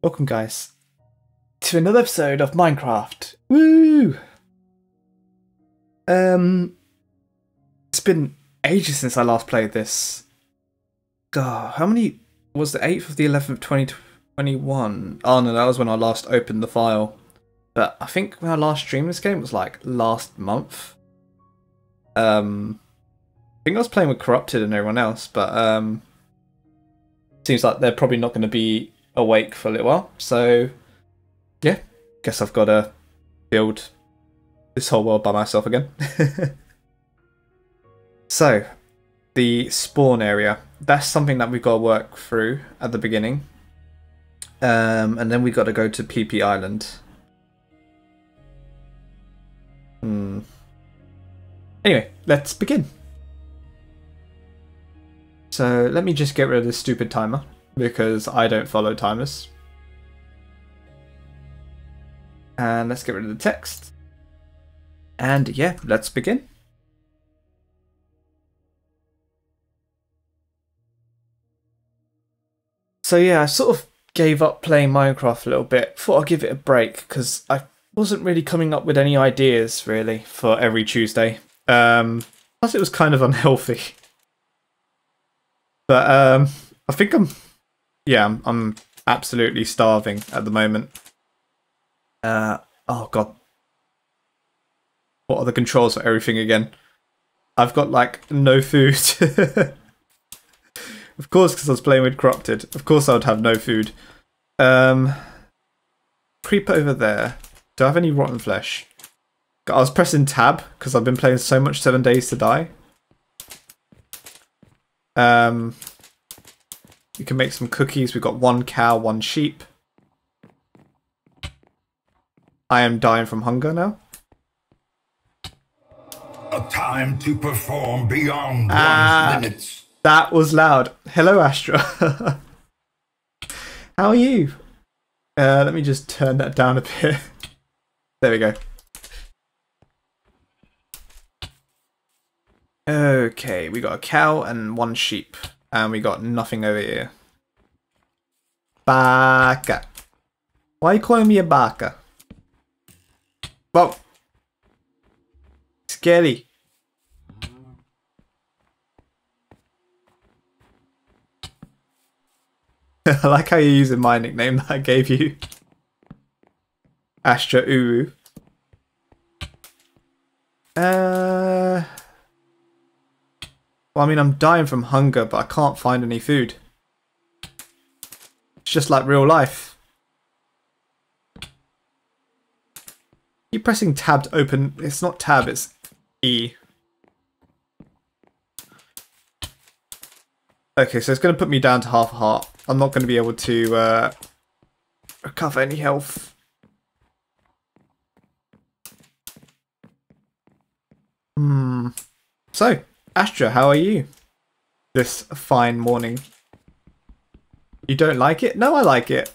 Welcome, guys, to another episode of Minecraft. Woo! It's been ages since I last played this. God, how many was the 8th of the 11th, 2021? Oh no, that was when I last opened the file. But I think when I last streamed this game was like last month. I think I was playing with Corrupted and everyone else, but seems like they're probably not going to be awake for a little while. So yeah, guess I've got to build this whole world by myself again. So the spawn area, that's something that we've got to work through at the beginning, and then we got to go to PP Island. Anyway, let's begin. So let me just get rid of this stupid timer because I don't follow timers. And let's get rid of the text. And yeah, let's begin. So yeah, I sort of gave up playing Minecraft a little bit. Thought I'd give it a break because I wasn't really coming up with any ideas really for every Tuesday. Plus it was kind of unhealthy. But I think I'm absolutely starving at the moment. Oh god. What are the controls for everything again? I've got like no food. Of course, because I was playing with Corrupted. Of course I would have no food. Creep over there. Do I have any rotten flesh? I was pressing tab because I've been playing so much 7 Days to Die. We can make some cookies. We've got 1 cow, 1 sheep. I am dying from hunger now. A time to perform beyond one's limits. That was loud. Hello, Astra. How are you? Let me just turn that down a bit. There we go. Okay, we got a cow and 1 sheep. And we got nothing over here. Baka. Why are you calling me a baka? Well, scary. I like how you're using my nickname that I gave you. Astra Uru. Well, I mean, I'm dying from hunger, but I can't find any food. It's just like real life. Keep pressing tab to open. It's not tab, it's E. Okay, so it's going to put me down to half a heart. I'm not going to be able to recover any health. So, Astra, how are you this fine morning? You don't like it? No, I like it.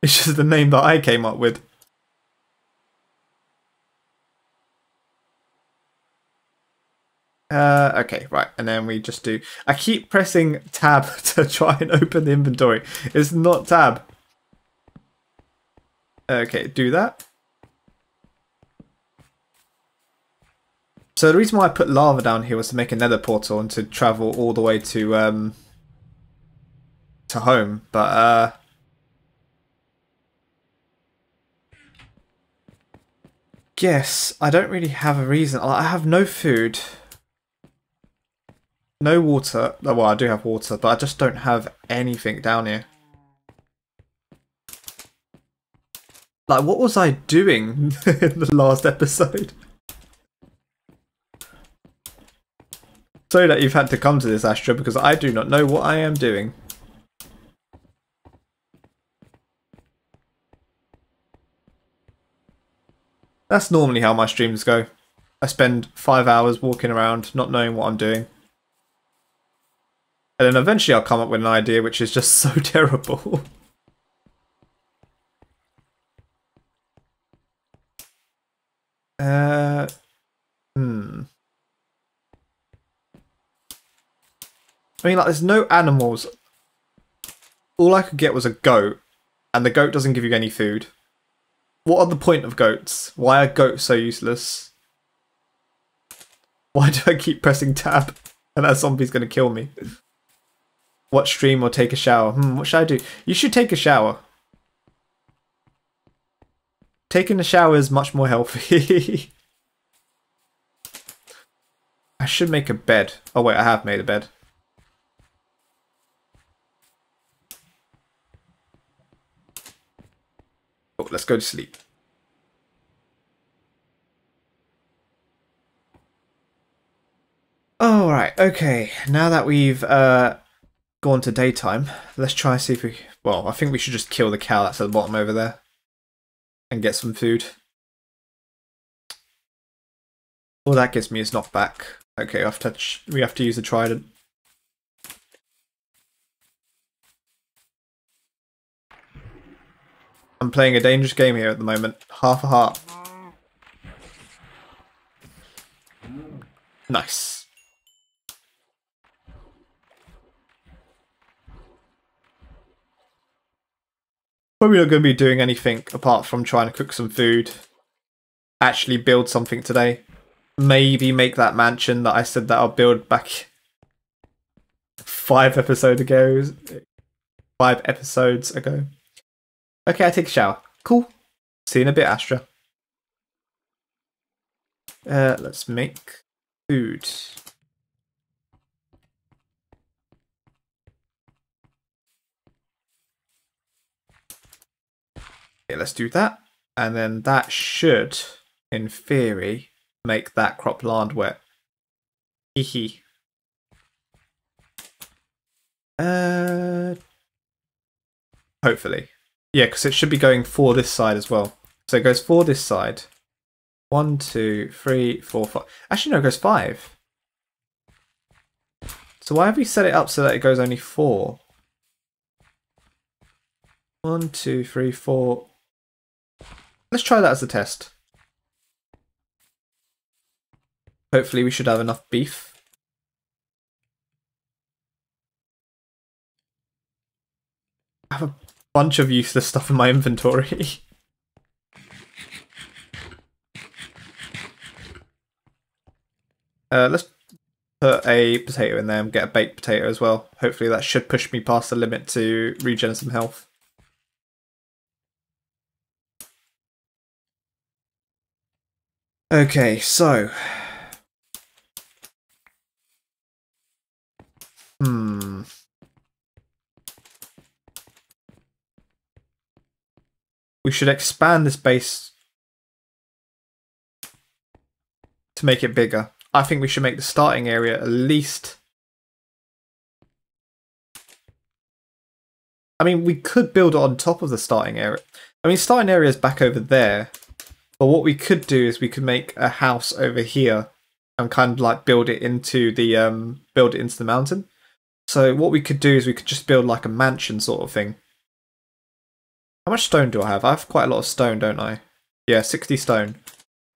It's just the name that I came up with. Okay, right, and then we just do... I keep pressing tab to try and open the inventory. It's not tab. Okay, do that. So the reason why I put lava down here was to make a nether portal and to travel all the way to home, but yes, I don't really have a reason. I have no food. No water. Oh, well, I do have water, but I just don't have anything down here. Like, what was I doing in the last episode? Sorry that you've had to come to this, Astra, because I do not know what I am doing. That's normally how my streams go. I spend 5 hours walking around, not knowing what I'm doing. And then eventually I'll come up with an idea which is just so terrible. I mean, like, there's no animals all I could get was a goat, and the goat doesn't give you any food. What are the point of goats? Why are goats so useless? Why do I keep pressing tab and that zombie's going to kill me? Watch stream or take a shower? What should I do? You should take a shower. Taking a shower is much more healthy. I should make a bed. Oh wait, I have made a bed. Oh, let's go to sleep. Alright, okay. Now that we've gone to daytime, let's try and see if we... Well, I think we should just kill the cow that's at the bottom over there. And get some food. All that gives me is knockback. Okay, we have to use the trident. I'm playing a dangerous game here at the moment. Half a heart. Nice. Probably not going to be doing anything apart from trying to cook some food. Actually build something today. Maybe make that mansion that I said that I'll build back 5 episodes ago. 5 episodes ago. Okay, I take a shower. Cool. See you in a bit, Astra. Let's make food. Okay, let's do that. And then that should, in theory, make that cropland wet. Hehe. Hopefully. Yeah, because it should be going for this side as well. So it goes for this side. 1, 2, 3, 4, 5. Actually, no, it goes 5. So why have we set it up so that it goes only 4? 1, 2, 3, 4. Let's try that as a test. Hopefully we should have enough beef. I have a bunch of useless stuff in my inventory. Let's put a potato in there and get a baked potato as well. Hopefully that should push me past the limit to regen some health. Okay, so... We should expand this base to make it bigger. I think we should make the starting area at least... I mean, we could build it on top of the starting area. I mean, starting area is back over there. But what we could do is we could make a house over here and kind of like build it into the mountain. So what we could do is we could just build like a mansion sort of thing. How much stone do I have? I have quite a lot of stone, don't I? Yeah, 60 stone.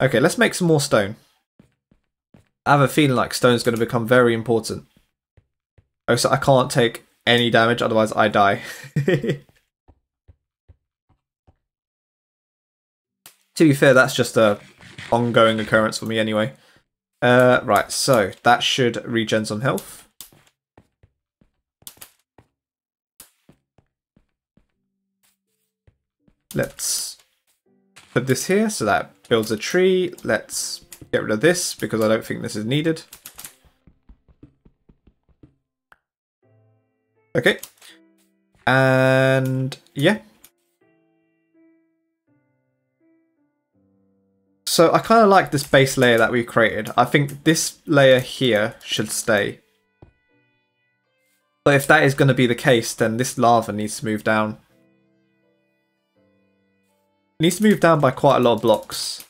Okay, let's make some more stone. I have a feeling like stone's going to become very important. Oh, so I can't take any damage, otherwise I die. To be fair, that's just a ongoing occurrence for me anyway. Right, so that should regen some health. Let's put this here, so that builds a tree. Let's get rid of this, because I don't think this is needed. Okay. And yeah. So I kind of like this base layer that we created. I think this layer here should stay. But if that is going to be the case, then this lava needs to move down. It needs to move down by quite a lot of blocks.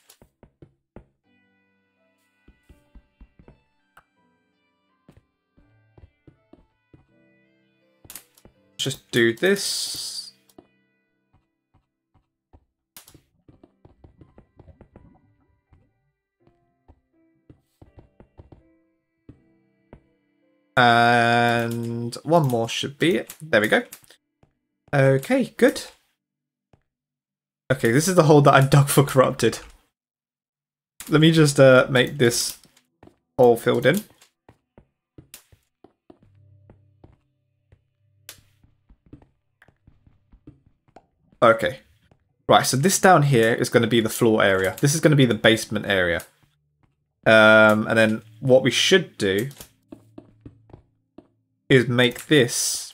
Just do this. And one more should be it. There we go. Okay, good. Okay, this is the hole that I dug for corrupted. Let me just make this hole filled in. Okay. Right, so this down here is going to be the floor area. This is going to be the basement area. And then what we should do is make this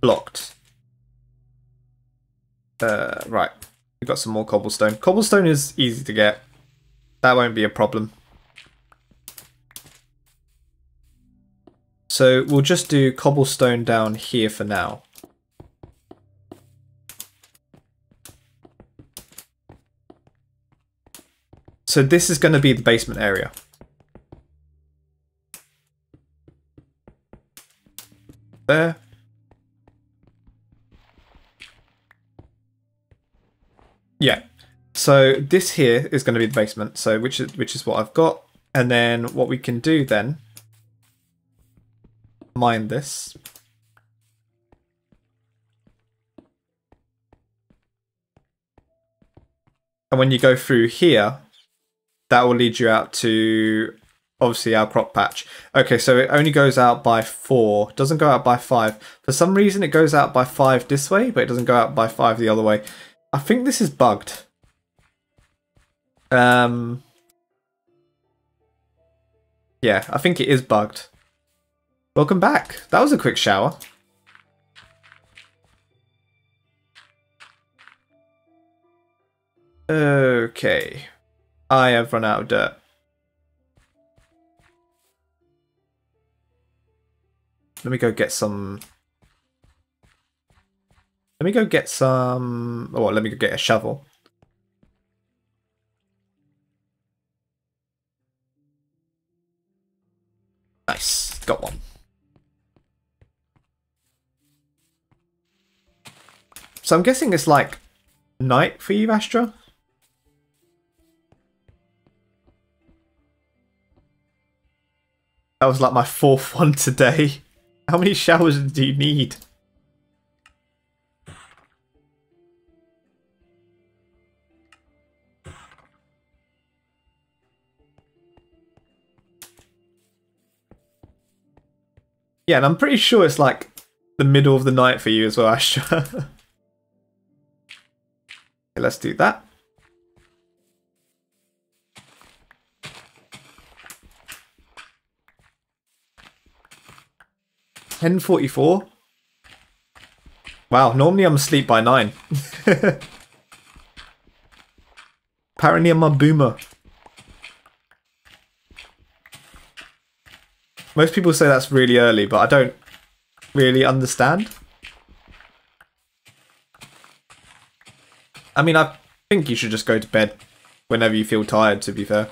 blocked. Right, we've got some more cobblestone. Cobblestone is easy to get. That won't be a problem. So we'll just do cobblestone down here for now. So this is going to be the basement area. There. Yeah. So this here is going to be the basement. So which is what I've got. And then what we can do then, mine this. And when you go through here, that will lead you out to obviously our crop patch. Okay, so it only goes out by 4, doesn't go out by 5. For some reason it goes out by 5 this way, but it doesn't go out by 5 the other way. I think this is bugged. Yeah, I think it is bugged. Welcome back. That was a quick shower. Okay. I have run out of dirt. Let me go get some... Let me go get some... Oh, let me go get a shovel. Nice. Got one. So I'm guessing it's like night for you, Astra? That was like my 4th one today. How many showers do you need? Yeah, and I'm pretty sure it's like the middle of the night for you as well, Astra. Okay, let's do that. $10:44. Wow, normally I'm asleep by 9. Apparently I'm a boomer. Most people say that's really early, but I don't really understand. I mean, I think you should just go to bed whenever you feel tired, to be fair.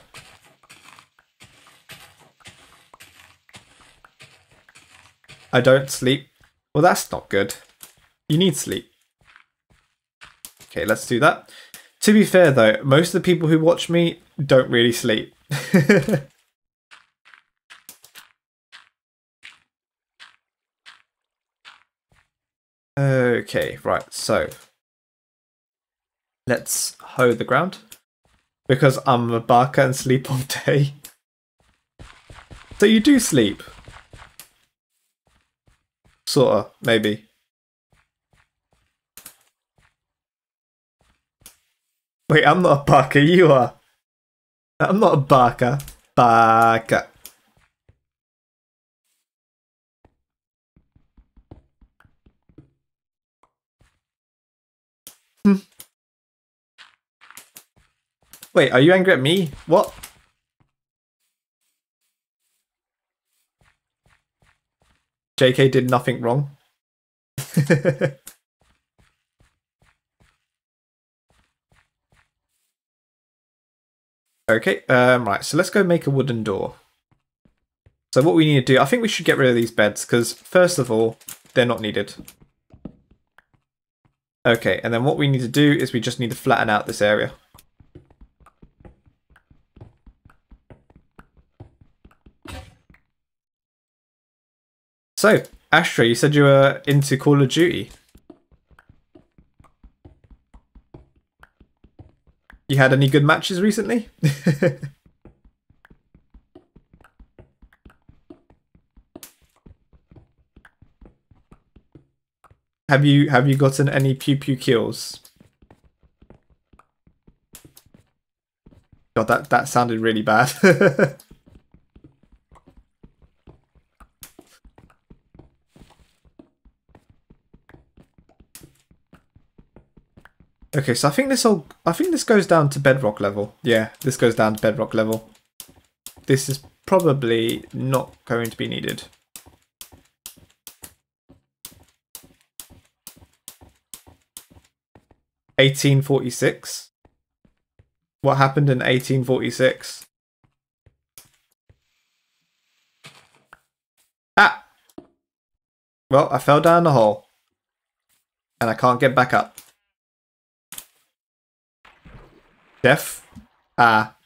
I don't sleep. Well, that's not good. You need sleep. Okay, let's do that. To be fair, though, most of the people who watch me don't really sleep. Okay, right, so let's hoe the ground because I'm a barker and sleep all day. So you do sleep? Sorta, maybe. Wait, I'm not a barker, you are. I'm not a barker. Barker. Wait, are you angry at me? What? JK did nothing wrong. Okay, right, so let's go make a wooden door. So what we need to do, I think we should get rid of these beds, because first of all, they're not needed. Okay, and then what we need to do is we just need to flatten out this area. So, Ashtray, you said you were into Call of Duty. You had any good matches recently? Have you gotten any pew pew kills? God, that sounded really bad. Okay, so I think this goes down to bedrock level. Yeah, this goes down to bedrock level. This is probably not going to be needed. (1846). What happened in 1846? Ah! Well, I fell down the hole. And I can't get back up. Deaf? Ah.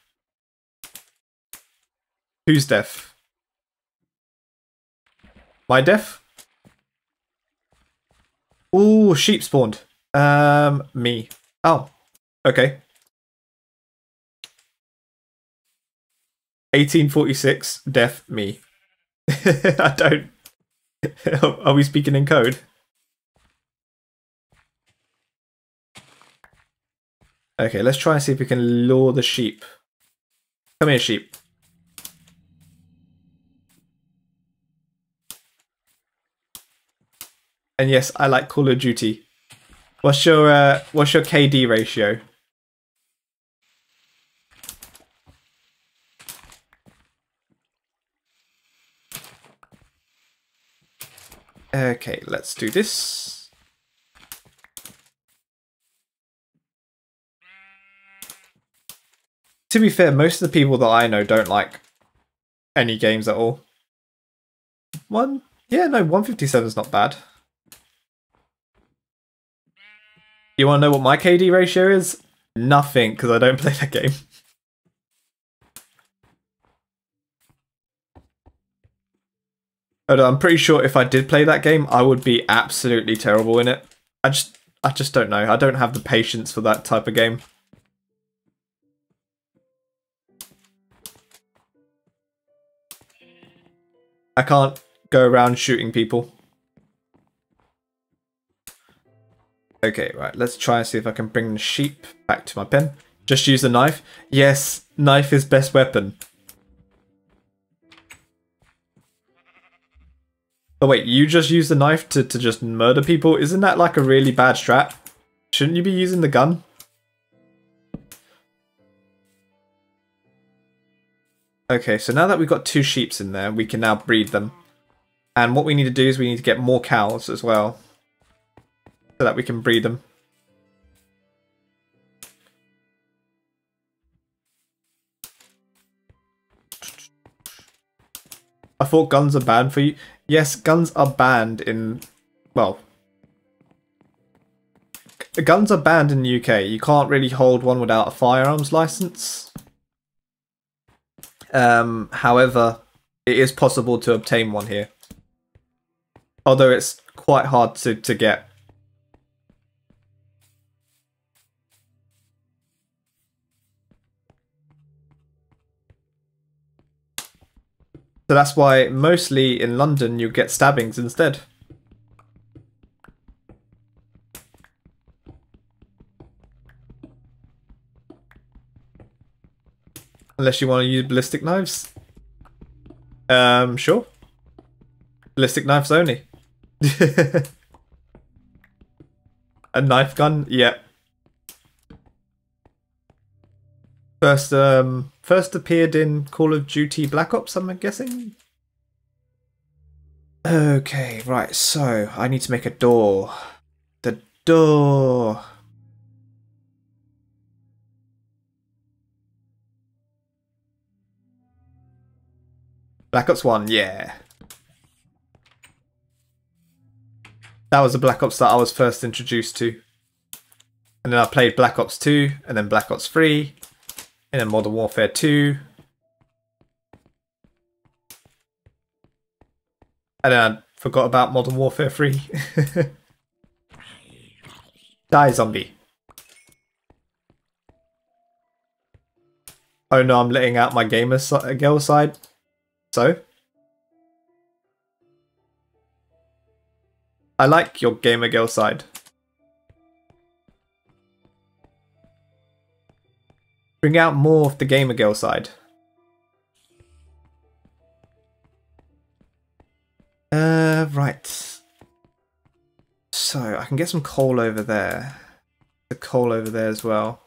Who's deaf? My deaf? Ooh, sheep spawned. Me. Oh, okay. 1846, deaf, me. I don't... Are we speaking in code? Okay, let's try and see if we can lure the sheep. Come here, sheep. And yes, I like Call of Duty. What's your KD ratio? Okay, let's do this. To be fair, most of the people that I know don't like any games at all. Yeah, no, 157 is not bad. You want to know what my KD ratio is? Nothing, because I don't play that game. But I'm pretty sure if I did play that game, I would be absolutely terrible in it. I just don't know. I don't have the patience for that type of game. I can't go around shooting people. Okay, right, let's try and see if I can bring the sheep back to my pen. Just use the knife. Yes, knife is best weapon. Oh wait, you just use the knife to just murder people? Isn't that like a really bad strat? Shouldn't you be using the gun? Okay, so now that we've got 2 sheeps in there, we can now breed them. And what we need to do is we need to get more cows as well, so that we can breed them. I thought guns are banned for you. Yes, guns are banned in... Well... Guns are banned in the UK. You can't really hold one without a firearms license. However, it is possible to obtain one here. Although it's quite hard to get. So that's why mostly in London you get stabbings instead. Unless you want to use ballistic knives. Sure. Ballistic knives only. A knife gun? Yeah. First appeared in Call of Duty Black Ops, I'm guessing? Okay, right, so I need to make a door. The door. Black Ops 1, yeah. That was the Black Ops that I was first introduced to. And then I played Black Ops 2, and then Black Ops 3, and then Modern Warfare 2. And then Forgot about Modern Warfare 3. Die, zombie. Oh no, I'm letting out my girl side. So? I like your gamer girl side. Bring out more of the gamer girl side. Right. So, I can get some coal over there. The coal over there as well.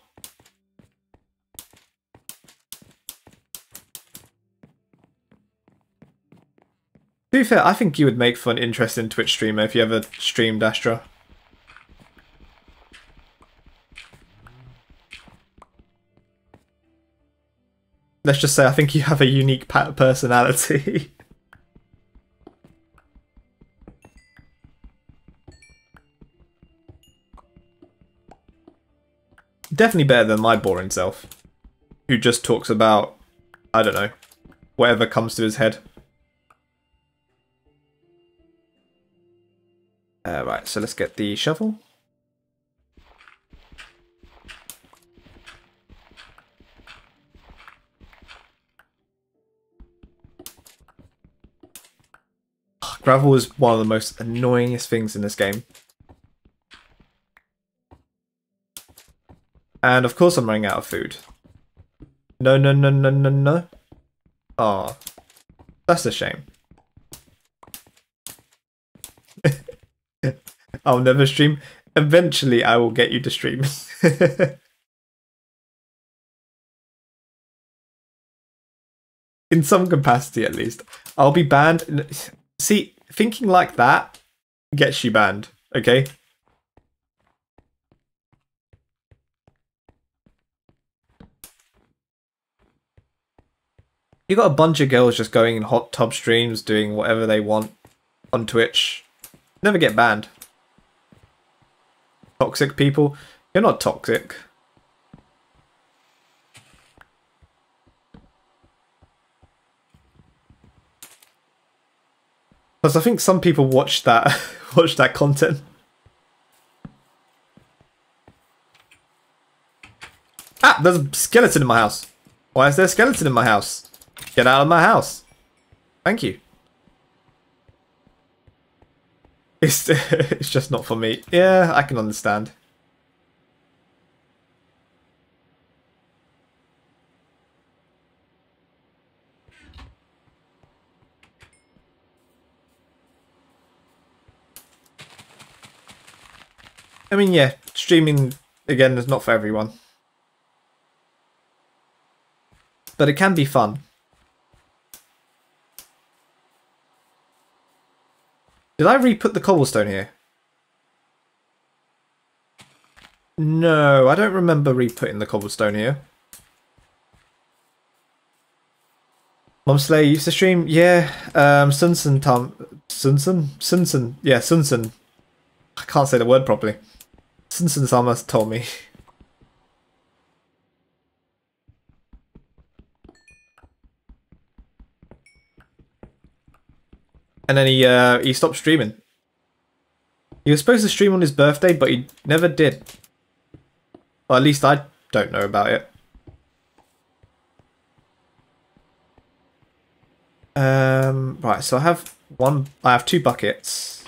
To be fair, I think you would make for an interesting Twitch streamer if you ever streamed Astra. Let's just say I think you have a unique personality. Definitely better than my boring self, who just talks about, I don't know, whatever comes to his head. Right, so let's get the shovel. Gravel is one of the most annoyingest things in this game. And of course I'm running out of food. No, no, no, no, no, no. Aw. That's a shame. I'll never stream. Eventually I will get you to stream. In some capacity at least. I'll be banned. See, thinking like that gets you banned, okay? You got a bunch of girls just going in hot tub streams, doing whatever they want on Twitch. Never get banned. Toxic people. You're not toxic. Plus, I think some people watch that watch that content. Ah, there's a skeleton in my house. Why is there a skeleton in my house? Get out of my house. Thank you. It's just not for me. Yeah, I can understand. I mean, yeah, streaming, again, is not for everyone. But it can be fun. Did I re-put the cobblestone here? No, I don't remember re-putting the cobblestone here. Mom Slayer used to stream? Yeah, Sunsun. Yeah, Sunsun. I can't say the word properly. Sunsun Sama told me. And then he stopped streaming. He was supposed to stream on his birthday, but he never did. Well, at least I don't know about it. Right, so I have two buckets.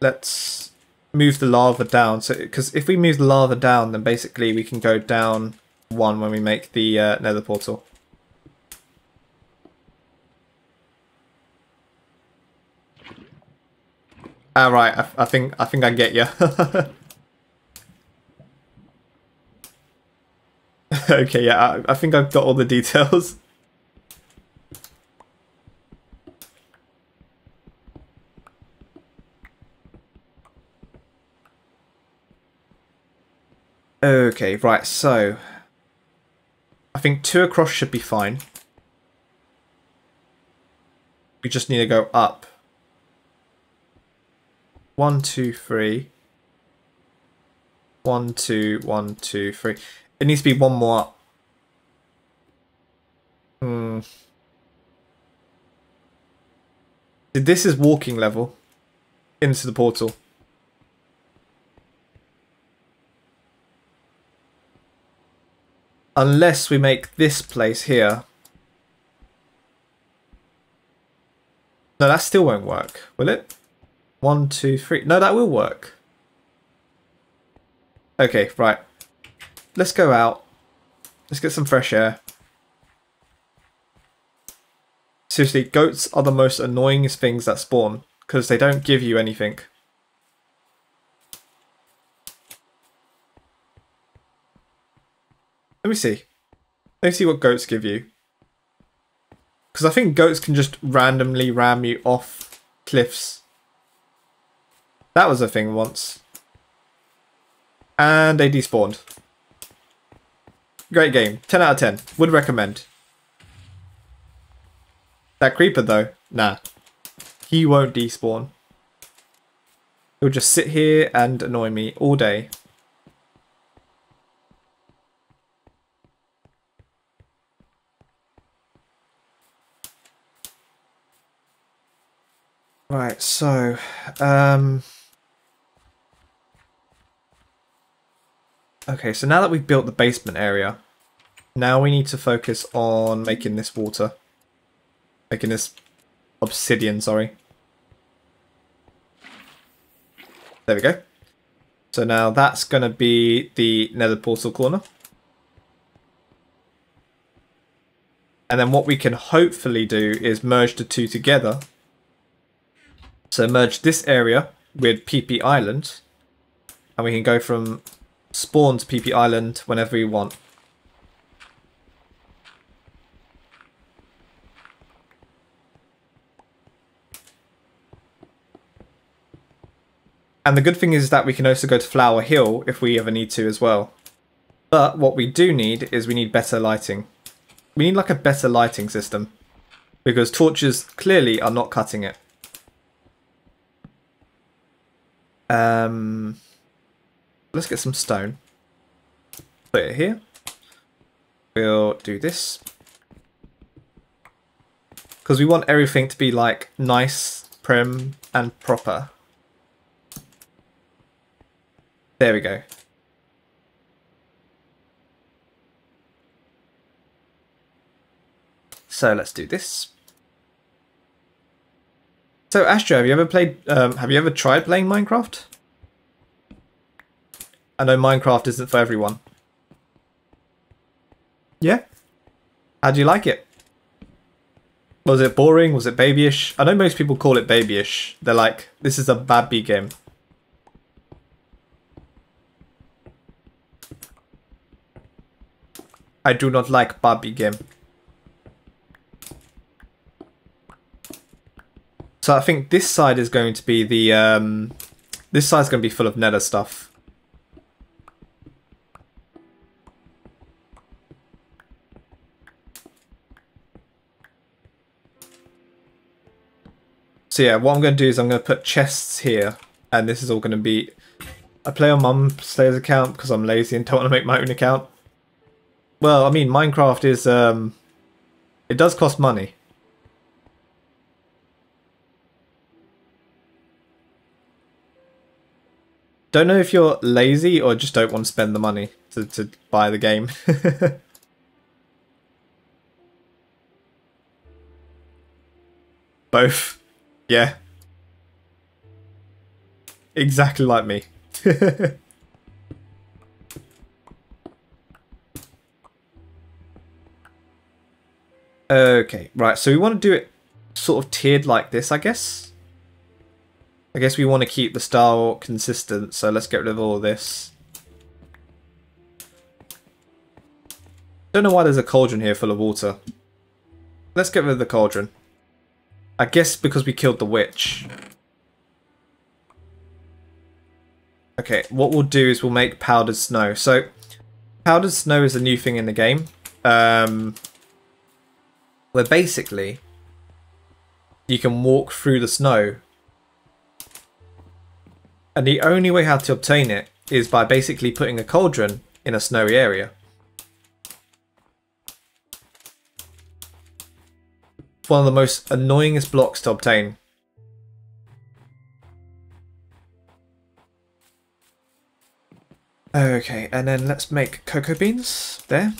Let's move the lava down. So, because if we move the lava down, then basically we can go down one when we make the nether portal. Ah, right. I think I get you. Okay, yeah. I think I've got all the details. Okay, right, so I think 2 across should be fine. We just need to go up. 1, 2, 3. 1, 2, 1, 2, 3. It needs to be one more up. This is walking level into the portal. Unless we make this place here. No, that still won't work, will it? 1, 2, 3. No, that will work. Okay, right. Let's go out. Let's get some fresh air. Seriously, goats are the most annoyingest things that spawn, because they don't give you anything. Let me see. Let me see what goats give you. Because I think goats can just randomly ram you off cliffs. That was a thing once. And they despawned. Great game. 10 out of 10. Would recommend. That creeper though, nah. He won't despawn. He'll just sit here and annoy me all day. Right, so okay, so now that we've built the basement area, now we need to focus on making this water. Making this obsidian, sorry. There we go. So now that's going to be the nether portal corner. And then what we can hopefully do is merge the two together. So merge this area with PP Island. And we can go from spawn to PP Island whenever we want. And the good thing is that we can also go to Flower Hill if we ever need to as well. But what we do need is we need better lighting. We need like a better lighting system. Because torches clearly are not cutting it. Let's get some stone. Put it here. We'll do this. Because we want everything to be like nice, prim and proper. There we go. So let's do this. So Astro, have you ever played? Have you ever tried playing Minecraft? I know Minecraft isn't for everyone. Yeah. How do you like it? Was it boring? Was it babyish? I know most people call it babyish. They're like, this is a babby game. I do not like Barbie game. So I think this side is going to be the this side's going to be full of nether stuff. So yeah, what I'm going to do is I'm going to put chests here, and this is all going to be. I play on Mum Slayer's account because I'm lazy and don't want to make my own account. Well, I mean, Minecraft is, it does cost money. Don't know if you're lazy or just don't want to spend the money to buy the game. Both. Yeah. Exactly like me. Okay, right, so we want to do it sort of tiered like this, I guess. I guess we want to keep the style consistent, so let's get rid of all of this. Don't know why there's a cauldron here full of water. Let's get rid of the cauldron. I guess because we killed the witch. Okay, what we'll do is we'll make powdered snow. So, powdered snow is a new thing in the game. Where basically you can walk through the snow, and the only way how to obtain it is by basically putting a cauldron in a snowy area. One of the most annoyingest blocks to obtain. Okay, and then let's make cocoa beans there.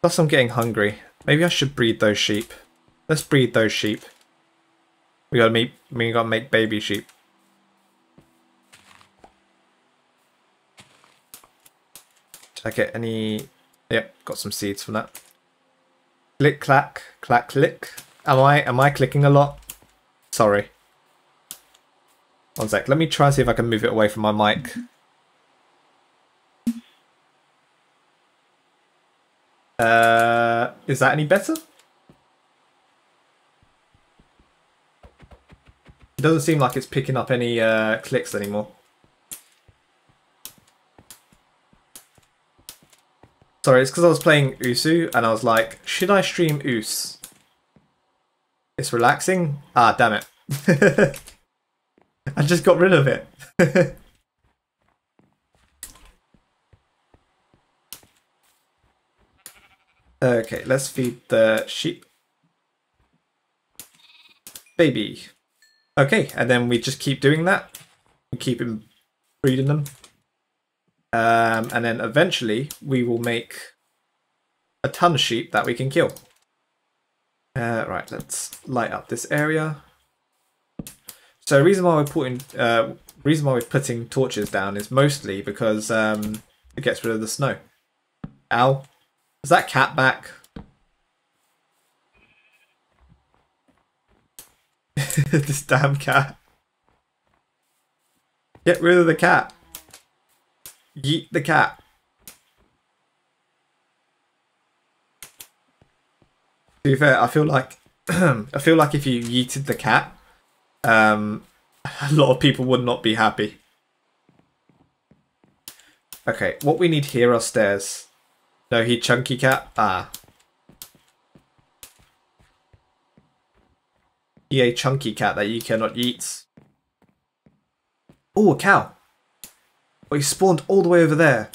Plus I'm getting hungry. Maybe I should breed those sheep. Let's breed those sheep. We gotta make baby sheep. Did I get any? Yep, got some seeds from that. Click clack, clack click. Am I clicking a lot? Sorry. One sec, let me try and see if I can move it away from my mic. Is that any better? It doesn't seem like it's picking up any clicks anymore. Sorry, it's because I was playing Usu and I was like, should I stream Us? It's relaxing? Ah, damn it. I just got rid of it. Okay, let's feed the sheep. Baby. Okay, and then we just keep doing that. We keep breeding them. And then eventually we will make a ton of sheep that we can kill. Right, let's light up this area. So the reason why we're putting torches down is mostly because it gets rid of the snow. Ow. Is that cat back? This damn cat. Get rid of the cat. Yeet the cat. To be fair, I feel like if you yeeted the cat, a lot of people would not be happy. Okay, what we need here are stairs. No, he chunky cat. Ah. He a chunky cat that you cannot eat. Oh, a cow. Oh, he spawned all the way over there.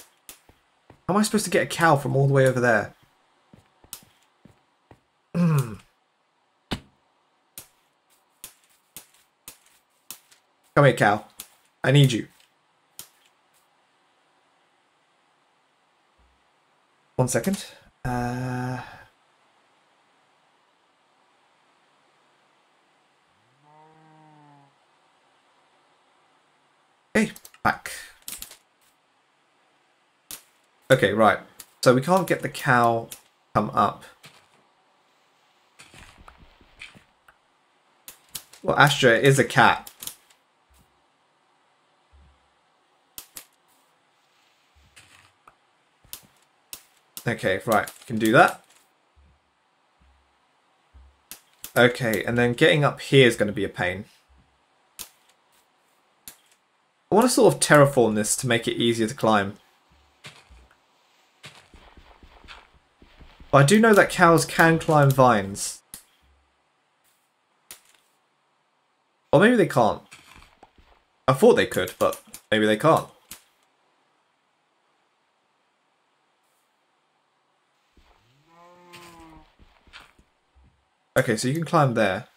How am I supposed to get a cow from all the way over there? Come here, cow. I need you. One second. Okay, back. Okay, right. So we can't get the cow come up. Well, Astra is a cat. Okay, right. Can do that. Okay, and then getting up here is going to be a pain. I want to sort of terraform this to make it easier to climb. But I do know that cows can climb vines. Or maybe they can't. I thought they could, but maybe they can't. Okay, so you can climb there.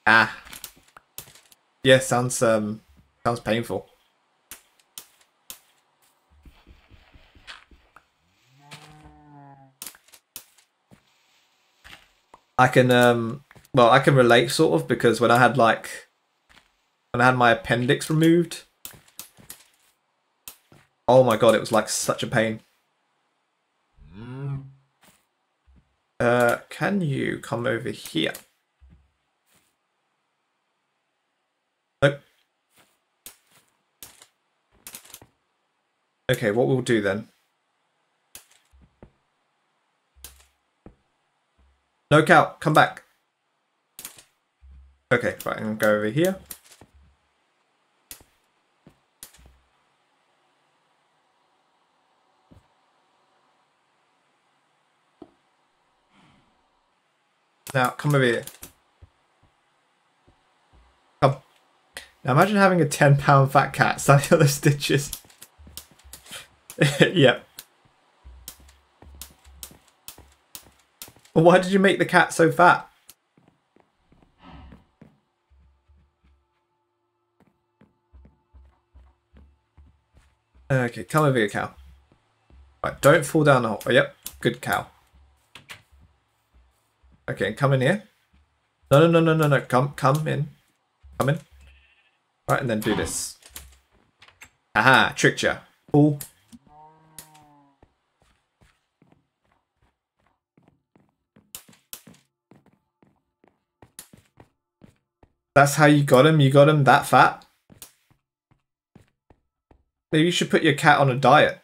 Ah. Yeah, sounds painful. I can well, I can relate sort of because when I had my appendix removed, oh my god, it was like such a pain. Can you come over here? Nope. Okay, what we'll do then. No cow, come back. Okay, right, I'm gonna go over here. Now, come over here. Now imagine having a 10-pound fat cat standing on the stitches. Yep. Well, why did you make the cat so fat? Okay, come over here, cow. Right, don't fall down the hole. Oh, yep, good cow. Okay, come in here. No. Come in. Come in. Right, and then do this. Aha, tricked ya. Cool. That's how you got him? You got him that fat? Maybe you should put your cat on a diet.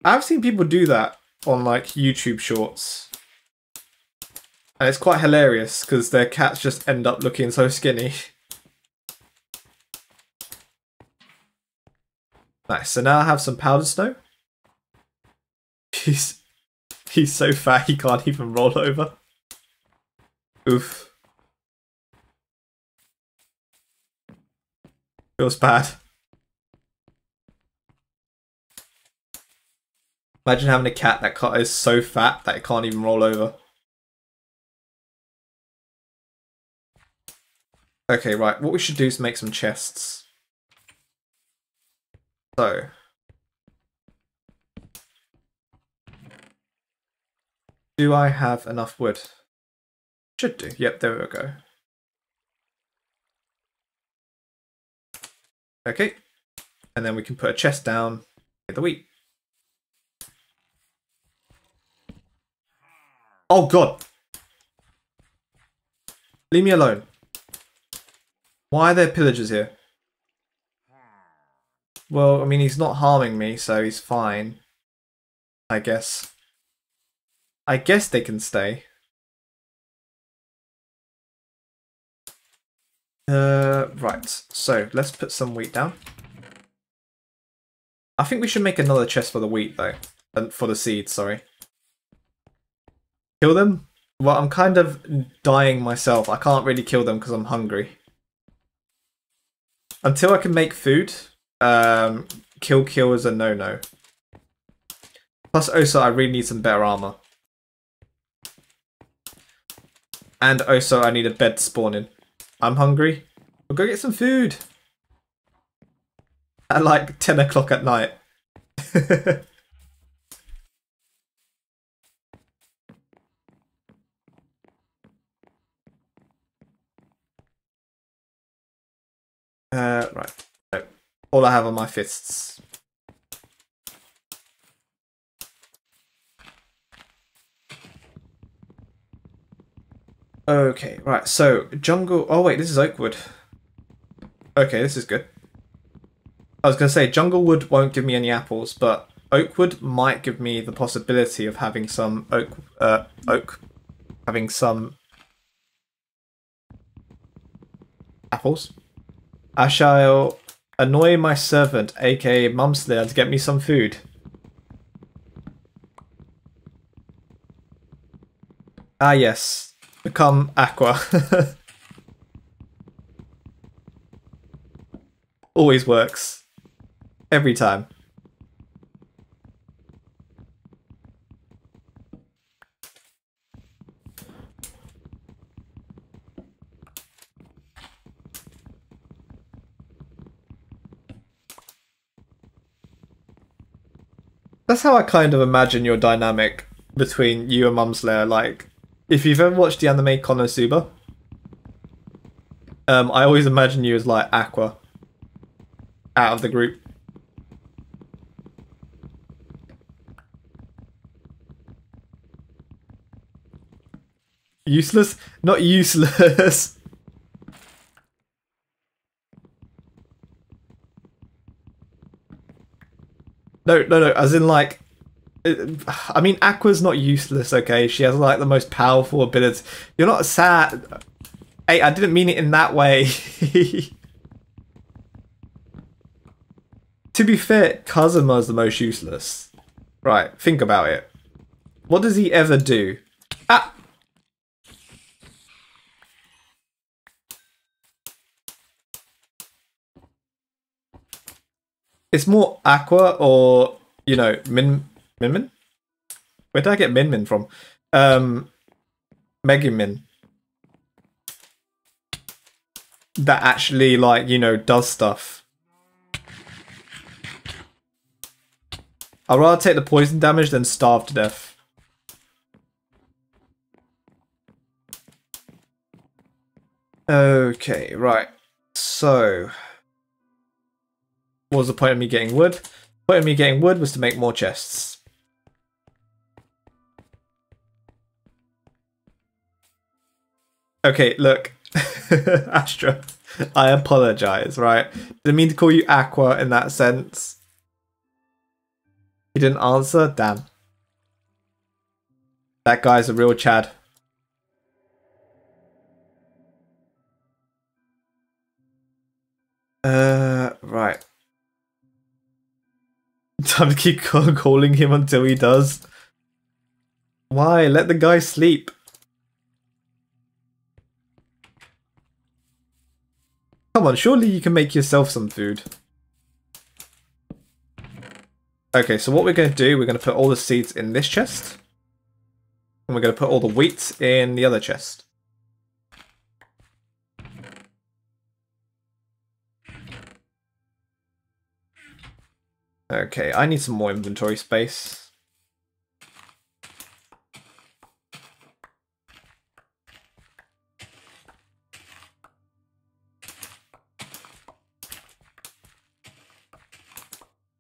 I've seen people do that on like YouTube shorts. And it's quite hilarious because their cats just end up looking so skinny. Nice, so now I have some powdered snow. He's so fat he can't even roll over. Oof. Feels bad. Imagine having a cat that is so fat that it can't even roll over. Okay, right. What we should do is make some chests. So. Do I have enough wood? Should do. Yep, there we go. Okay. And then we can put a chest down. Get the wheat. Oh god! Leave me alone. Why are there pillagers here? Well, I mean, he's not harming me, so he's fine. I guess. I guess they can stay. Right. So, let's put some wheat down. I think we should make another chest for the wheat, though. For the seeds, sorry. Kill them? Well, I'm kind of dying myself. I can't really kill them because I'm hungry. Until I can make food, kill is a no-no. Plus, also, I really need some better armor. And also, I need a bed to spawn in. I'm hungry. We'll go get some food. At like 10 o'clock at night. Right. No. All I have are my fists. Okay, right, so jungle... Oh wait, this is oak wood. Okay, this is good. I was going to say, jungle wood won't give me any apples, but oak wood might give me the possibility of having some having some apples. I shall annoy my servant, aka Mumslayer, to get me some food. Ah yes, become Aqua. Always works. Every time. That's how I kind of imagine your dynamic between you and Mumslayer. Like, if you've ever watched the anime Konosuba, I always imagine you as like Aqua out of the group. Useless? Not useless. No, as in like... I mean, Aqua's not useless, okay? She has like the most powerful ability. You're not sad. Hey, I didn't mean it in that way. To be fair, Kazuma's the most useless. Right, think about it. What does he ever do? Ah! It's more Aqua or, you know, Min? Where did I get Min from? Megumin. That actually, like, you know, does stuff. I'd rather take the poison damage than starve to death. Okay, right. So, what was the point of me getting wood? The point of me getting wood was to make more chests. Okay, look. Astra, I apologize, right? Didn't mean to call you Aqua in that sense. You didn't answer? Damn. That guy's a real Chad. Right. Time to keep calling him until he does. Why? Let the guy sleep. Come on, surely you can make yourself some food. Okay, so what we're going to do, we're going to put all the seeds in this chest. And we're going to put all the wheat in the other chest. Okay, I need some more inventory space.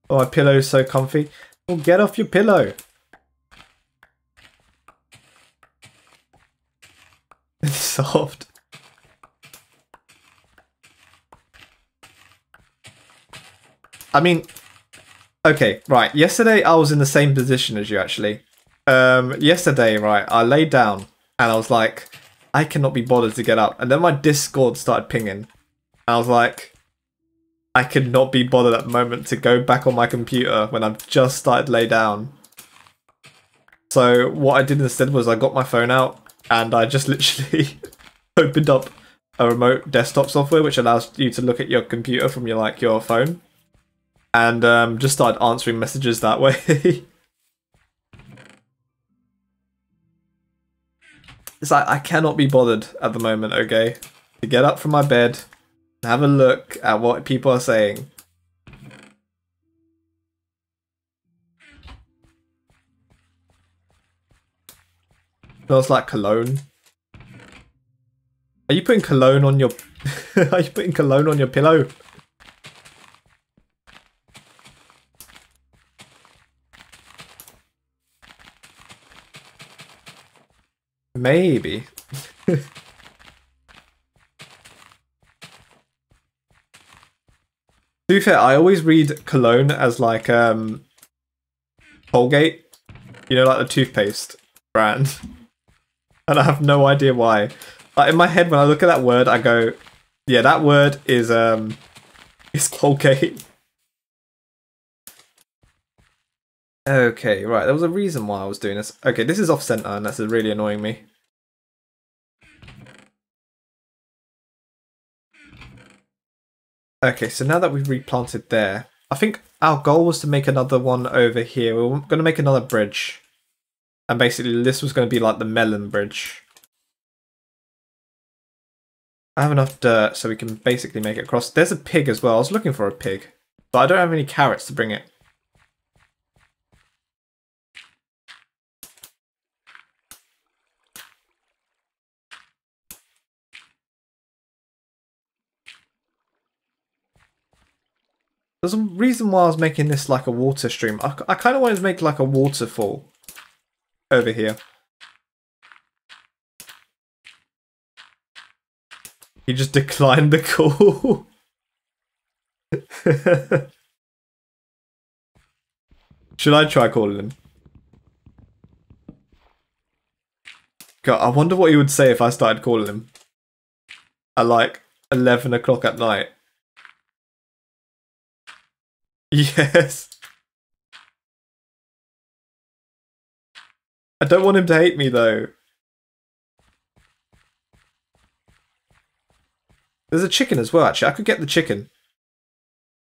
Oh, my pillow's so comfy. Well, get off your pillow. It's soft. I mean, okay, right. Yesterday I was in the same position as you, actually. Yesterday, right, I laid down and I was like, I cannot be bothered to get up. And then my Discord started pinging. And I was like, I could not be bothered at the moment to go back on my computer when I've just started lay down. So what I did instead was I got my phone out and I just literally opened up a remote desktop software which allows you to look at your computer from your phone. And just started answering messages that way. It's like, I cannot be bothered at the moment, okay? To get up from my bed and have a look at what people are saying. Smells like cologne. Are you putting cologne on your... Are you putting cologne on your pillow? Maybe. To be fair, I always read cologne as like Colgate, you know, like the toothpaste brand, and I have no idea why. Like in my head, when I look at that word, I go, "Yeah, that word is Colgate." Okay, right. There was a reason why I was doing this. Okay, this is off center, and that's really annoying me. Okay, so now that we've replanted there, I think our goal was to make another one over here. We were going to make another bridge. And basically this was going to be like the melon bridge. I have enough dirt so we can basically make it across. There's a pig as well. I was looking for a pig. But I don't have any carrots to bring it. There's a reason why I was making this like a water stream. I kind of wanted to make like a waterfall over here. He just declined the call. Should I try calling him? God, I wonder what he would say if I started calling him. At like 11 o'clock at night. Yes. I don't want him to hate me though. There's a chicken as well, actually. I could get the chicken.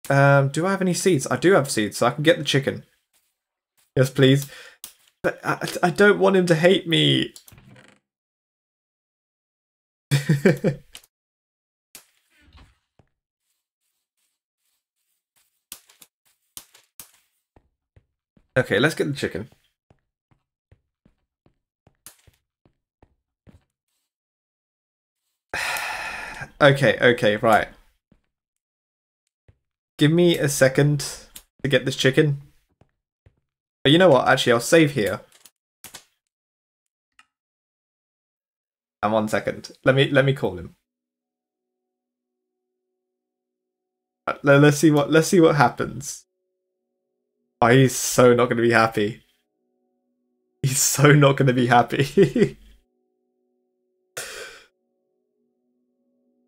Do I have any seeds? I do have seeds, so I can get the chicken. Yes, please. But I don't want him to hate me. Okay, let's get the chicken. Okay, right. Give me a second to get this chicken. But you know what? Actually, I'll save here. And 1 second. Let me call him. Let's see what happens. Oh, he's so not going to be happy. He's so not going to be happy.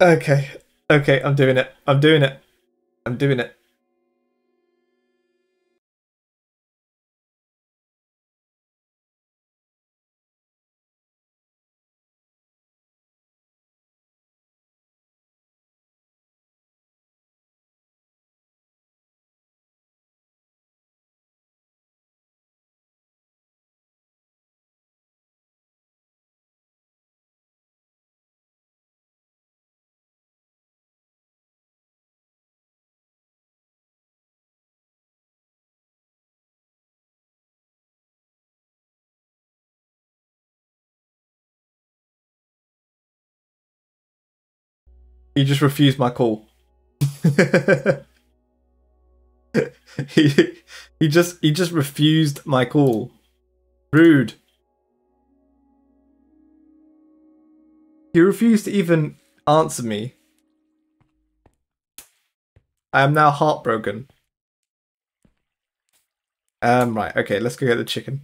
Okay, I'm doing it. I'm doing it. He just refused my call. he just refused my call. Rude. He refused to even answer me. I am now heartbroken. Right, okay, let's go get the chicken.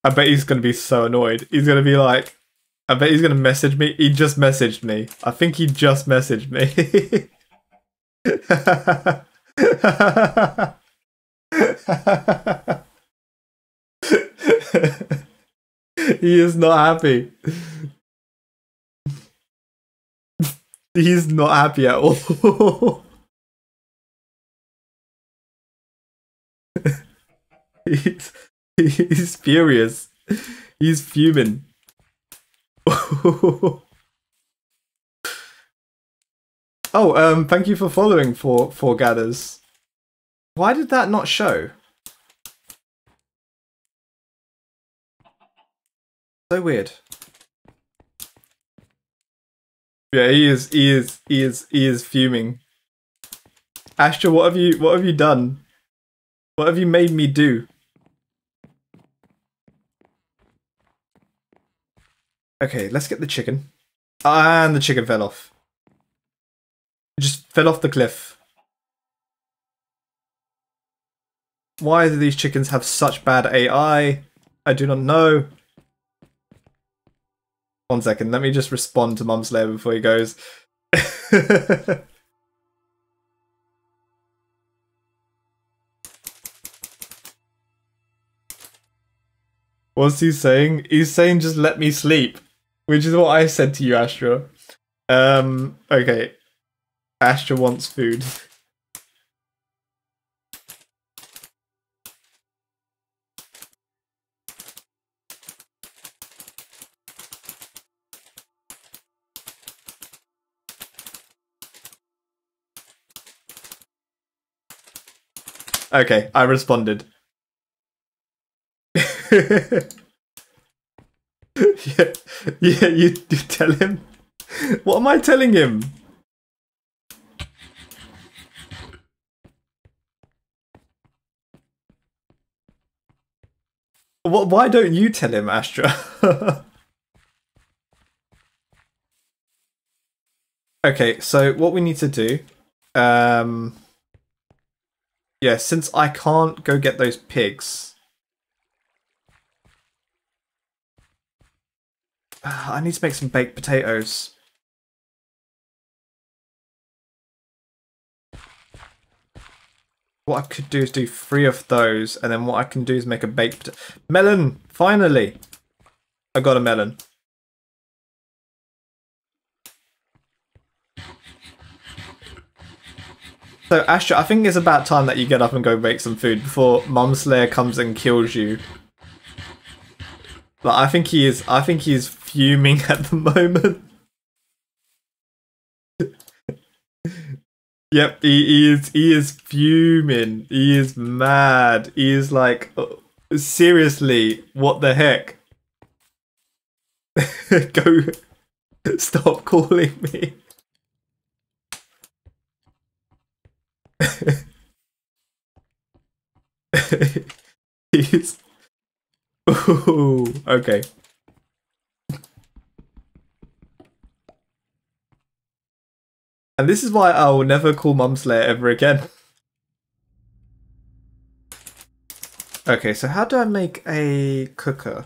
I bet he's gonna be so annoyed. He's gonna be like, I bet he's gonna message me. He just messaged me. I think he just messaged me. He is not happy. He's not happy at all. He's furious. He's fuming. Oh, thank you for following for Gathers. Why did that not show? So weird. Yeah, he is fuming. Astra, what have you done? What have you made me do? Okay, let's get the chicken. And the chicken fell off. It just fell off the cliff. Why do these chickens have such bad AI? I do not know. 1 second, let me just respond to Mumslayer before he goes. What's he saying? He's saying just let me sleep. Which is what I said to you, Astra. Okay. Astra wants food. Okay, I responded. yeah, you tell him. What am I telling him? What? Why don't you tell him, Astra? Okay, so what we need to do, yeah, since I can't go get those pigs, I need to make some baked potatoes. What I could do is do 3 of those, and then what I can do is make a baked melon. Finally, I got a melon. So Astra, I think it's about time that you get up and go make some food before Mum Slayer comes and kills you. But I think he is fuming at the moment. Yep, he is fuming. He is mad. He is like, seriously, what the heck? Go, stop calling me. He's, ooh, okay. And this is why I will never call Mum Slayer ever again. Okay, so how do I make a cooker?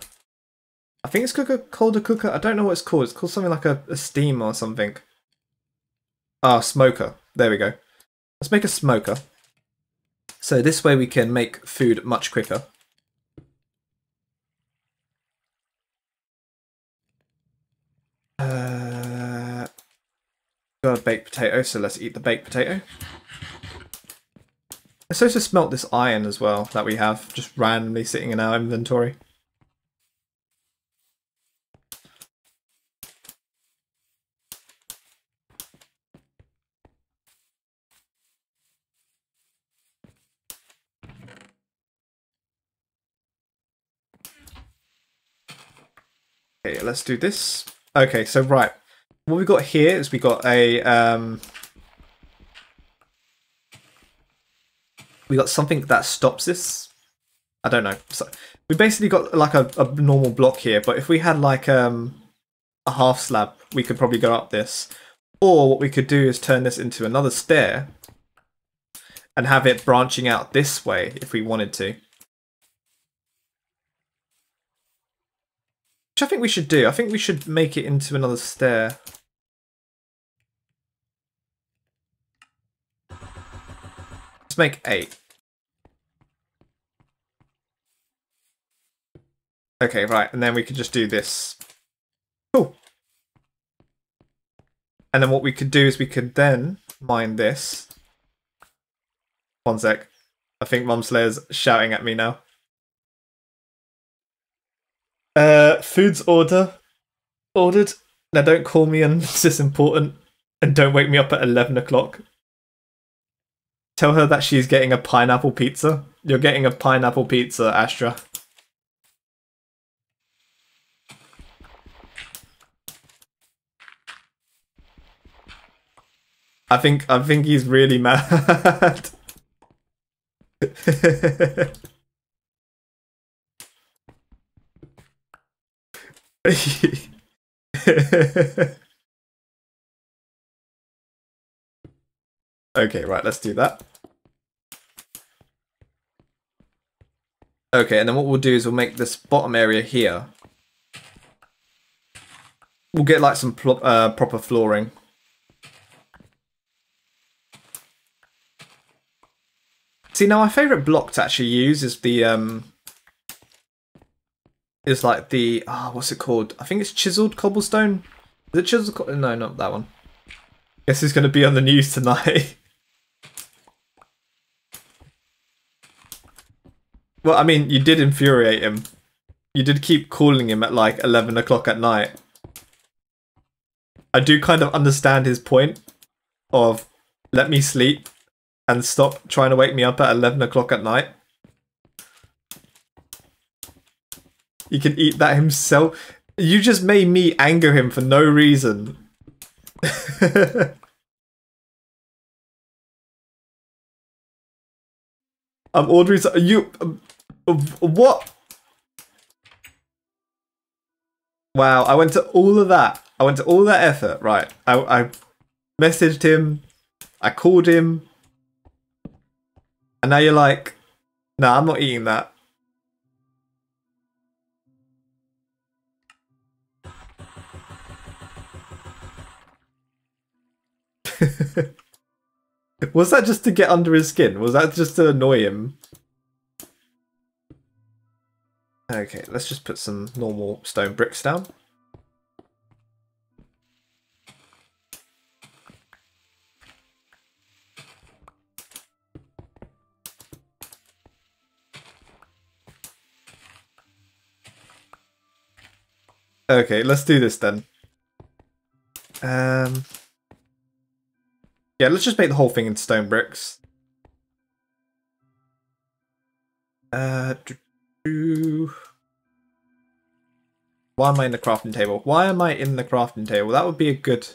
I think it's called a cooker. I don't know what it's called. It's called something like a steam or something. Ah, smoker. There we go. Let's make a smoker. So this way we can make food much quicker. Got a baked potato, so let's eat the baked potato. Let's also smelt this iron as well that we have just randomly sitting in our inventory. Okay, let's do this. Okay, so right. What we got here is we got a we got something that stops this. I don't know. So we basically got like a normal block here, but if we had like a half slab, we could probably go up this. Or what we could do is turn this into another stair and have it branching out this way if we wanted to. Which I think we should do. I think we should make it into another stair. Let's make 8. Okay, right, and then we could just do this. Cool. And then what we could do is we could then mine this. One sec. I think Mum Slayer's shouting at me now. Food's ordered. Now don't call me and this is important. And don't wake me up at 11 o'clock. Tell her that she's getting a pineapple pizza. You're getting a pineapple pizza, Astra. I think he's really mad. Okay, right, let's do that. Okay, and then what we'll do is we'll make this bottom area here. We'll get like some proper flooring. See, now my favourite block to actually use is the is like the what's it called? I think it's chiseled cobblestone. Is it chiseled? No, not that one. Guess it's going to be on the news tonight. Well, I mean, you did infuriate him. You did keep calling him at like 11 o'clock at night. I do kind of understand his point of let me sleep and stop trying to wake me up at 11 o'clock at night. He can eat that himself. You just made me anger him for no reason. I'm ordering. What? Wow! I went to all of that. I went to all that effort. Right. I messaged him. I called him. And now you're like, nah, I'm not eating that. Was that just to get under his skin? Was that just to annoy him? Okay, let's just put some normal stone bricks down. Okay, let's do this then. Yeah, let's just make the whole thing in stone bricks. Why am I in the crafting table? Why am I in the crafting table? That would be a good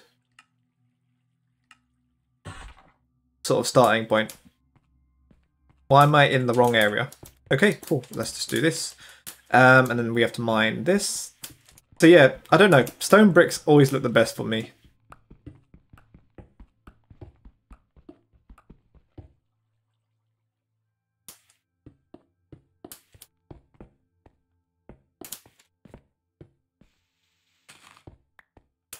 sort of starting point. Why am I in the wrong area? Okay, cool. Let's just do this. And then we have to mine this. So yeah, I don't know. Stone bricks always look the best for me.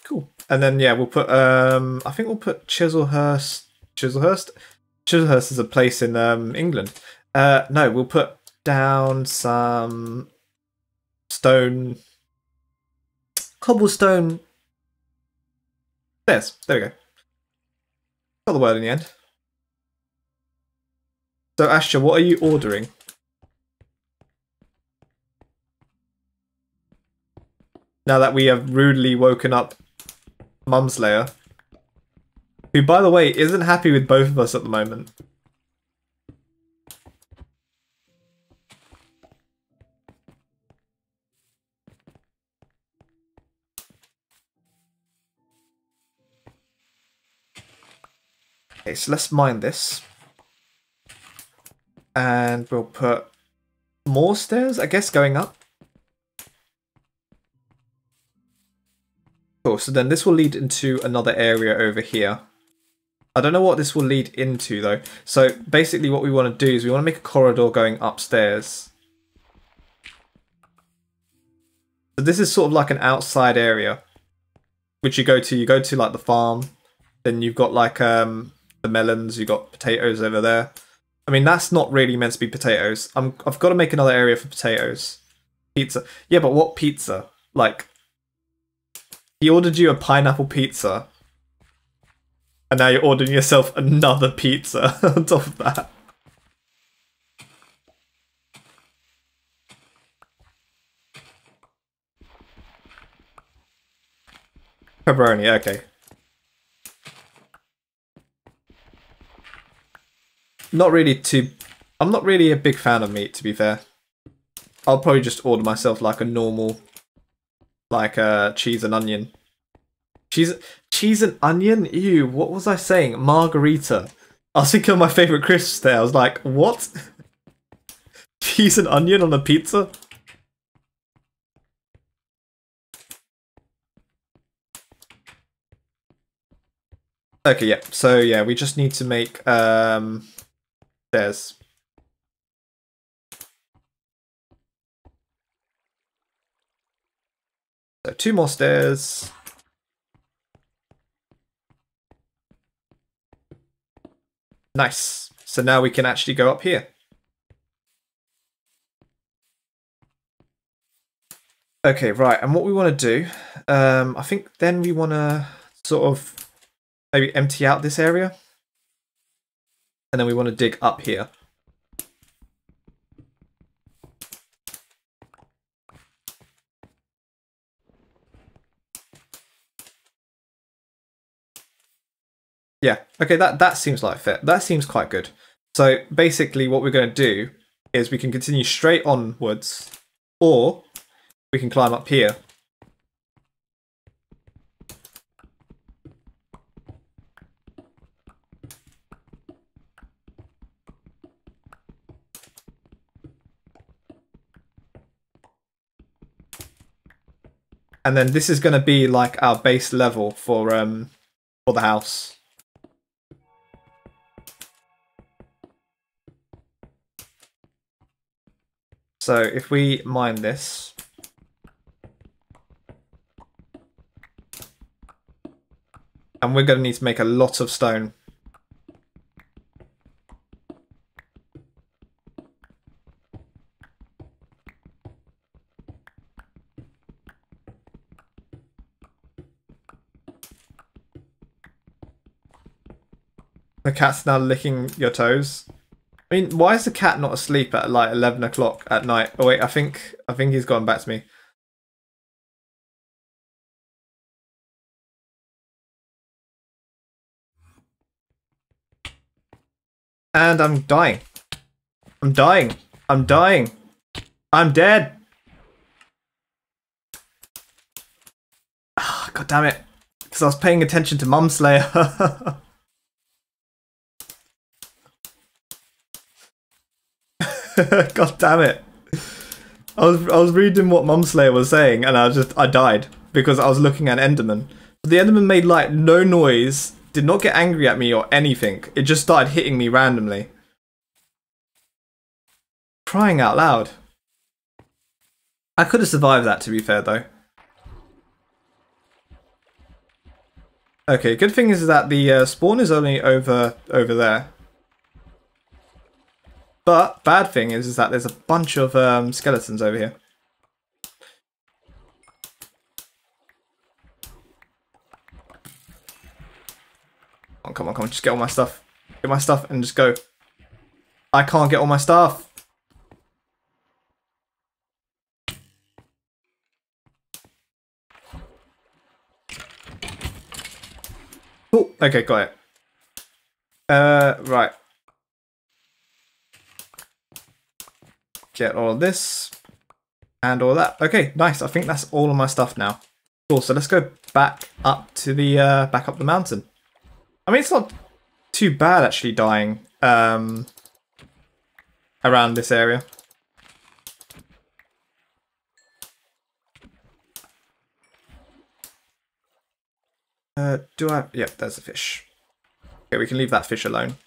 Cool. And then yeah, we'll put I think we'll put Chislehurst. Chislehurst is a place in England. No, we'll put down some stone, cobblestone stairs. There we go. Got the word in the end. So Asher, what are you ordering? Now that we have rudely woken up Mumslayer, who by the way isn't happy with both of us at the moment. Okay, so let's mine this. And we'll put more stairs, I guess, going up. Cool, so then this will lead into another area over here. I don't know what this will lead into though. So basically what we want to do is we want to make a corridor going upstairs. So this is sort of like an outside area, which you go to like the farm. Then you've got like the melons, you've got potatoes over there. I mean, that's not really meant to be potatoes. I've got to make another area for potatoes. Pizza. Yeah, but what pizza? Like, he ordered you a pineapple pizza. And now you're ordering yourself another pizza on top of that. Pepperoni, okay. I'm not really a big fan of meat, to be fair. I'll probably just order myself like a normal, like cheese and onion. Cheese and onion? Ew, what was I saying? Margarita. I was thinking of my favourite crisps there. I was like, what? Cheese and onion on a pizza? Okay, yeah. So yeah, we just need to make stairs. So 2 more stairs. Nice. So now we can actually go up here. Okay, right. And what we want to do, I think then we want to sort of maybe empty out this area. And then we want to dig up here. Yeah, okay, that seems like fit. That seems quite good. So basically what we're going to do is we can continue straight onwards, or we can climb up here. And then this is going to be like our base level for the house. So if we mine this, and we're going to need to make a lot of stone. The cat's now licking your toes. I mean, why is the cat not asleep at like 11 o'clock at night? Oh wait, I think he's gone back to me. And I'm dying. I'm dying. I'm dying. I'm dead. Oh, God damn it. Because I was paying attention to Mumslayer. God damn it. I was reading what Mumslayer was saying and I died because I was looking at Enderman. But the Enderman made like no noise, did not get angry at me or anything. It just started hitting me randomly. Crying out loud. I could have survived that, to be fair, though. Okay, good thing is that the spawn is only over there. But bad thing is that there's a bunch of skeletons over here. Oh, come on, just get all my stuff. Get my stuff and just go. I can't get all my stuff. Oh, okay, got it. Right. Get all of this and all that. Okay, nice. I think that's all of my stuff now. Cool. So let's go back up to the back up the mountain. I mean, it's not too bad actually dying around this area. Do I? Yep, there's a fish. Okay, we can leave that fish alone.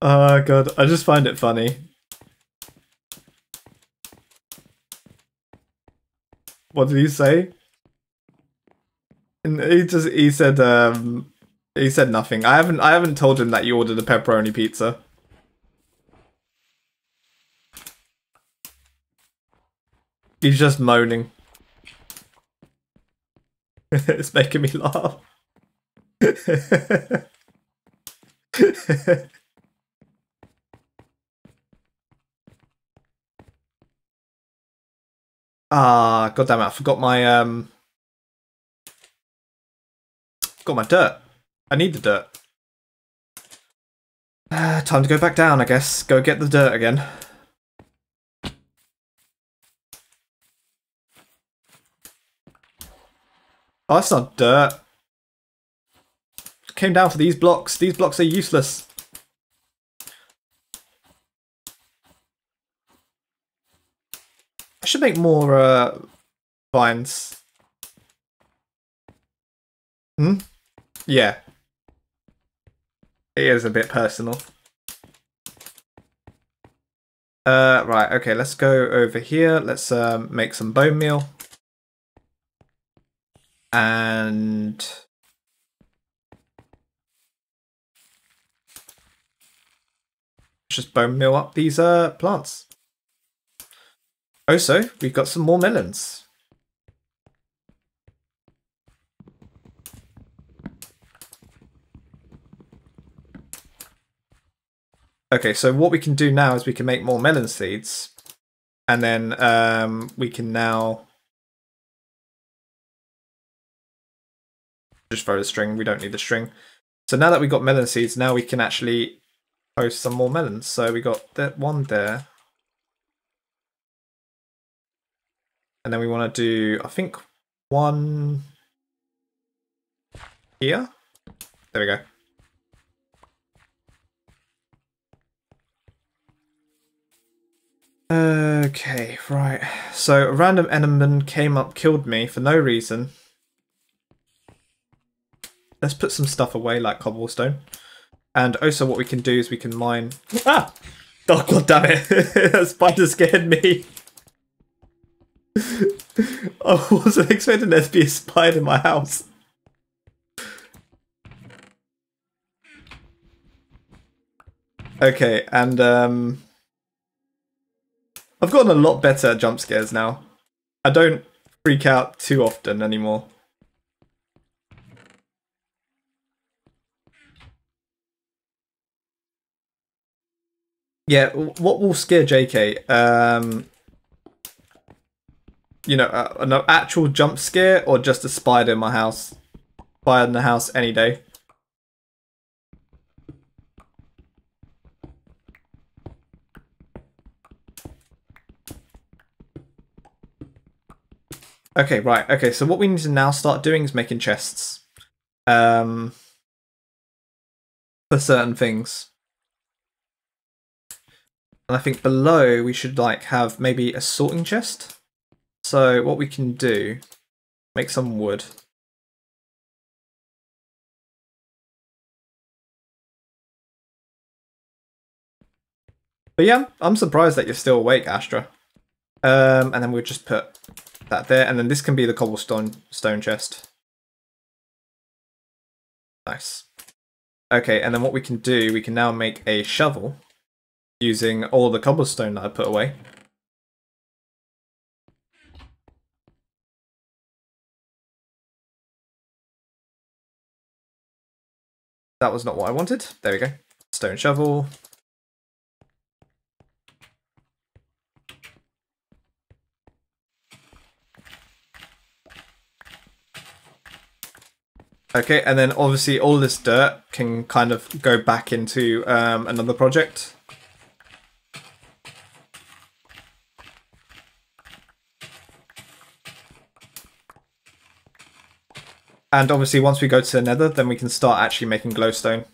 Oh god, I just find it funny. What did he say? And he said nothing. I haven't told him that you ordered a pepperoni pizza. He's just moaning. It's making me laugh. Ah, god damn it, I forgot my got my dirt. I need the dirt. Time to go back down, I guess. Go get the dirt again. Oh, that's not dirt. Came down for these blocks. These blocks are useless. I should make more vines. Hmm? Yeah. It is a bit personal. Right, okay, let's go over here. Let's make some bone meal. And just bone meal up these plants. Also, we've got some more melons. Okay, so what we can do now is we can make more melon seeds. And then we can now just throw the string. We don't need the string. So now that we've got melon seeds, now we can actually post some more melons. So we got that one there. And then we want to do, I think, one here. There we go. Okay, right. So a random enderman came up, killed me for no reason. Let's put some stuff away like cobblestone. And also what we can do is we can mine... Ah! Oh god damn it! That spider scared me. I wasn't expecting there to be a spider in my house. Okay, and I've gotten a lot better at jump scares now. I don't freak out too often anymore. Yeah, what will scare JK? You know, an actual jump scare or just a spider in my house? Spider in the house any day. Okay, right. Okay, so what we need to now start doing is making chests. For certain things. And I think below we should like have maybe a sorting chest. So what we can do, make some wood. But yeah, I'm surprised that you're still awake, Astra. And then we'll just put that there, and then this can be the cobblestone chest. Nice. Okay, and then what we can do, we can now make a shovel using all the cobblestone that I put away. That was not what I wanted. There we go. Stone shovel. Okay, and then obviously all this dirt can kind of go back into another project. And obviously once we go to the nether, then we can start actually making glowstone.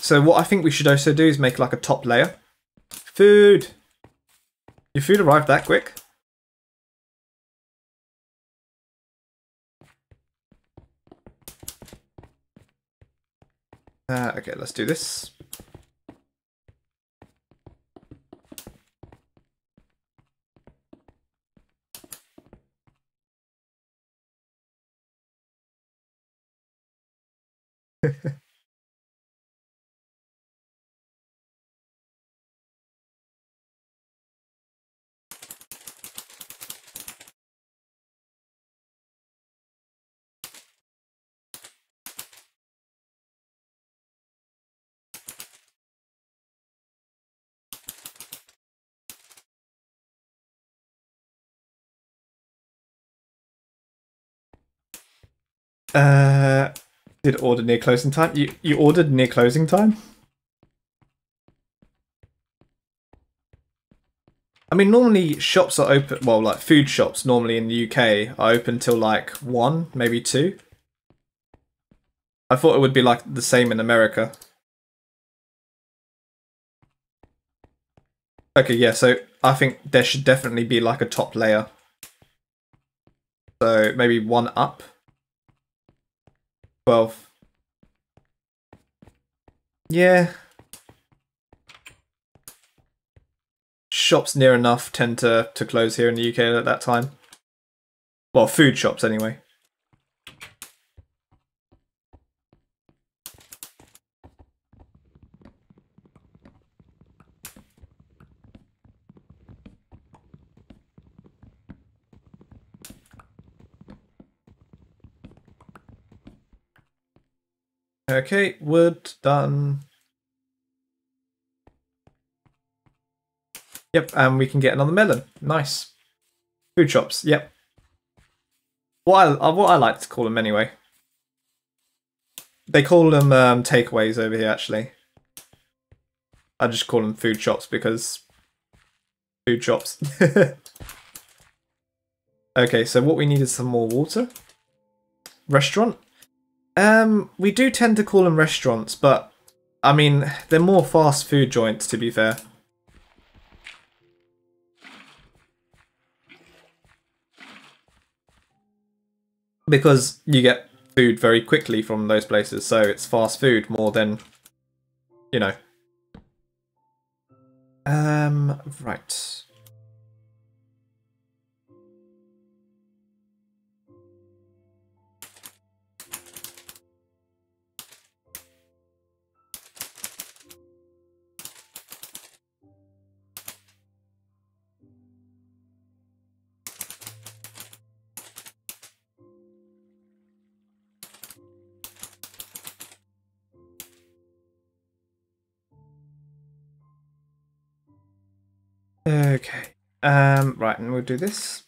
So what I think we should also do is make like a top layer. Food! Your food arrived that quick? Okay, let's do this. Did order near closing time? You ordered near closing time? I mean, normally shops are open, well, like food shops normally in the UK are open till like 1, maybe 2. I thought it would be like the same in America. Okay, yeah, so I think there should definitely be like a top layer. So maybe 1 up. 12. Yeah. Shops near enough tend to close here in the UK at that time. Well, food shops anyway. Okay, wood done. Yep, and we can get another melon. Nice. Food shops, yep. What I like to call them anyway. They call them takeaways over here, actually. I just call them food shops because food shops. Okay, so what we need is some more water. Restaurant. We do tend to call them restaurants, but I mean they're more fast food joints, to be fair. Because you get food very quickly from those places, so it's fast food more than, you know. Right. Okay. Right, and we'll do this.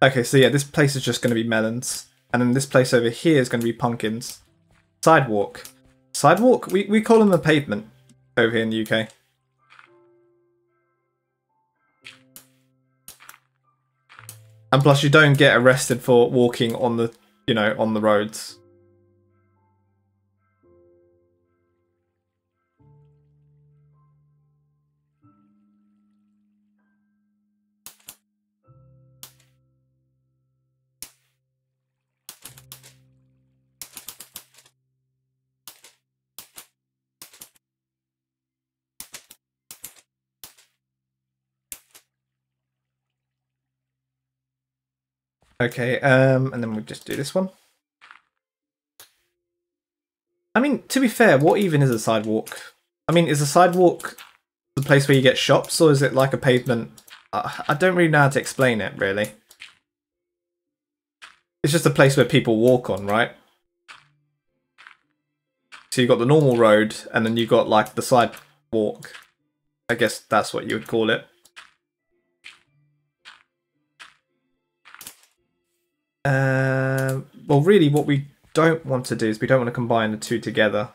Okay, so yeah, this place is just going to be melons. And then this place over here is going to be pumpkins. Sidewalk. Sidewalk? We call them a pavement over here in the UK. And plus you don't get arrested for walking on the, you know, on the roads. Okay, and then we'll just do this one. I mean, to be fair, what even is a sidewalk? I mean, is a sidewalk the place where you get shops, or is it like a pavement? I don't really know how to explain it, really. It's just a place where people walk on, right? So you've got the normal road, and then you've got like the sidewalk. I guess that's what you would call it. Well, really, what we don't want to do is we don't want to combine the two together.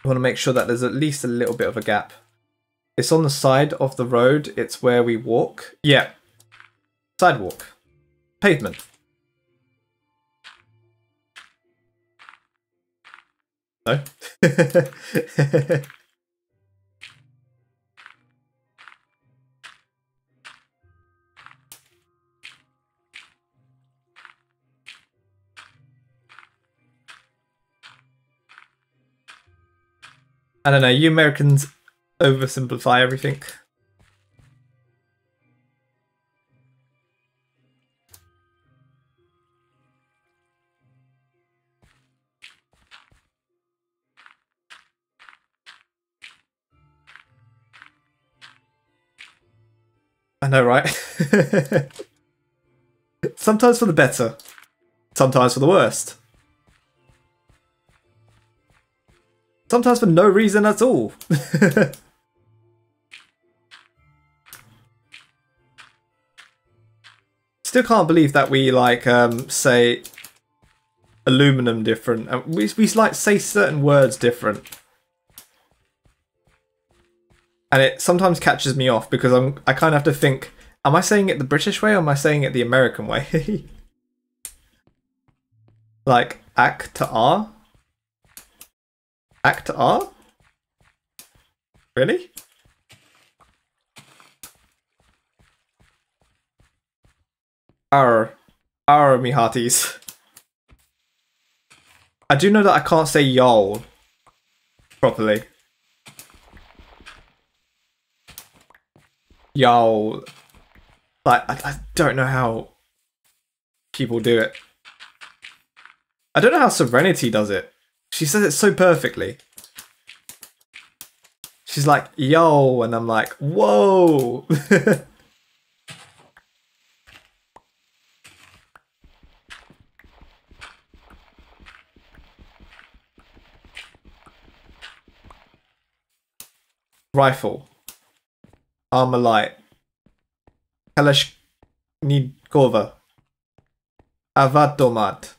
We want to make sure that there's at least a little bit of a gap. It's on the side of the road. It's where we walk. Yeah. Sidewalk. Pavement. No. I don't know, you Americans oversimplify everything. I know, right? Sometimes for the better, sometimes for the worst. Sometimes for no reason at all. Still can't believe that we like say aluminum different. We like say certain words different. And it sometimes catches me off because I kind of have to think, am I saying it the British way or am I saying it the American way? Like actor? Actor? Really? Me hearties. I do know that I can't say y'all properly. Y'all. Like, I don't know how people do it. I don't know how Serenity does it. She says it so perfectly. She's like, yo, and I'm like, whoa. Rifle. Armor light. Kalashnikova. Avatomat.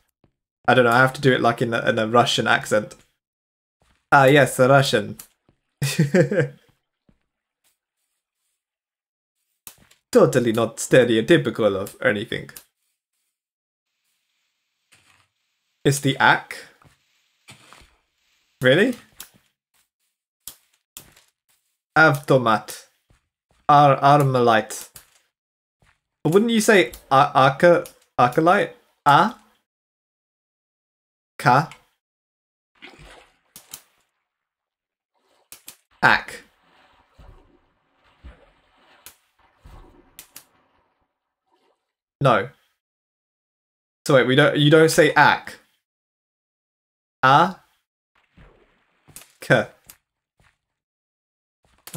I don't know, I have to do it like in a Russian accent. Ah, yes, a Russian. Totally not stereotypical of anything. It's the ack? Really? Avtomat. Armalite. But wouldn't you say Arcalite? A? Ka? Ack. No. So wait, you don't say ack. A? K.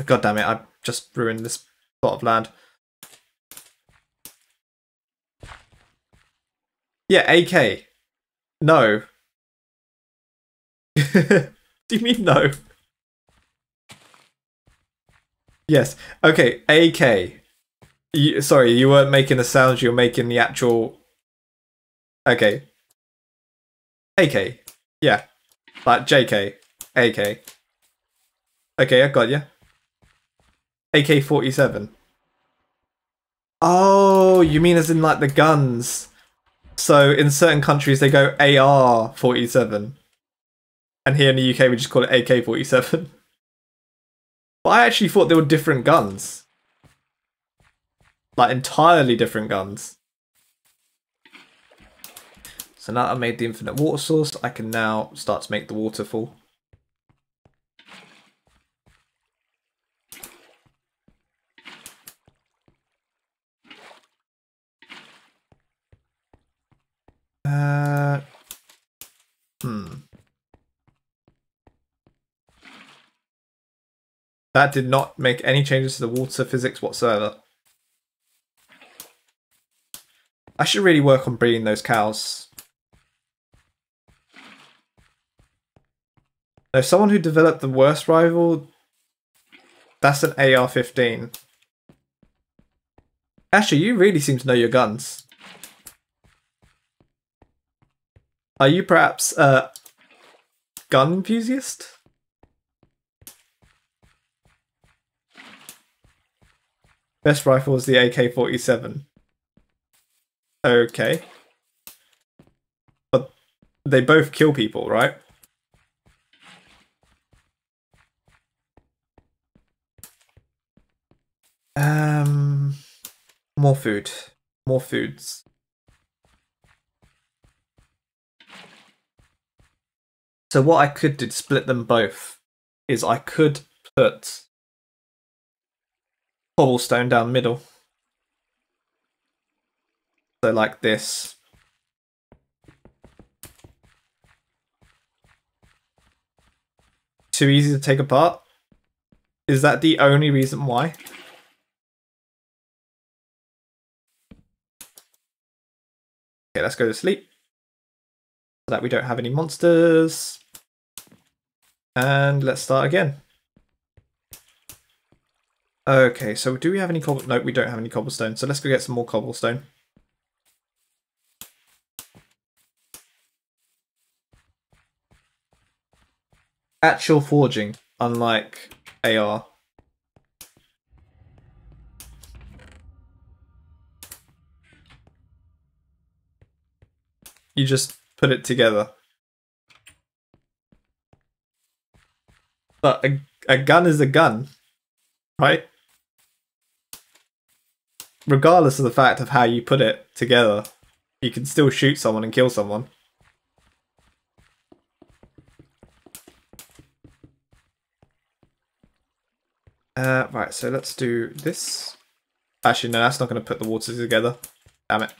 God damn it, I just ruined this plot of land. Yeah, AK. No. Do you mean no? Yes. Okay, AK. Sorry, you weren't making the sounds, you were making the actual... Okay. AK. Yeah. Like JK. AK. Okay, I got you. AK-47. Oh, you mean as in like the guns. So in certain countries they go AR-47. And here in the UK we just call it AK-47. But I actually thought they were different guns. Like entirely different guns. So now I made the infinite water source, I can now start to make the waterfall. That did not make any changes to the water physics whatsoever. I should really work on breeding those cows. No, someone who developed the worst rival, that's an AR-15. Actually, you really seem to know your guns. Are you perhaps a gun enthusiast? Best rifle is the AK-47. Okay. But they both kill people, right? More food. More foods. So what I could do to split them both is I could put cobblestone down middle. So like this. Too easy to take apart? Is that the only reason why? Okay, let's go to sleep. So that we don't have any monsters. And let's start again. Okay, so do we have any cobblestone? No, we don't have any cobblestone. So let's go get some more cobblestone. Actual forging, unlike AR. You just put it together. But a gun is a gun, right? Regardless of the fact of how you put it together, you can still shoot someone and kill someone. Right, so let's do this. Actually, no, that's not going to put the water together. Damn it.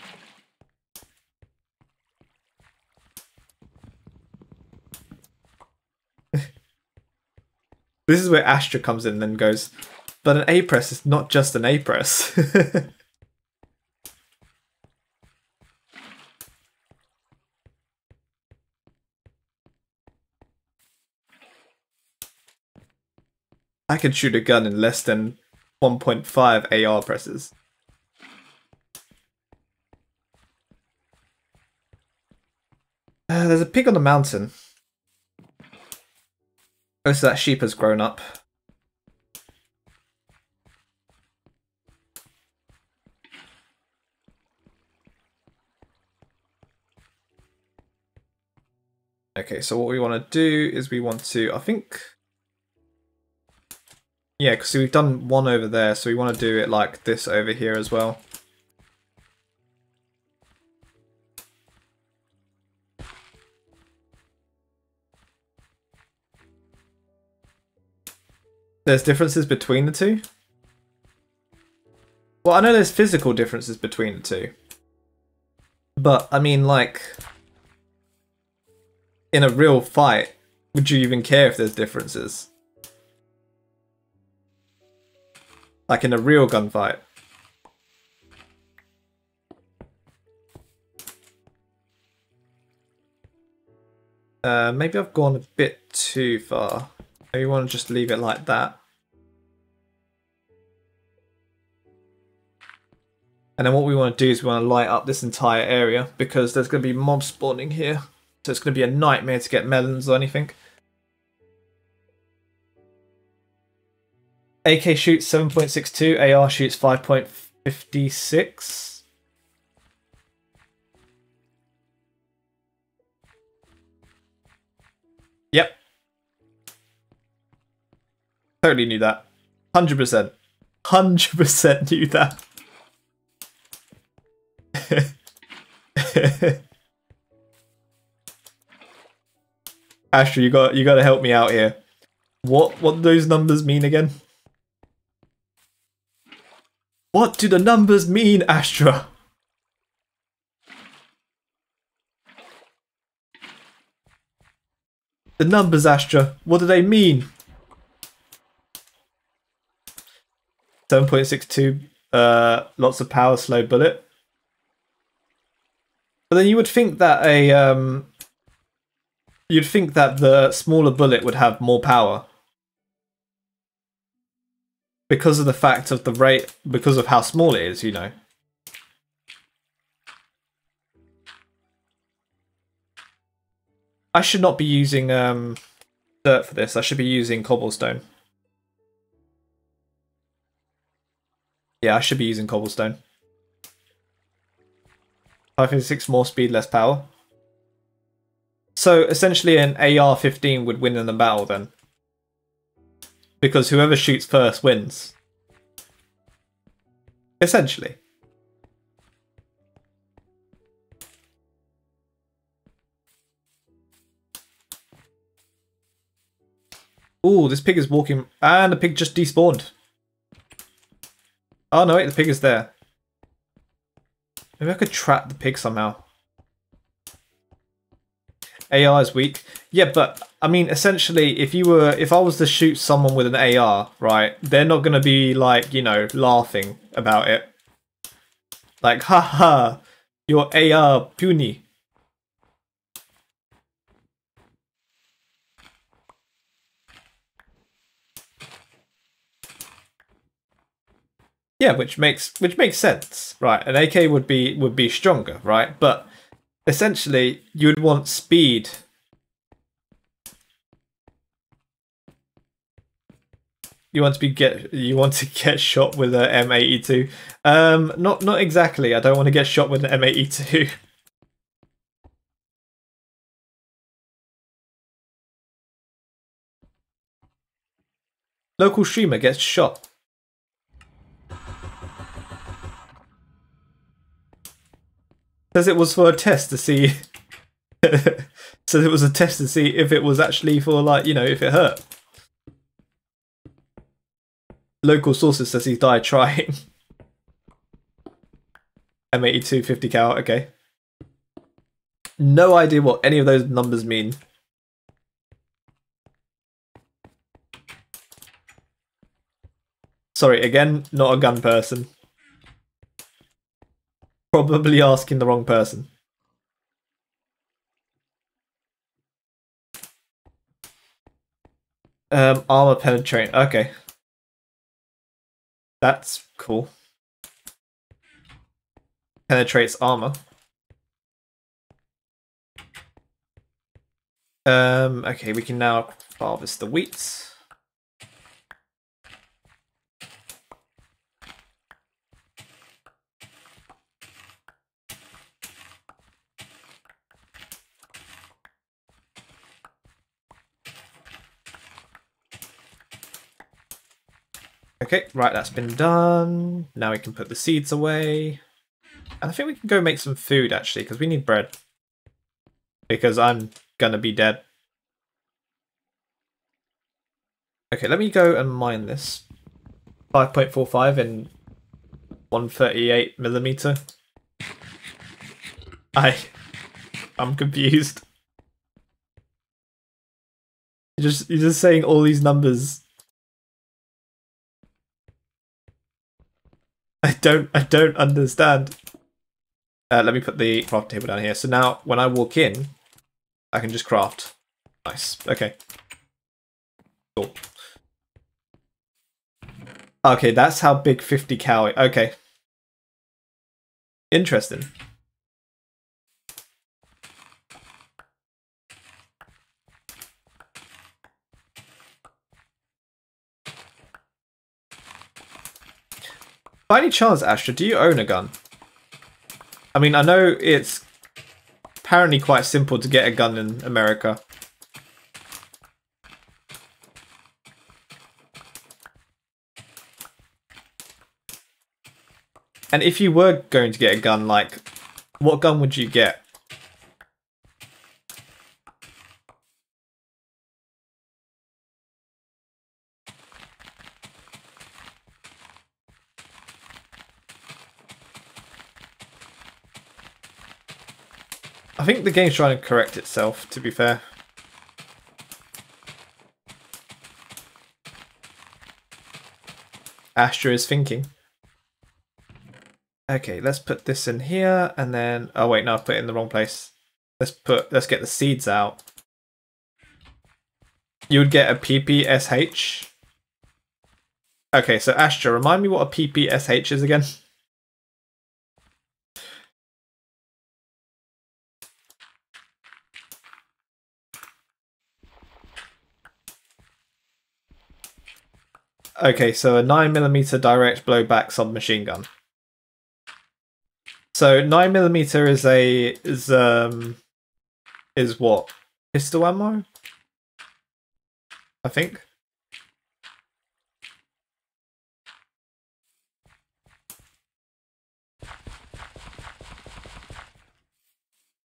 This is where Astra comes in and then goes, but an A-press is not just an A-press. I can shoot a gun in less than 1.5 AR presses. There's a pig on the mountain. Oh, so that sheep has grown up. Okay, so what we want to do is we want to, I think... Yeah, because we've done one over there, so we want to do it like this over here as well. There's differences between the two? Well, I know there's physical differences between the two. But, I mean, like... in a real fight, would you even care if there's differences? Like in a real gunfight. Maybe I've gone a bit too far. Maybe we want to just leave it like that. And then what we want to do is we want to light up this entire area because there's going to be mobs spawning here. So it's going to be a nightmare to get melons or anything. AK shoots 7.62, AR shoots 5.56. Yep. Totally knew that. 100%. 100% knew that. Astra, you got to help me out here. What do those numbers mean again? What do the numbers mean, Astra? The numbers, Astra. What do they mean? 7.62. Lots of power, slow bullet. But then you would think that you'd think that the smaller bullet would have more power. Because of the fact of the rate, because of how small it is, you know. I should not be using dirt for this. I should be using cobblestone. Yeah, I should be using cobblestone. 556 more speed, less power. So essentially an AR-15 would win in the battle then. Because whoever shoots first wins. Essentially. Ooh, this pig is walking... And the pig just despawned. Oh no, wait, the pig is there. Maybe I could trap the pig somehow. AR is weak. Yeah, but I mean, essentially, if I was to shoot someone with an AR, right, they're not gonna be like, you know, laughing about it. Like, haha, your AR puny. Yeah, which makes sense, right? An AK would be stronger, right? But essentially, you would want speed. You want to get shot with a M82. Not exactly. I don't want to get shot with an M82. Local streamer gets shot. Says it was for a test to see. Says it was a test to see if it was actually for, like, you know, if it hurt. Local sources says he died trying. M82 50 cal, okay. No idea what any of those numbers mean. Sorry, again, not a gun person. Probably asking the wrong person. Armor penetrate. Okay. That's cool. Penetrates armor. Okay, we can now harvest the wheat. Okay, right, that's been done. Now we can put the seeds away. And I think we can go make some food, actually, because we need bread. Because I'm gonna be dead. Okay, let me go and mine this. 5.45 in 138mm. I'm confused. You're just saying all these numbers. I don't understand. Let me put the craft table down here. So now when I walk in, I can just craft. Nice. Okay. Cool. Okay, that's how big 50 cal. Okay. Interesting. By any chance, Astra, do you own a gun? I mean, I know it's apparently quite simple to get a gun in America. And if you were going to get a gun, like, what gun would you get? I think the game's trying to correct itself, to be fair. Astra is thinking. Okay, let's put this in here, and then... Oh wait, no, I've put it in the wrong place. Let's get the seeds out. You would get a PPSH. Okay, so Astra, remind me what a PPSH is again? Okay, so a 9mm direct blowback submachine gun. So 9mm is what? Pistol ammo? I think.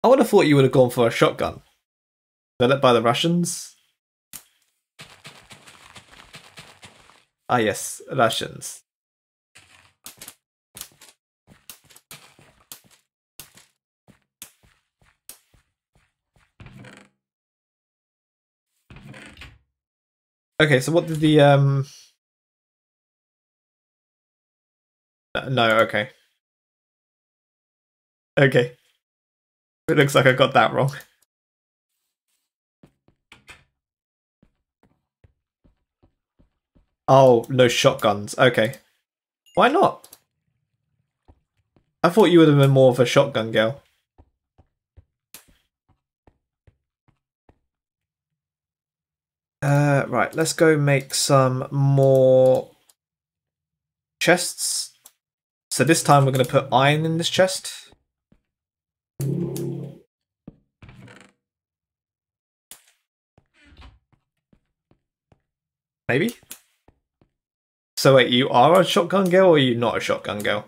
I would have thought you would have gone for a shotgun. Developed by the Russians? Ah yes, Russians. Okay, so what did the no, okay. Okay. It looks like I got that wrong. Oh, no shotguns. Okay. Why not? I thought you would have been more of a shotgun girl. Right, let's go make some more chests. So this time we're going to put iron in this chest. Maybe? So wait, you are a shotgun girl or are you not a shotgun girl?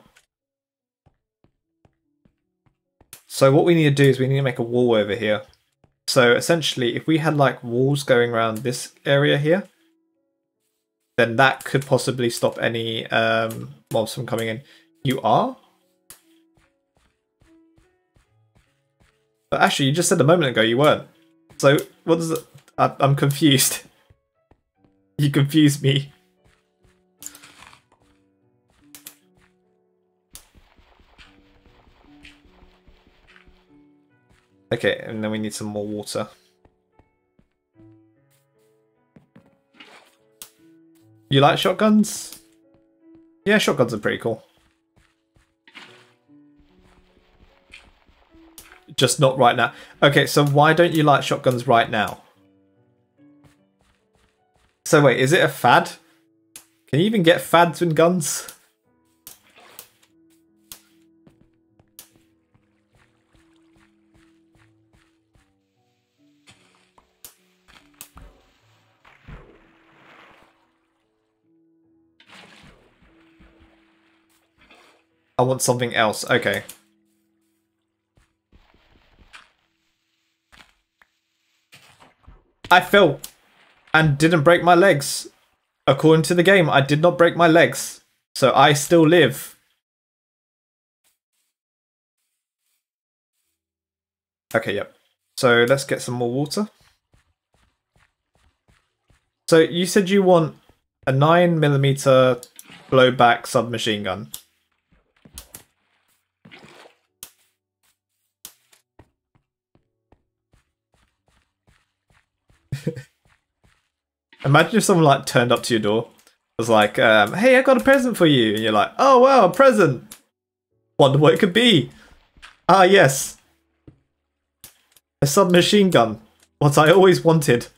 So what we need to do is we need to make a wall over here. So essentially, if we had like walls going around this area here, then that could possibly stop any mobs from coming in. You are? But actually, you just said a moment ago you weren't. So what does it... I'm confused. You confused me. Okay, and then we need some more water. You like shotguns? Yeah, shotguns are pretty cool. Just not right now. Okay, so why don't you like shotguns right now? So wait, is it a fad? Can you even get fads in guns? I want something else. Okay. I fell and didn't break my legs. According to the game, I did not break my legs. So I still live. Okay, yep. So let's get some more water. So you said you want a 9mm blowback submachine gun. Imagine if someone like turned up to your door, was like, "Hey, I got a present for you," and you're like, "Oh wow, a present! Wonder what it could be." Ah yes, a submachine gun. What I always wanted.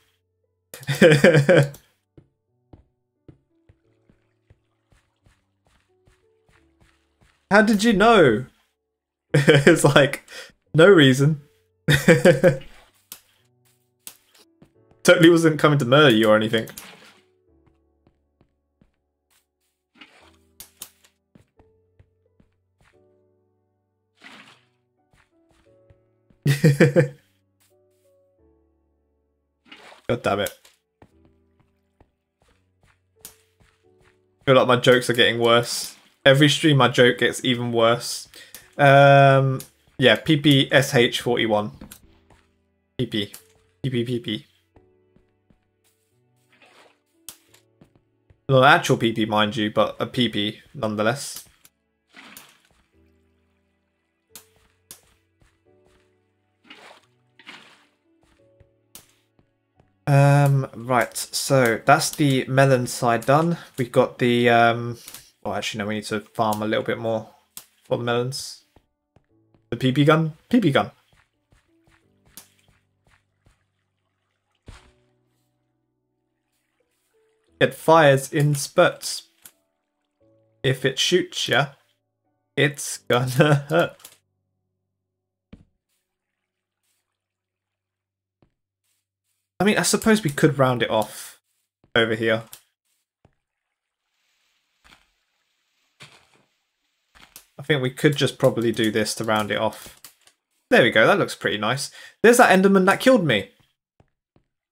How did you know? It's like, no reason. Totally wasn't coming to murder you or anything. God damn it. I feel like my jokes are getting worse. Every stream my joke gets even worse. Yeah, PPSH41. PP. PP. Not an actual PP, mind you, but a PP nonetheless. Right, so that's the melon side done. We've got the well, actually no, we need to farm a little bit more for the melons. The PP gun? PP gun. It fires in spurts. If it shoots ya, it's gonna hurt. I mean, I suppose we could round it off over here. I think we could just probably do this to round it off. There we go, that looks pretty nice. There's that Enderman that killed me.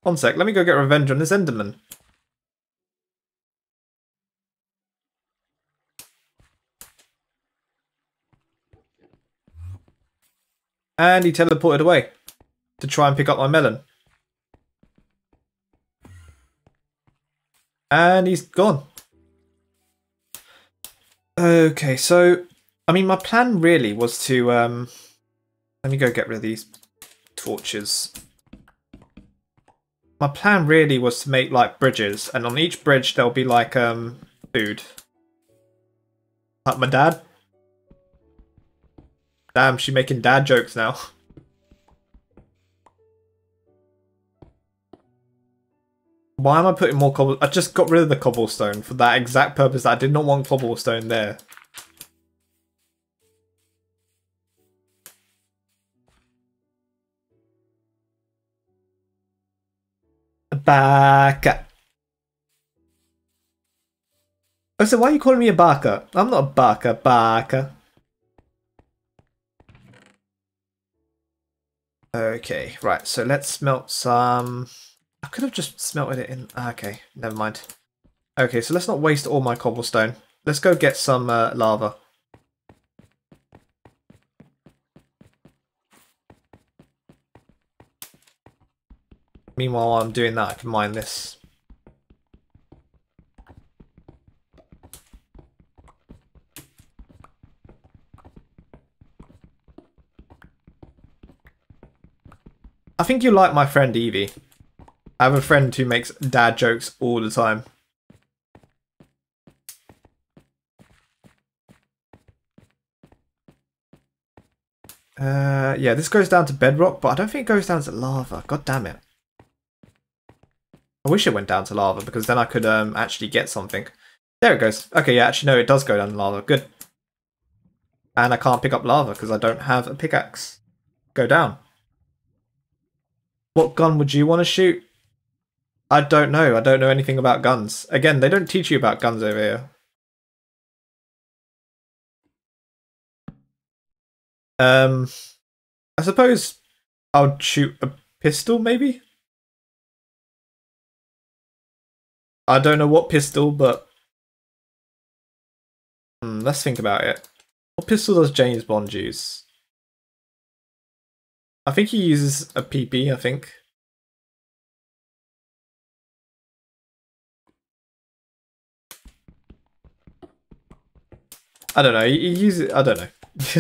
One sec, let me go get revenge on this Enderman. And he teleported away to try and pick up my melon. And he's gone. Okay, so, I mean, my plan really was to, let me go get rid of these torches. My plan really was to make, like, bridges, and on each bridge there'll be, like, food. Like my dad. Damn, she's making dad jokes now. Why am I putting more cobble? I just got rid of the cobblestone for that exact purpose. I did not want cobblestone there. Baka. Oh, so why are you calling me a baka? I'm not a baka, baka. Okay, right, so let's smelt some... I could have just smelted it in... Okay, never mind. Okay, so let's not waste all my cobblestone. Let's go get some lava. Meanwhile, while I'm doing that, I can mine this. I think you like my friend Evie. I have a friend who makes dad jokes all the time. Yeah, this goes down to bedrock, but I don't think it goes down to lava. God damn it. I wish it went down to lava, because then I could actually get something. There it goes. Okay, yeah, actually no, it does go down to lava. Good. And I can't pick up lava, because I don't have a pickaxe. Go down. What gun would you want to shoot? I don't know. I don't know anything about guns. Again, they don't teach you about guns over here. I suppose I would shoot a pistol, maybe? I don't know what pistol, but... let's think about it. What pistol does James Bond use? I think he uses a PP, I think. I don't know, he uses... I don't know.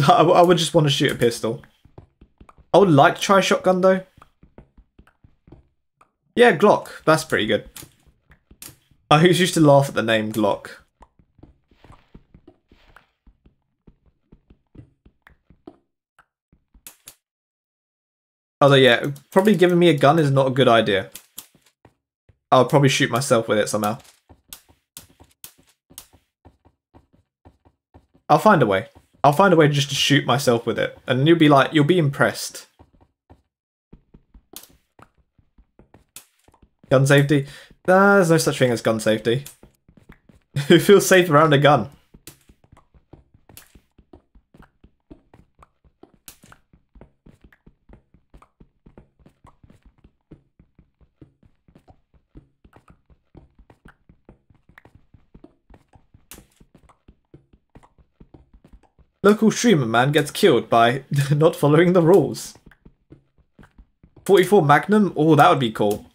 I would just want to shoot a pistol. I would like to try a shotgun, though. Yeah, Glock. That's pretty good. I used to laugh at the name Glock. Although, yeah, probably giving me a gun is not a good idea. I'll probably shoot myself with it somehow. I'll find a way. I'll find a way just to shoot myself with it. And you'll be like, you'll be impressed. Gun safety? There's no such thing as gun safety. Who feels safe around a gun? Local streamer man gets killed by not following the rules. 44 Magnum? Oh, that would be cool.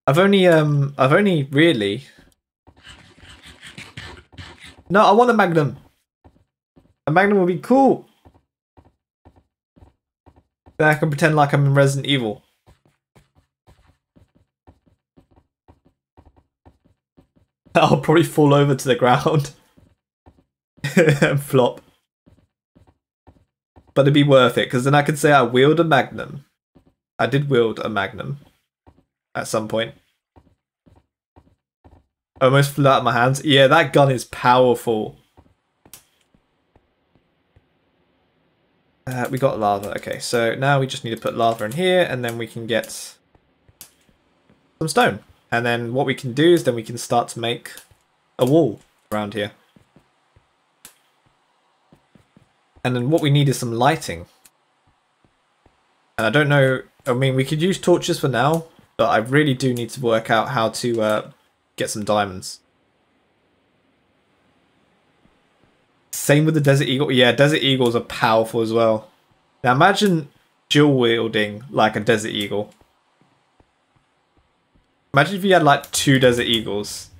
I've only really... No, I want a Magnum. A Magnum would be cool. Then I can pretend like I'm in Resident Evil. I'll probably fall over to the ground. And flop. But it'd be worth it, because then I can say I wield a Magnum. I did wield a Magnum. At some point. Almost flew out of my hands. Yeah, that gun is powerful. We got lava. Okay, so now we just need to put lava in here, and then we can get some stone. And then what we can do is then we can start to make a wall around here. And then what we need is some lighting. And I don't know, I mean, we could use torches for now, but I really do need to work out how to get some diamonds. Same with the Desert Eagle. Yeah, Desert Eagles are powerful as well. Now imagine dual wielding like a Desert Eagle. Imagine if you had like 2 Desert Eagles.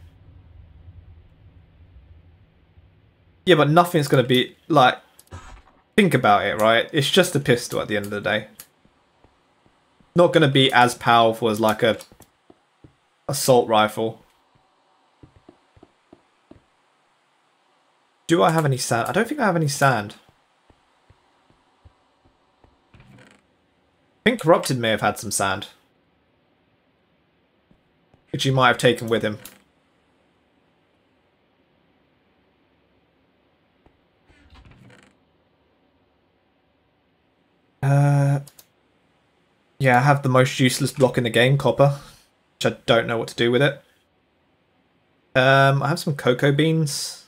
Yeah, but nothing's going to be like... Think about it, right? It's just a pistol at the end of the day. Not going to be as powerful as like a assault rifle. Do I have any sand? I don't think I have any sand. I think Corrupted may have had some sand. Which he might have taken with him. Yeah, I have the most useless block in the game, copper. Which I don't know what to do with it. I have some cocoa beans.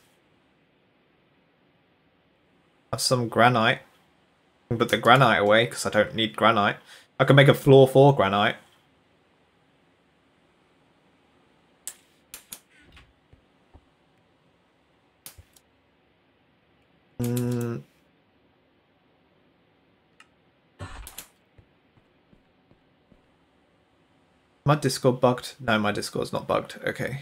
I have some granite. I can put the granite away because I don't need granite. I can make a floor for granite. My Discord bugged? No, my Discord's not bugged. Okay.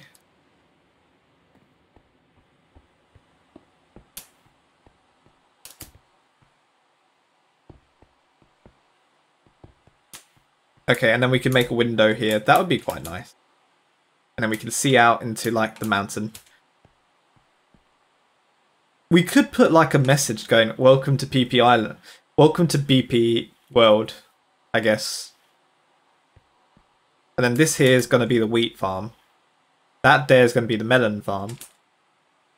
Okay, and then we can make a window here. That would be quite nice. And then we can see out into, like, the mountain. We could put, like, a message going, welcome to PP Island. Welcome to BP World, I guess. And then this here is going to be the wheat farm. That there is going to be the melon farm.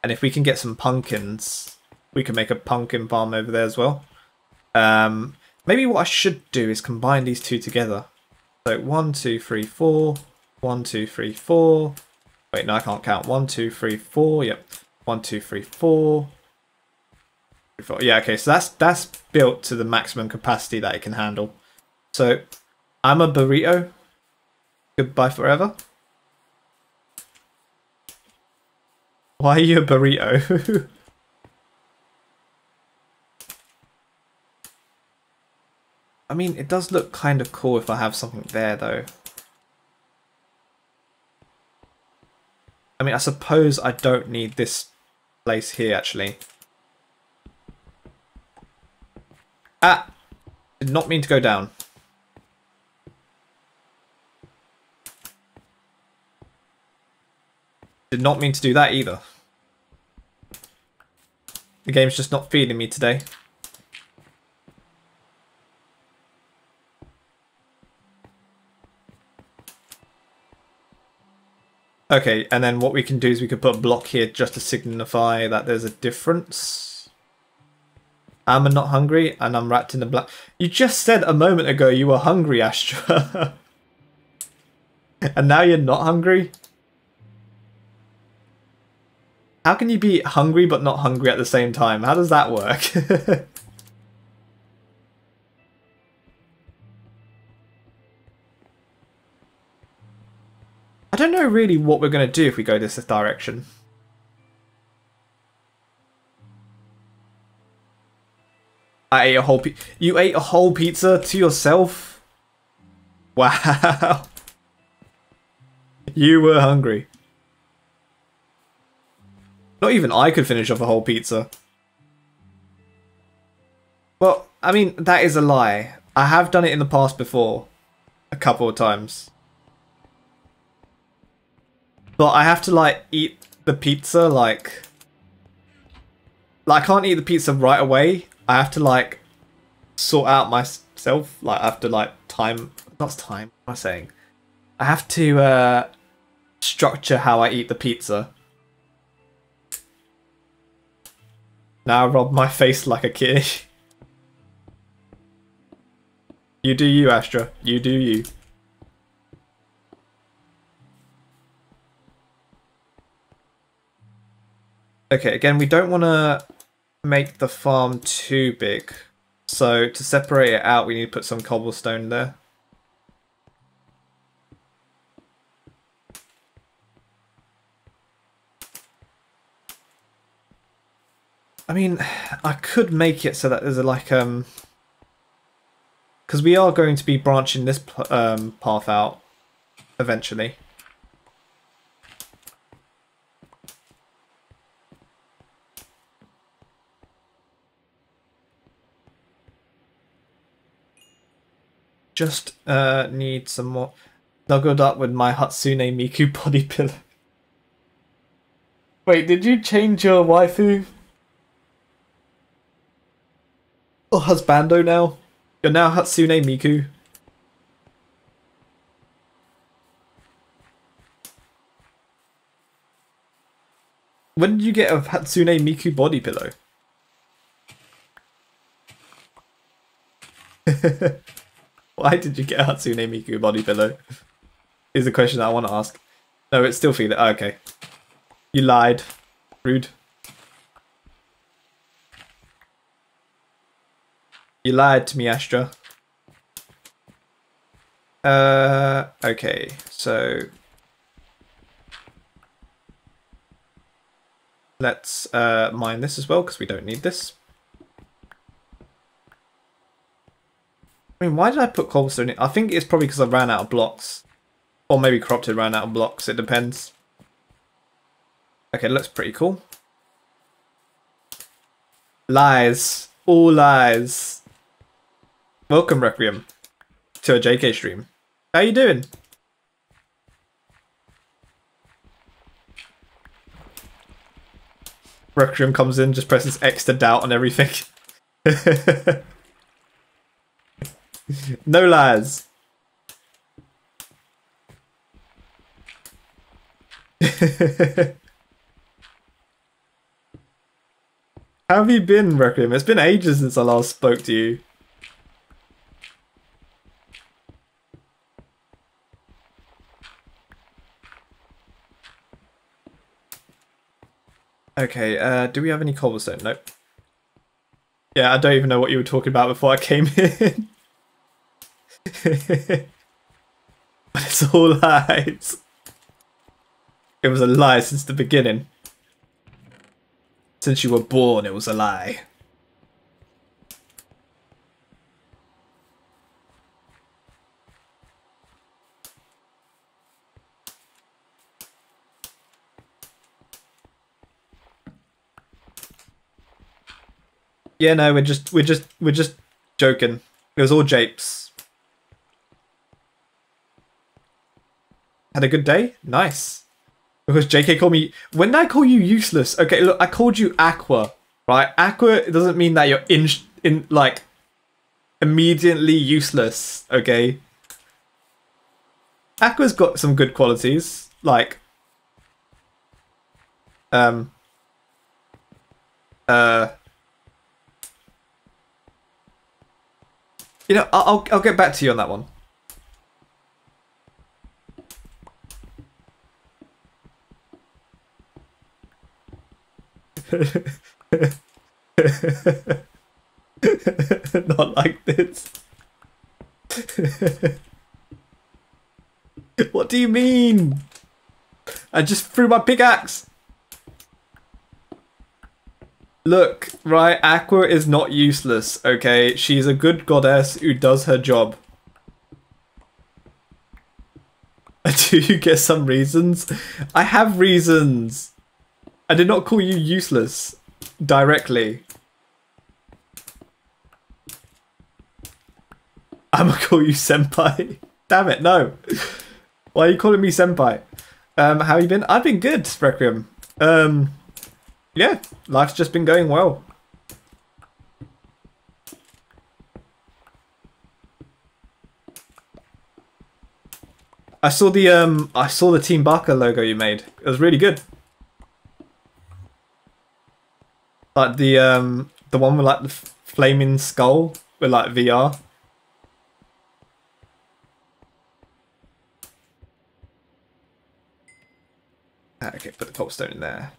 And if we can get some pumpkins, we can make a pumpkin farm over there as well. Maybe what I should do is combine these two together. So 1, 2, 3, 4. 1, 2, 3, 4. Wait, no, I can't count. 1, 2, 3, 4. Yep. 1, 2, 3, 4. 4. Yeah, okay, so that's built to the maximum capacity that it can handle. So I'm a burrito. Goodbye forever. Why are you a burrito? I mean, it does look kind of cool if I have something there, though. I mean, I suppose I don't need this place here, actually. Ah! Did not mean to go down. Did not mean to do that either. The game's just not feeding me today. Okay, and then what we can do is we could put a block here just to signify that there's a difference. I'm not hungry and I'm wrapped in the black. You just said a moment ago you were hungry, Astra. And now you're not hungry? How can you be hungry but not hungry at the same time? How does that work? I don't know really what we're going to do if we go this direction. I ate a whole You ate a whole pizza to yourself? Wow. You were hungry. Not even I could finish off a whole pizza. Well, I mean, that is a lie. I have done it in the past before. A couple of times. But I have to, like, eat the pizza, like... I can't eat the pizza right away. I have to, like, sort out myself. Like, I have to, like, time... Not time, what am I saying? I have to, structure how I eat the pizza. Now I rub my face like a kid. You do you, Astra. You do you. Okay, again, we don't want to make the farm too big. So to separate it out, we need to put some cobblestone there. I mean, I could make it so that there's a, like, because we are going to be branching this path out eventually. Just need some more. Snuggled up with my Hatsune Miku body pillow. Wait, did you change your waifu? Or husbando now? You're now Hatsune Miku. When did you get a Hatsune Miku body pillow? Why did you get a Hatsune Miku body pillow? Is the question that I want to ask. No, it's still feeling. Oh, okay. You lied. Rude. You lied to me, Astra. Okay, so let's mine this as well because we don't need this. I mean, why did I put cobblestone in? I think it's probably because I ran out of blocks. Or maybe Corrupted ran out of blocks, it depends. Okay, looks pretty cool. Lies. All lies. Welcome, Requiem, to a JK stream. How you doing? Requiem comes in, just presses X to doubt on everything. No lies. How have you been, Requiem? It's been ages since I last spoke to you. Okay, do we have any cobblestone? Nope. Yeah, I don't even know what you were talking about before I came in. But it's all lies. It was a lie since the beginning. Since you were born, it was a lie. Yeah, no, we're just joking. It was all japes. Had a good day? Nice. Because JK called me... When did I call you useless? Okay, look, I called you Aqua, right? Aqua, it doesn't mean that you're like, immediately useless, okay? Aqua's got some good qualities, like... You know, I'll get back to you on that one. Not like this. What do you mean? I just threw my pickaxe. Look, right, Aqua is not useless, okay? She's a good goddess who does her job. Do you get some reasons? I have reasons. I did not call you useless directly. I'm gonna call you senpai. Damn it, no. Why are you calling me senpai? How you been? I've been good, Requiem. Yeah, life's just been going well. I saw the Team Barker logo you made. It was really good. Like the one with like the flaming skull with like VR. Okay, put the cobblestone in there.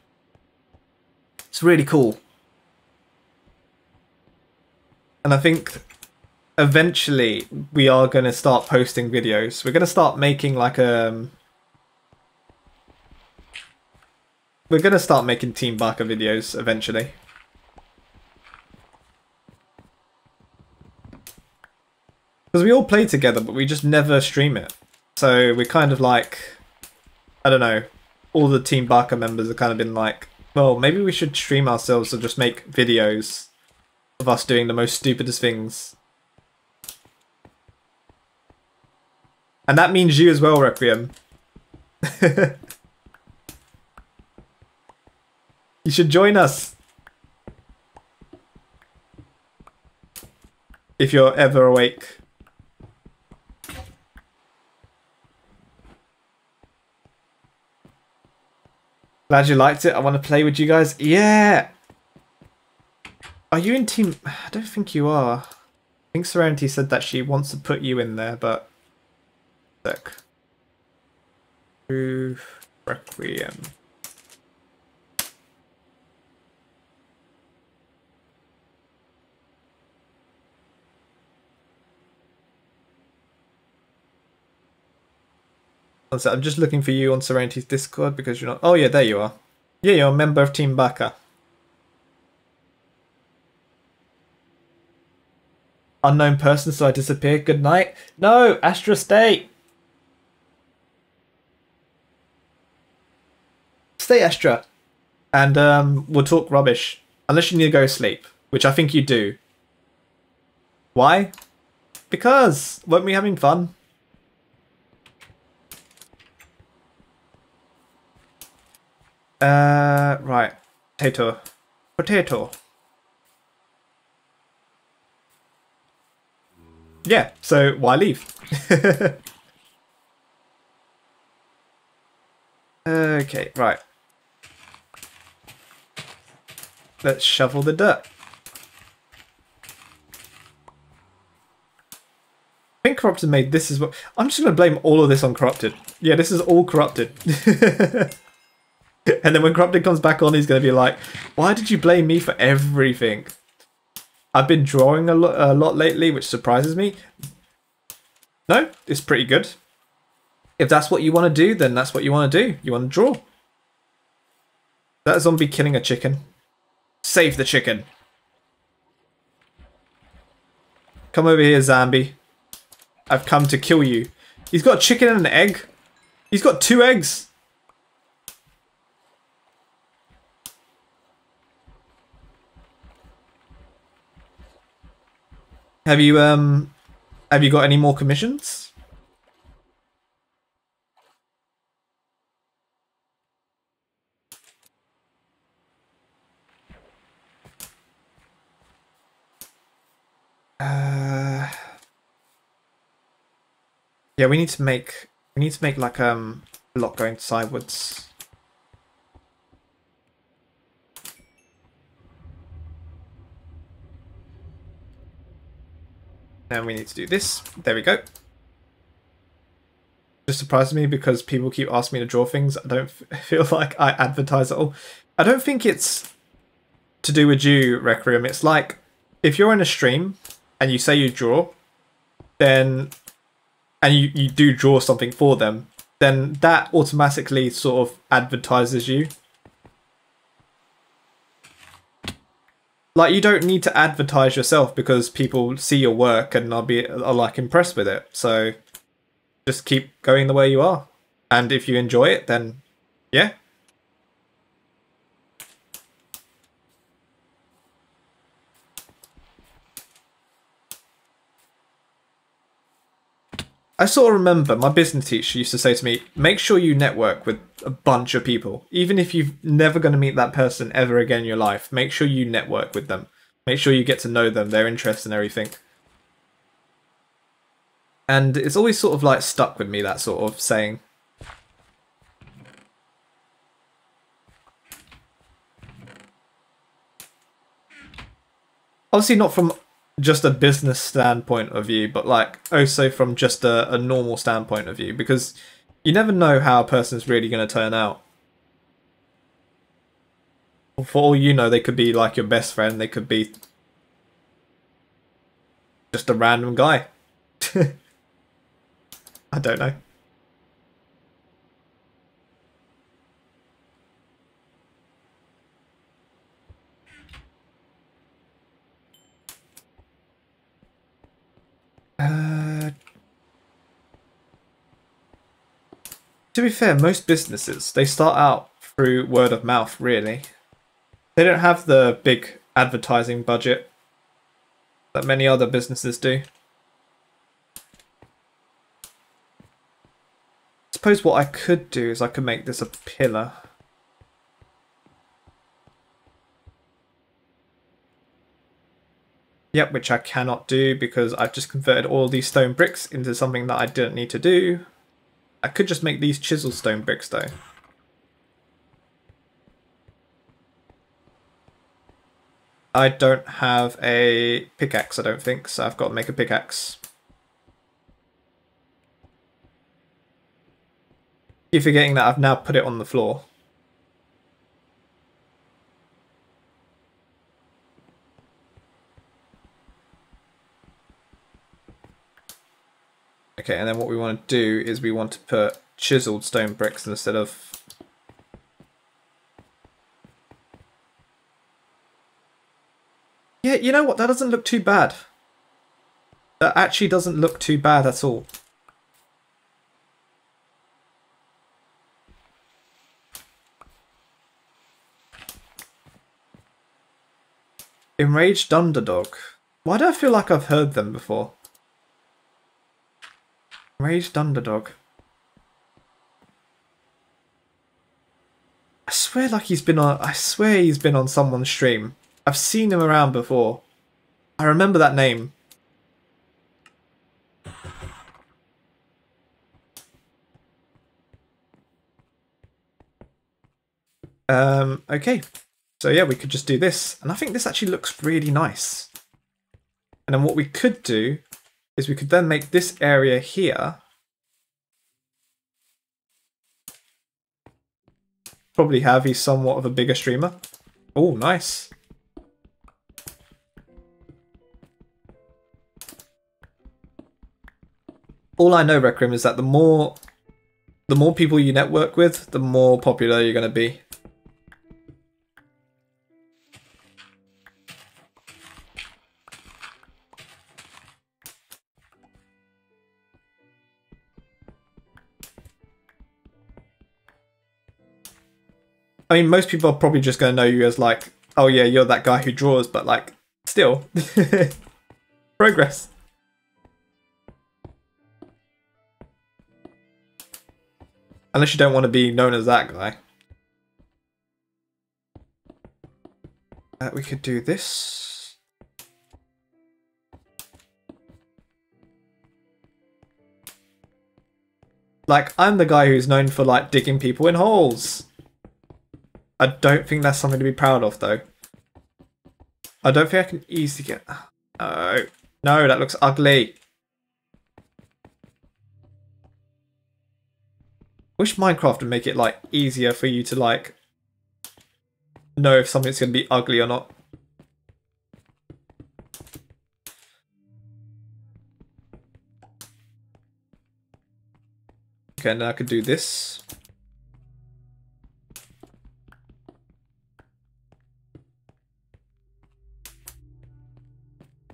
It's really cool. And I think eventually we are going to start posting videos. We're going to start making like we're going to start making Team Barker videos eventually. Because we all play together, but we just never stream it. So we're kind of like, I don't know, all the Team Barker members have kind of been like, well, maybe we should stream ourselves or just make videos of us doing the most stupidest things. And that means you as well, Requiem. You should join us. If you're ever awake. Glad you liked it. I want to play with you guys. Yeah! Are you in team... I don't think you are. I think Serenity said that she wants to put you in there, but... Look. Requiem. I'm just looking for you on Serenity's Discord because you're not... Oh yeah, there you are. Yeah, you're a member of Team Barker. Unknown person, so I disappeared. Good night. No, Astra, stay. Stay, Astra. And we'll talk rubbish. Unless you need to go sleep, which I think you do. Why? Because weren't we having fun? Right. Potato. Potato. Yeah, so why leave? Okay, right. Let's shovel the dirt. I think Corrupted made this as well. I'm just going to blame all of this on Corrupted. Yeah, this is all Corrupted. And then when Corrupted comes back on, he's going to be like, why did you blame me for everything? I've been drawing a lot lately, which surprises me. No, it's pretty good. If that's what you want to do, then that's what you want to do. You want to draw. That zombie killing a chicken. Save the chicken. Come over here, zombie. I've come to kill you. He's got a chicken and an egg. He's got 2 eggs. Have you got any more commissions? Yeah, we need to make like a lot going sideways. And we need to do this. There we go. Just surprises me because people keep asking me to draw things. I don't feel like I advertise at all. I don't think it's to do with you, Requiem. It's like if you're in a stream and you say you draw, then and you do draw something for them, then that automatically sort of advertises you. Like, you don't need to advertise yourself because people see your work and are like impressed with it. So just keep going the way you are. And if you enjoy it, then yeah. I sort of remember my business teacher used to say to me, make sure you network with a bunch of people. Even if you're never going to meet that person ever again in your life, make sure you network with them. Make sure you get to know them, their interests and everything. And it's always sort of like stuck with me, that sort of saying. Obviously not from just a business standpoint of view, but like also from just a normal standpoint of view, because you never know how a person's really going to turn out. For all you know, they could be like your best friend, they could be just a random guy. I don't know. To be fair, most businesses, they start out through word of mouth, really. They don't have the big advertising budget that many other businesses do. I suppose what I could do is I could make this a pillar. Yep, which I cannot do because I've just converted all these stone bricks into something that I didn't need to do. I could just make these chisel stone bricks though. I don't have a pickaxe, I don't think, so I've got to make a pickaxe. Keep forgetting that I've now put it on the floor. Okay, and then what we want to do is we want to put chiseled stone bricks instead of... Yeah, you know what? That doesn't look too bad. That actually doesn't look too bad at all. Enraged Underdog. Why do I feel like I've heard them before? Enraged Underdog. I swear he's been on someone's stream. I've seen him around before. I remember that name. Okay. So yeah, we could just do this. And I think this actually looks really nice. And then what we could do is we could then make this area here probably have he's somewhat of a bigger streamer. Oh, nice. All I know, Requiem, is that the more people you network with, the more popular you're going to be. I mean, most people are probably just going to know you as like, oh yeah, you're that guy who draws, but like, still. Progress. Unless you don't want to be known as that guy. We could do this. Like, I'm the guy who's known for, like, digging people in holes. I don't think that's something to be proud of, though. I don't think I can easily get... No. No, that looks ugly. Wish Minecraft would make it, like, easier for you to, like, know if something's going to be ugly or not. Okay, now I could do this.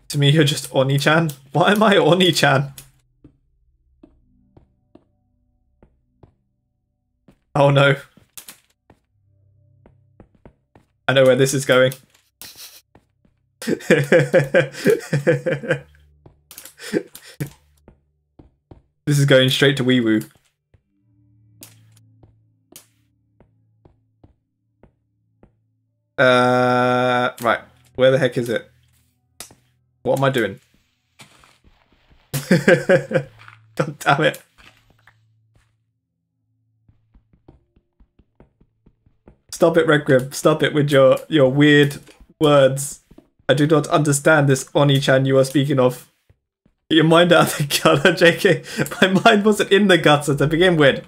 To me, you're just Oni-chan. Why am I Oni-chan? Oh no. I know where this is going. This is going straight to Wee-Woo. Right. Where the heck is it? What am I doing? God damn it. Stop it, Redgrim. Stop it with your weird words. I do not understand this Oni-chan you are speaking of. Get your mind out of the gutter, JK. My mind wasn't in the gutter to begin with.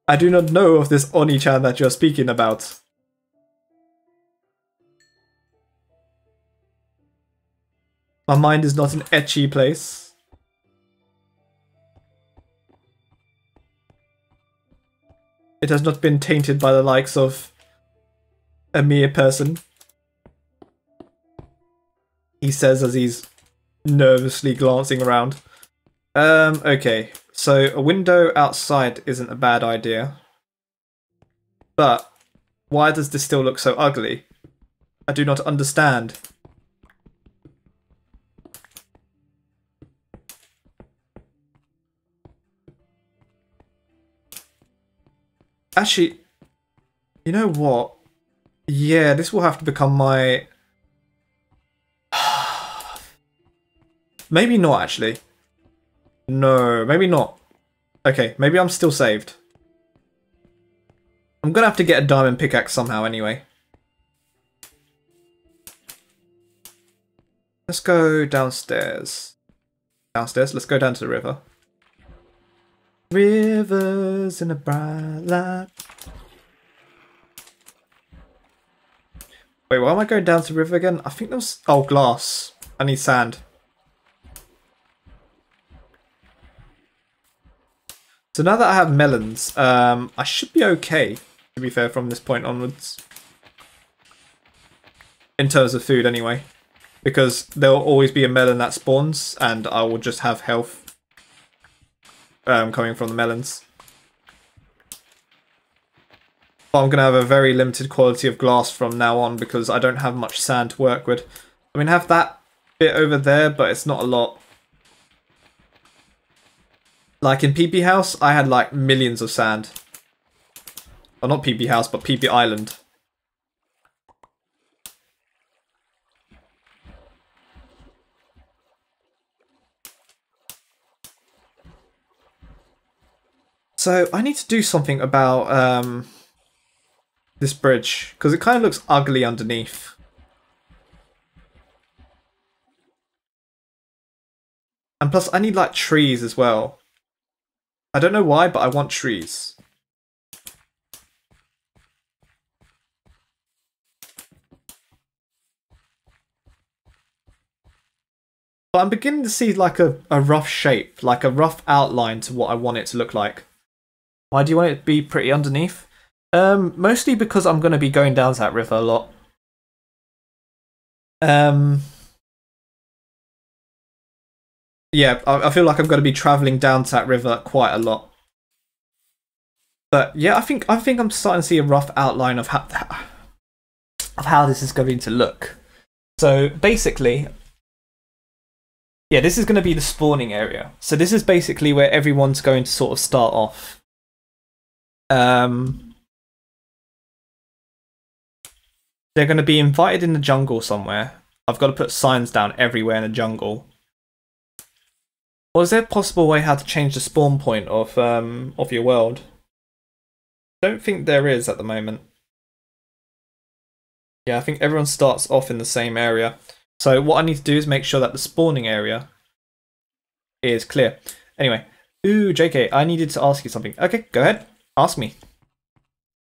I do not know of this Oni-chan that you're speaking about. My mind is not an ecchi place. It has not been tainted by the likes of a mere person. He says as he's nervously glancing around. Okay. So a window outside isn't a bad idea. But why does this still look so ugly? I do not understand. Actually, you know what? Yeah, this will have to become my... Maybe not, actually. No, maybe not. Okay, maybe I'm still saved. I'm gonna have to get a diamond pickaxe somehow anyway. Let's go downstairs. Downstairs, let's go down to the river. Rivers in a bright light. Wait, why am I going down to the river again? I think there was... Oh, glass. I need sand. So now that I have melons, I should be okay, to be fair, from this point onwards. In terms of food, anyway. Because there will always be a melon that spawns, and I will just have health. Coming from the melons. But I'm going to have a very limited quality of glass from now on because I don't have much sand to work with. I mean, I have that bit over there, but it's not a lot. Like in PP House, I had like millions of sand. Well, not PP House, but PP Island. So I need to do something about this bridge because it kind of looks ugly underneath. And plus I need like trees as well. I don't know why, but I want trees. But I'm beginning to see like a rough shape, like a rough outline to what I want it to look like. Why do you want it to be pretty underneath? Mostly because I'm going to be going down to that river a lot. Yeah, I feel like I'm going to be travelling down to that river quite a lot. But yeah, I think I'm starting to see a rough outline of how... of how this is going to look. So basically, yeah, this is going to be the spawning area. So this is basically where everyone's going to sort of start off. They're going to be invited in the jungle somewhere. I've got to put signs down everywhere in the jungle. Or is there a possible way how to change the spawn point of your world? Don't think there is at the moment. Yeah, I think everyone starts off in the same area. So what I need to do is make sure that the spawning area is clear. Anyway, ooh, JK, I needed to ask you something. Okay, go ahead. Ask me.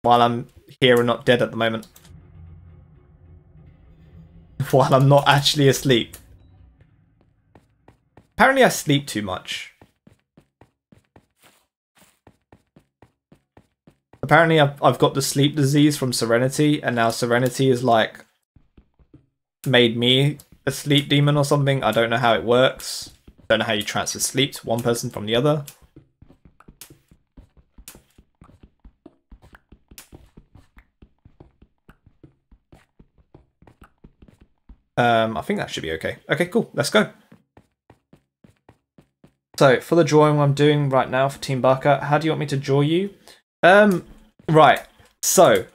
While I'm here and not dead at the moment. While I'm not actually asleep. Apparently I sleep too much. Apparently I've got the sleep disease from Serenity, and now Serenity is like made me a sleep demon or something. I don't know how it works. Don't know how you transfer sleep to one person from the other. I think that should be okay. Okay, cool. Let's go. So for the drawing I'm doing right now for Team Baka, how do you want me to draw you? Right. So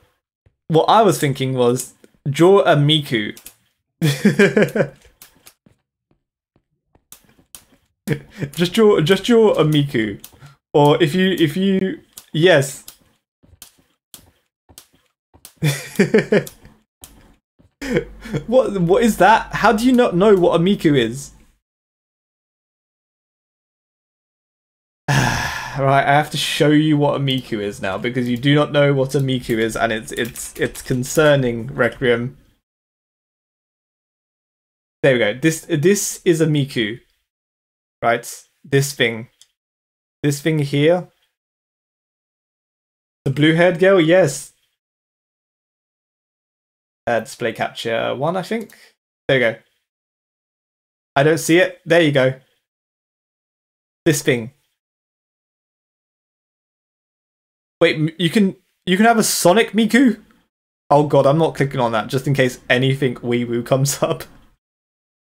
what I was thinking was draw a Miku. just draw a Miku. Or if you yes. What is that? How do you not know what a Miku is? Right, I have to show you what a Miku is now because you do not know what a Miku is, and it's concerning, Requiem. There we go. This is a Miku, right? This thing here. The blue-haired girl, yes. Display capture 1, I think. There you go. I don't see it. There you go. This thing. Wait, you can have a Sonic Miku? Oh god, I'm not clicking on that just in case anything Weewoo comes up.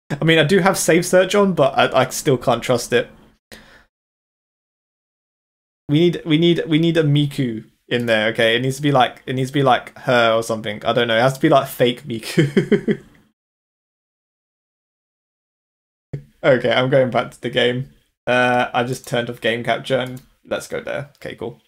I mean, I do have save search on, but I still can't trust it. We need a Miku in there, okay? It needs to be like her or something. I don't know. It has to be like fake Miku. Okay, I'm going back to the game. I just turned off game capture and let's go there. Okay, cool.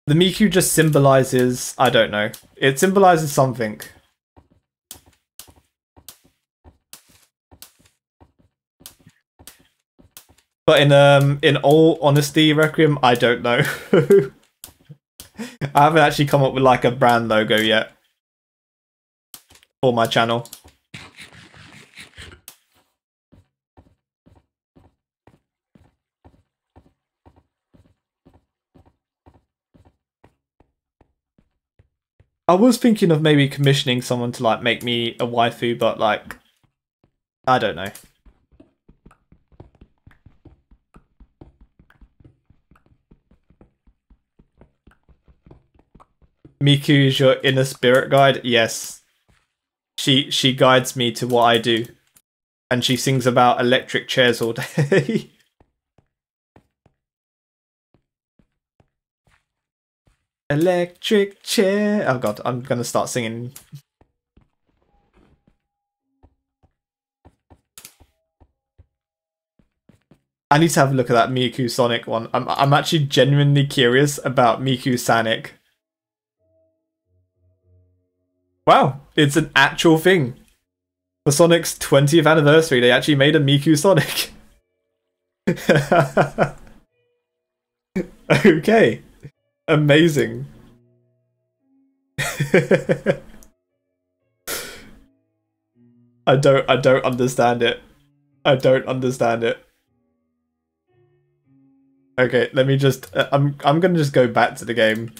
The Miku just symbolizes, I don't know. It symbolizes something. But in all honesty, Requiem, I don't know. I haven't actually come up with like a brand logo yet for my channel. I was thinking of maybe commissioning someone to like make me a waifu, but like, I don't know. Miku is your inner spirit guide? Yes. She guides me to what I do. And she sings about electric chairs all day. Electric chair. Oh god, I'm gonna start singing. I need to have a look at that Miku Sonic one. I'm actually genuinely curious about Miku Sonic. Wow, it's an actual thing. For Sonic's 20th anniversary, they actually made a Miku Sonic. Okay. Amazing. I don't understand it. I don't understand it. Okay, let me just I'm going to just go back to the game.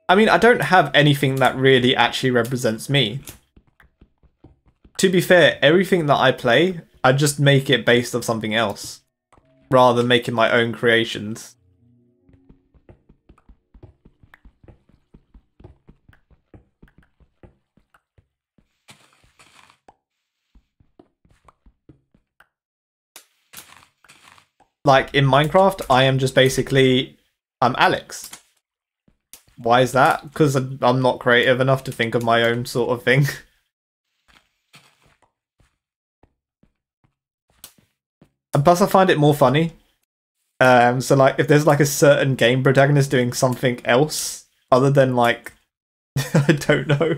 I mean, I don't have anything that really actually represents me. to be fair, everything that I play, I just make it based on something else, rather than making my own creations. Like, in Minecraft, I am just basically... I'm Alex. Why is that? Because I'm not creative enough to think of my own sort of thing. And plus I find it more funny. So like, if there's like a certain game protagonist doing something else, other than like... I don't know.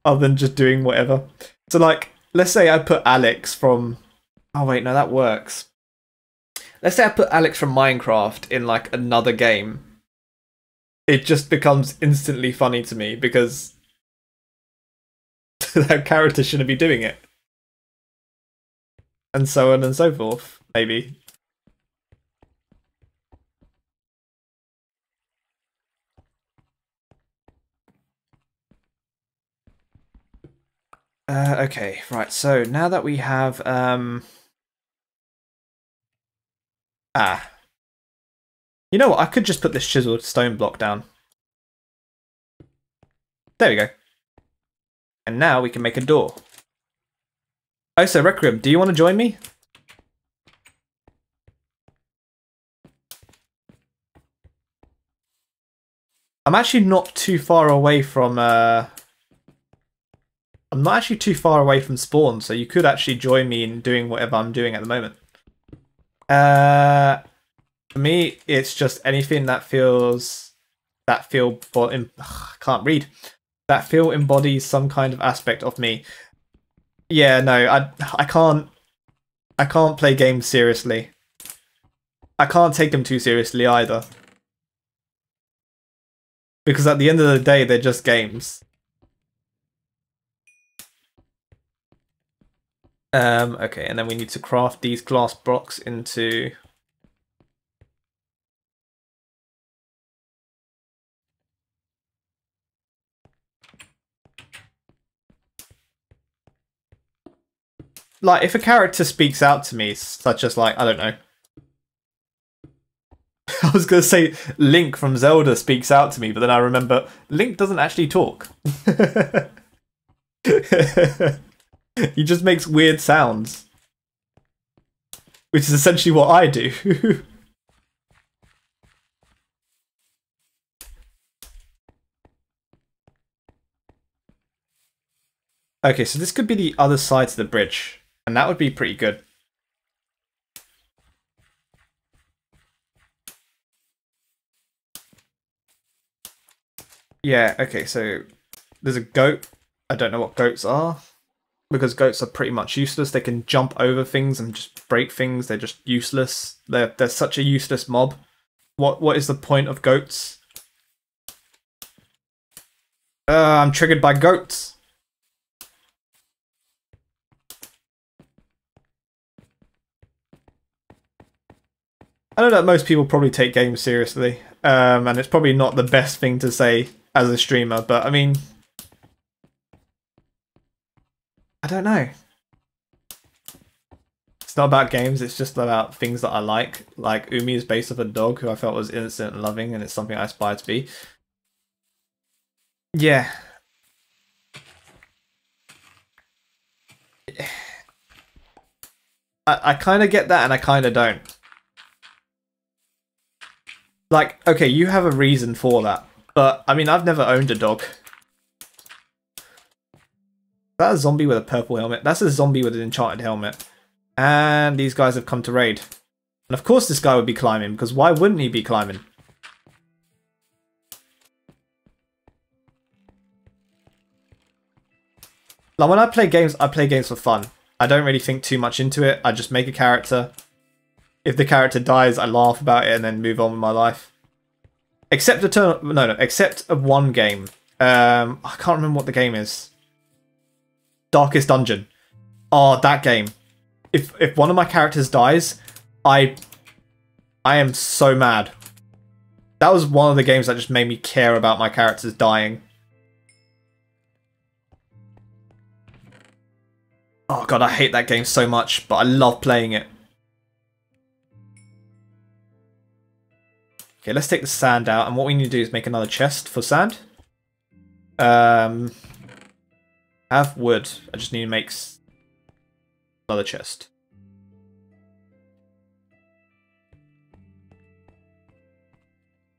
Other than just doing whatever. So like, let's say I put Alex from... Oh wait, no, that works. Let's say I put Alex from Minecraft in like another game. It just becomes instantly funny to me because that character shouldn't be doing it. And so on and so forth, maybe. Okay, right, so now that we have you know what, I could just put this chiseled stone block down. There we go. And now we can make a door. Oh, so Requiem, do you want to join me? I'm actually not too far away from I'm not actually too far away from spawn, so you could actually join me in doing whatever I'm doing at the moment. For me, it's just anything that feels... I can't read. That feel embodies some kind of aspect of me. Yeah, no, I can't play games seriously. I can't take them too seriously either. Because at the end of the day, they're just games. Okay, and then we need to craft these glass blocks into... Like, if a character speaks out to me, such as, like, I don't know. I was going to say Link from Zelda speaks out to me, but then I remember Link doesn't actually talk. He just makes weird sounds. Which is essentially what I do. Okay, so this could be the other side to the bridge. And that would be pretty good. Yeah, okay, so there's a goat. I don't know what goats are. Because goats are pretty much useless. They can jump over things and just break things. They're just useless. They're such a useless mob. What is the point of goats? I'm triggered by goats. I know that most people probably take games seriously, and it's probably not the best thing to say as a streamer, but I mean, I don't know. It's not about games, it's just about things that I like. Like, Umi is based off a dog who I felt was innocent and loving, and it's something I aspire to be. Yeah. I kind of get that, and I kind of don't. Like, okay, you have a reason for that, but, I mean, I've never owned a dog. Is that a zombie with a purple helmet? That's a zombie with an enchanted helmet. And these guys have come to raid. And of course this guy would be climbing, because why wouldn't he be climbing? Like, when I play games for fun. I don't really think too much into it. I just make a character. If the character dies, I laugh about it and then move on with my life. Except except of one game. I can't remember what the game is. Darkest Dungeon. Oh, that game. If one of my characters dies, I am so mad. That was one of the games that just made me care about my characters dying. Oh god, I hate that game so much, but I love playing it. Okay, let's take the sand out, and what we need to do is make another chest for sand. Have wood. I just need to make another chest.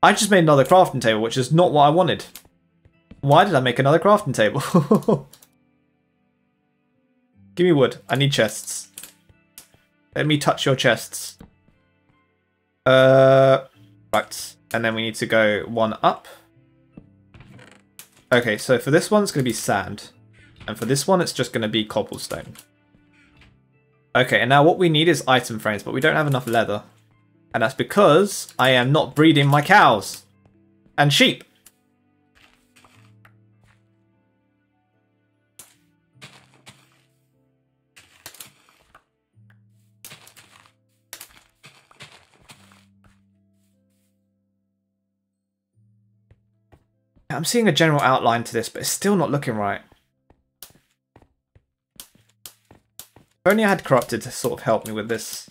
I just made another crafting table, which is not what I wanted. Why did I make another crafting table? Give me wood. I need chests. Let me touch your chests. Right. And then we need to go one up. Okay, so for this one, it's going to be sand. And for this one, it's just going to be cobblestone. Okay, and now what we need is item frames, but we don't have enough leather. And that's because I am not breeding my cows. And sheep. I'm seeing a general outline to this, but it's still not looking right. If only I had Corrupted to sort of help me with this.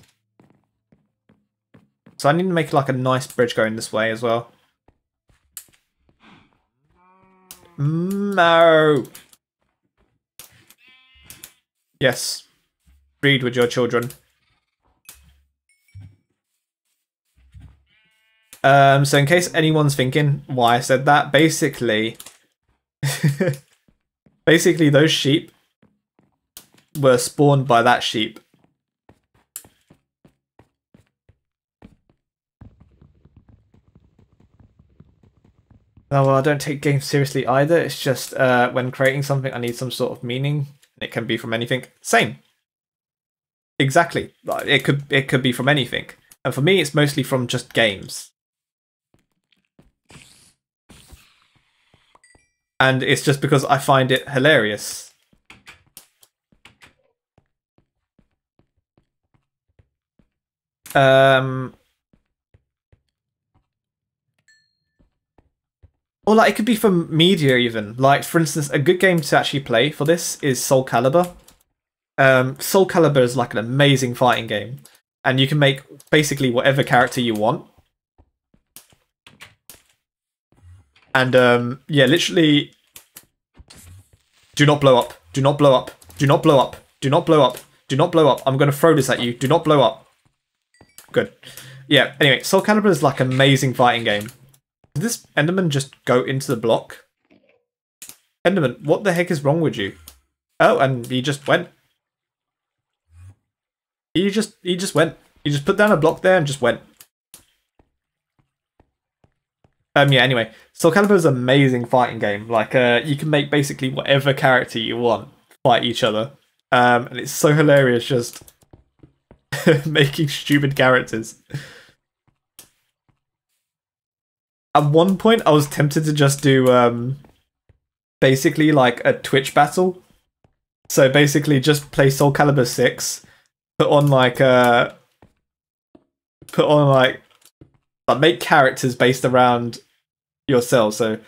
So I need to make like a nice bridge going this way as well. No. Yes. Breed with your children. So in case anyone's thinking why I said that, basically, basically those sheep were spawned by that sheep. Oh, well, I don't take games seriously either. It's just when creating something, I need some sort of meaning. It can be from anything. Same. Exactly. It could be from anything. And for me, it's mostly from just games. And it's just because I find it hilarious. Or like it could be from media even. Like for instance, a good game to actually play for this is Soul Calibur. Soul Calibur is like an amazing fighting game. And you can make basically whatever character you want. And yeah, literally, do not blow up. Do not blow up. Do not blow up. Do not blow up. Do not blow up. I'm going to throw this at you. Do not blow up. Good. Yeah, anyway, Soul Calibur is like an amazing fighting game. Did this Enderman just go into the block? Enderman, what the heck is wrong with you? Oh, and he just went. He just went. He just put down a block there and just went. Yeah, anyway, Soul Calibur is an amazing fighting game. Like, you can make basically whatever character you want fight each other. And it's so hilarious just making stupid characters. At one point, I was tempted to just do basically like a Twitch battle. So basically just play Soul Calibur 6, put on like make characters based around yourself. So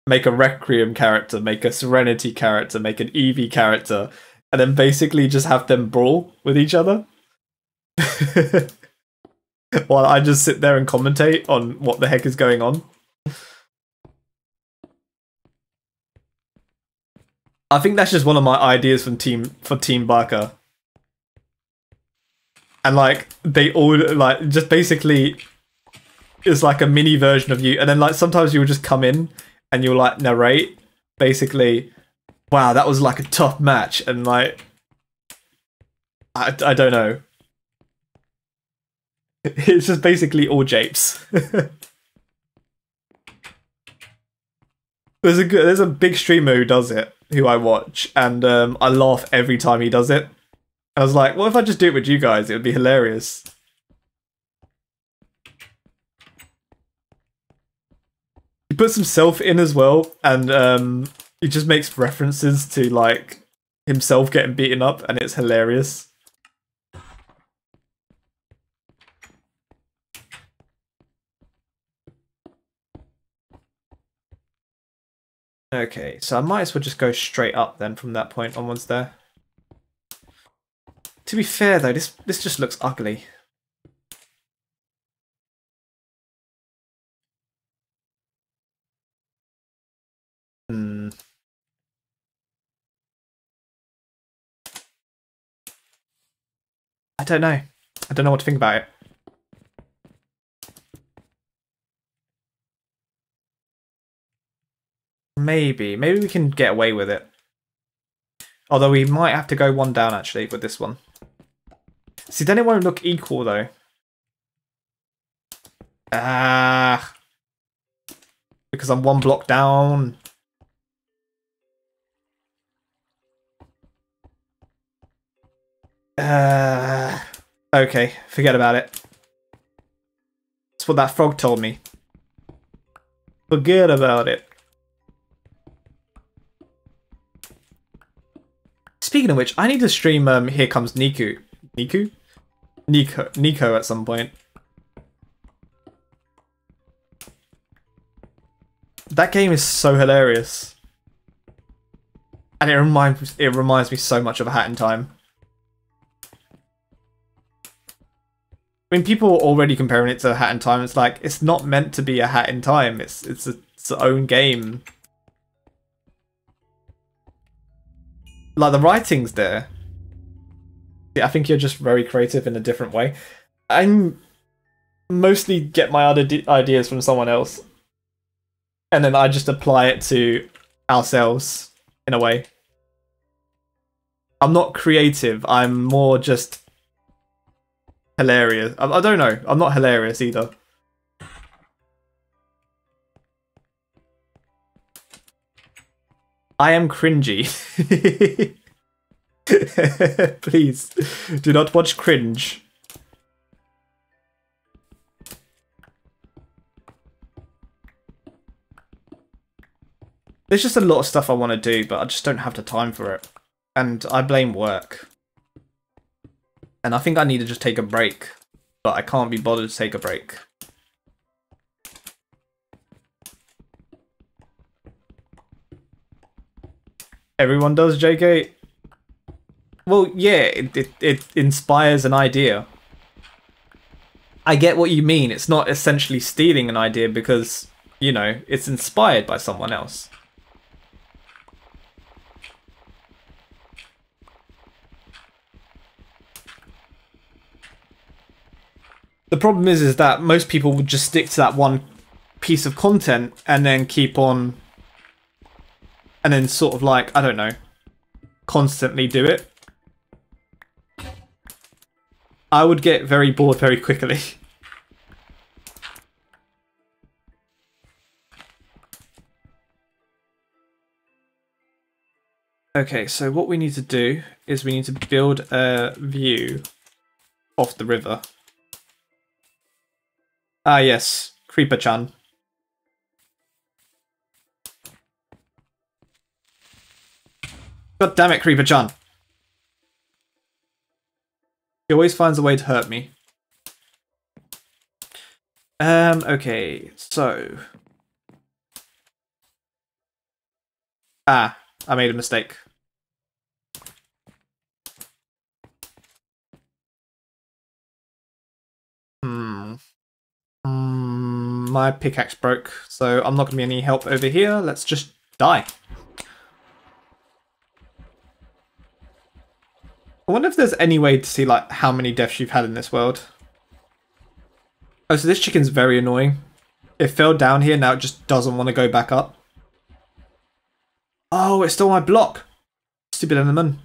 make a Requiem character, make a Serenity character, make an Eevee character, and then basically just have them brawl with each other. While I just sit there and commentate on what the heck is going on. I think that's just one of my ideas from Team Barker. And like they all like just basically is like a mini version of you, and then like sometimes you'll just come in and you'll like narrate basically, wow, that was like a tough match, and like I don't know. It's just basically all japes. There's a big streamer who does it, who I watch, and I laugh every time he does it. I was like, what if I just do it with you guys? It would be hilarious. He puts himself in as well, and he just makes references to like himself getting beaten up, and it's hilarious. Okay, so I might as well just go straight up then from that point onwards there. To be fair though, this just looks ugly. Hmm. I don't know. I don't know what to think about it. Maybe we can get away with it. Although we might have to go one down actually with this one. See, then it won't look equal though. Ah. Because I'm one block down. Okay, forget about it. That's what that frog told me. Forget about it. Speaking of which, I need to stream Here Comes Nico at some point. That game is so hilarious. And it reminds me so much of A Hat in Time. I mean, people are already comparing it to A Hat in Time. It's like, it's not meant to be A Hat in Time. It's its own game. Like, the writing's there. Yeah, I think you're just very creative in a different way. I mostly get my other ideas from someone else. And then I just apply it to ourselves, in a way. I'm not creative, I'm more just hilarious. I don't know, I'm not hilarious either. I am cringy. Please, do not watch cringe. There's just a lot of stuff I want to do, but I just don't have the time for it. And I blame work. And I think I need to just take a break. But I can't be bothered to take a break. Everyone does, JK? Well, yeah, it inspires an idea. I get what you mean. It's not essentially stealing an idea because, you know, it's inspired by someone else. The problem is that most people would just stick to that one piece of content and then keep on, and then sort of like, I don't know, constantly do it. I would get very bored very quickly. Okay, so what we need to do is we need to build a view of the river. Ah, yes, Creeper-chan. God damn it, Creeper-chan. He always finds a way to hurt me. Okay, so... Ah, I made a mistake. My pickaxe broke, so I'm not going to be any help over here. Let's just die. I wonder if there's any way to see like how many deaths you've had in this world. Oh, so this chicken's very annoying. It fell down here, now it just doesn't want to go back up. Oh, it stole my block. Stupid Enderman.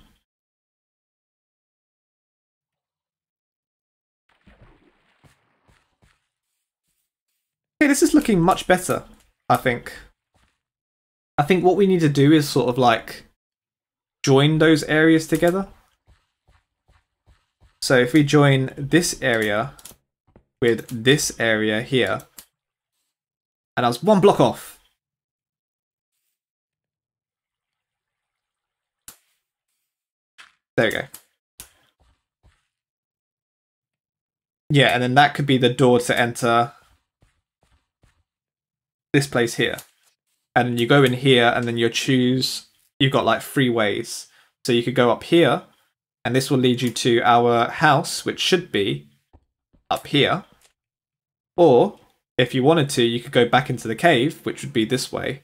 Okay, this is looking much better, I think. I think what we need to do is sort of like join those areas together. So if we join this area with this area here, and I was one block off. There we go. Yeah, and then that could be the door to enter this place here. And you go in here and then you choose, you've got like 3 ways. So you could go up here And this will lead you to our house, which should be up here. Or, if you wanted to, you could go back into the cave, which would be this way.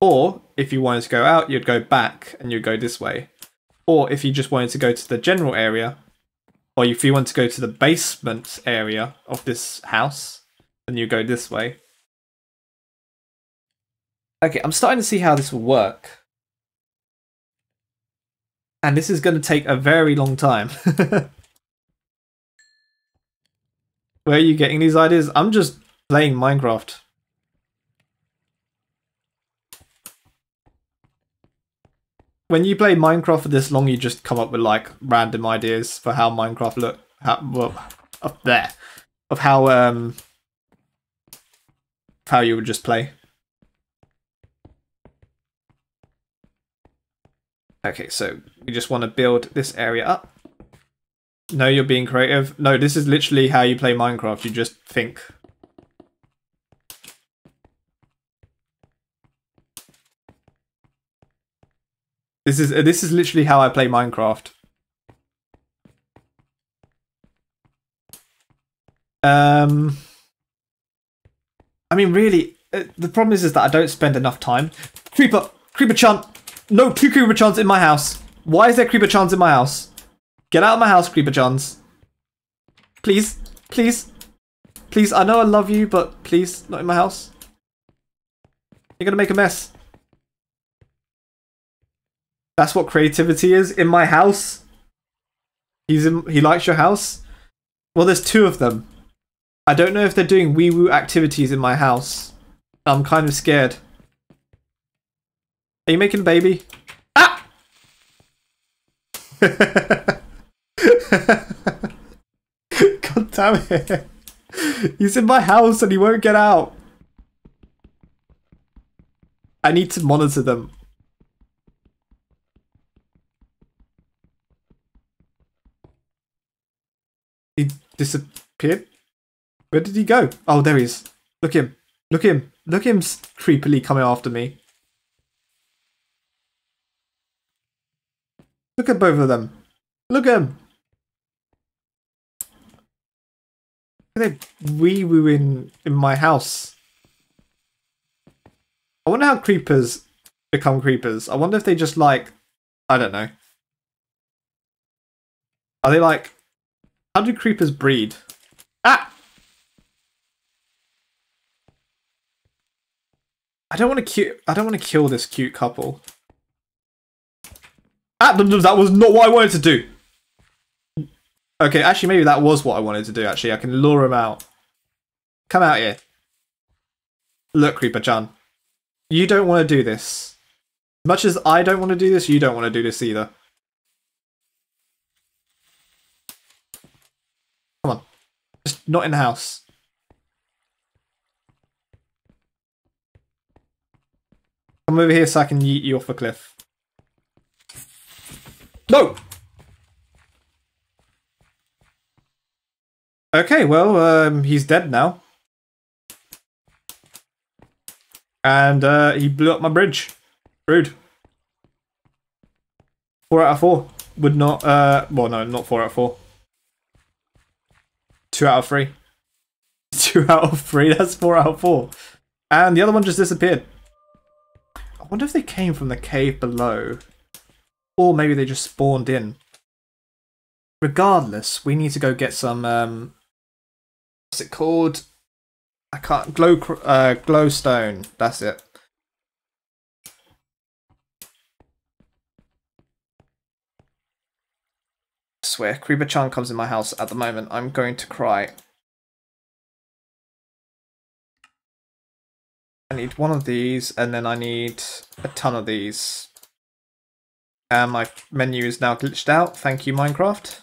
Or, if you wanted to go out, you'd go back and you'd go this way. Or, if you just wanted to go to the general area, or if you want to go to the basement area of this house, then you go this way. Okay, I'm starting to see how this will work. And this is going to take a very long time. Where are you getting these ideas? I'm just playing Minecraft. When you play Minecraft for this long, you just come up with like random ideas for how Minecraft look. Well, up there, of how you would just play. Okay, so we just want to build this area up. No, you're being creative. No, this is literally how you play Minecraft. You just think. This is literally how I play Minecraft. I mean, really, the problem is that I don't spend enough time. Creeper chant. No, 2 creeper chants in my house. Why is there creeper chants in my house? Get out of my house, creeper chants. Please, please, please. I know I love you, but please, not in my house. You're gonna make a mess. That's what creativity is in my house. He likes your house. Well, there's 2 of them. I don't know if they're doing wee woo activities in my house. I'm kind of scared. Are you making a baby? Ah! God damn it. He's in my house and he won't get out. I need to monitor them. He disappeared? Where did he go? Oh, there he is. Look him. Look him. Look him creepily coming after me. Look at both of them. Look at them. They're wee-wooing in my house. I wonder how creepers become creepers. I wonder if they just like... I don't know. Are they like... How do creepers breed? Ah! I don't want to kill this cute couple. Ah, that was not what I wanted to do. Okay, actually, maybe that was what I wanted to do, actually. I can lure him out. Come out here. Look, Creeper-chan. You don't want to do this. As much as I don't want to do this, you don't want to do this either. Come on. Just not in the house. Come over here so I can yeet you off a cliff. No! Okay, well, he's dead now. And he blew up my bridge. Rude. 4 out of 4. Would not, well, no, not 4 out of 4. 2 out of 3. 2 out of 3, that's 4 out of 4. And the other one just disappeared. I wonder if they came from the cave below. Or maybe they just spawned in. Regardless, we need to go get some, what's it called? I can't, glowstone, that's it. I swear, Creeper-chan comes in my house at the moment, I'm going to cry. I need one of these, and then I need a ton of these. And my menu is now glitched out. Thank you, Minecraft.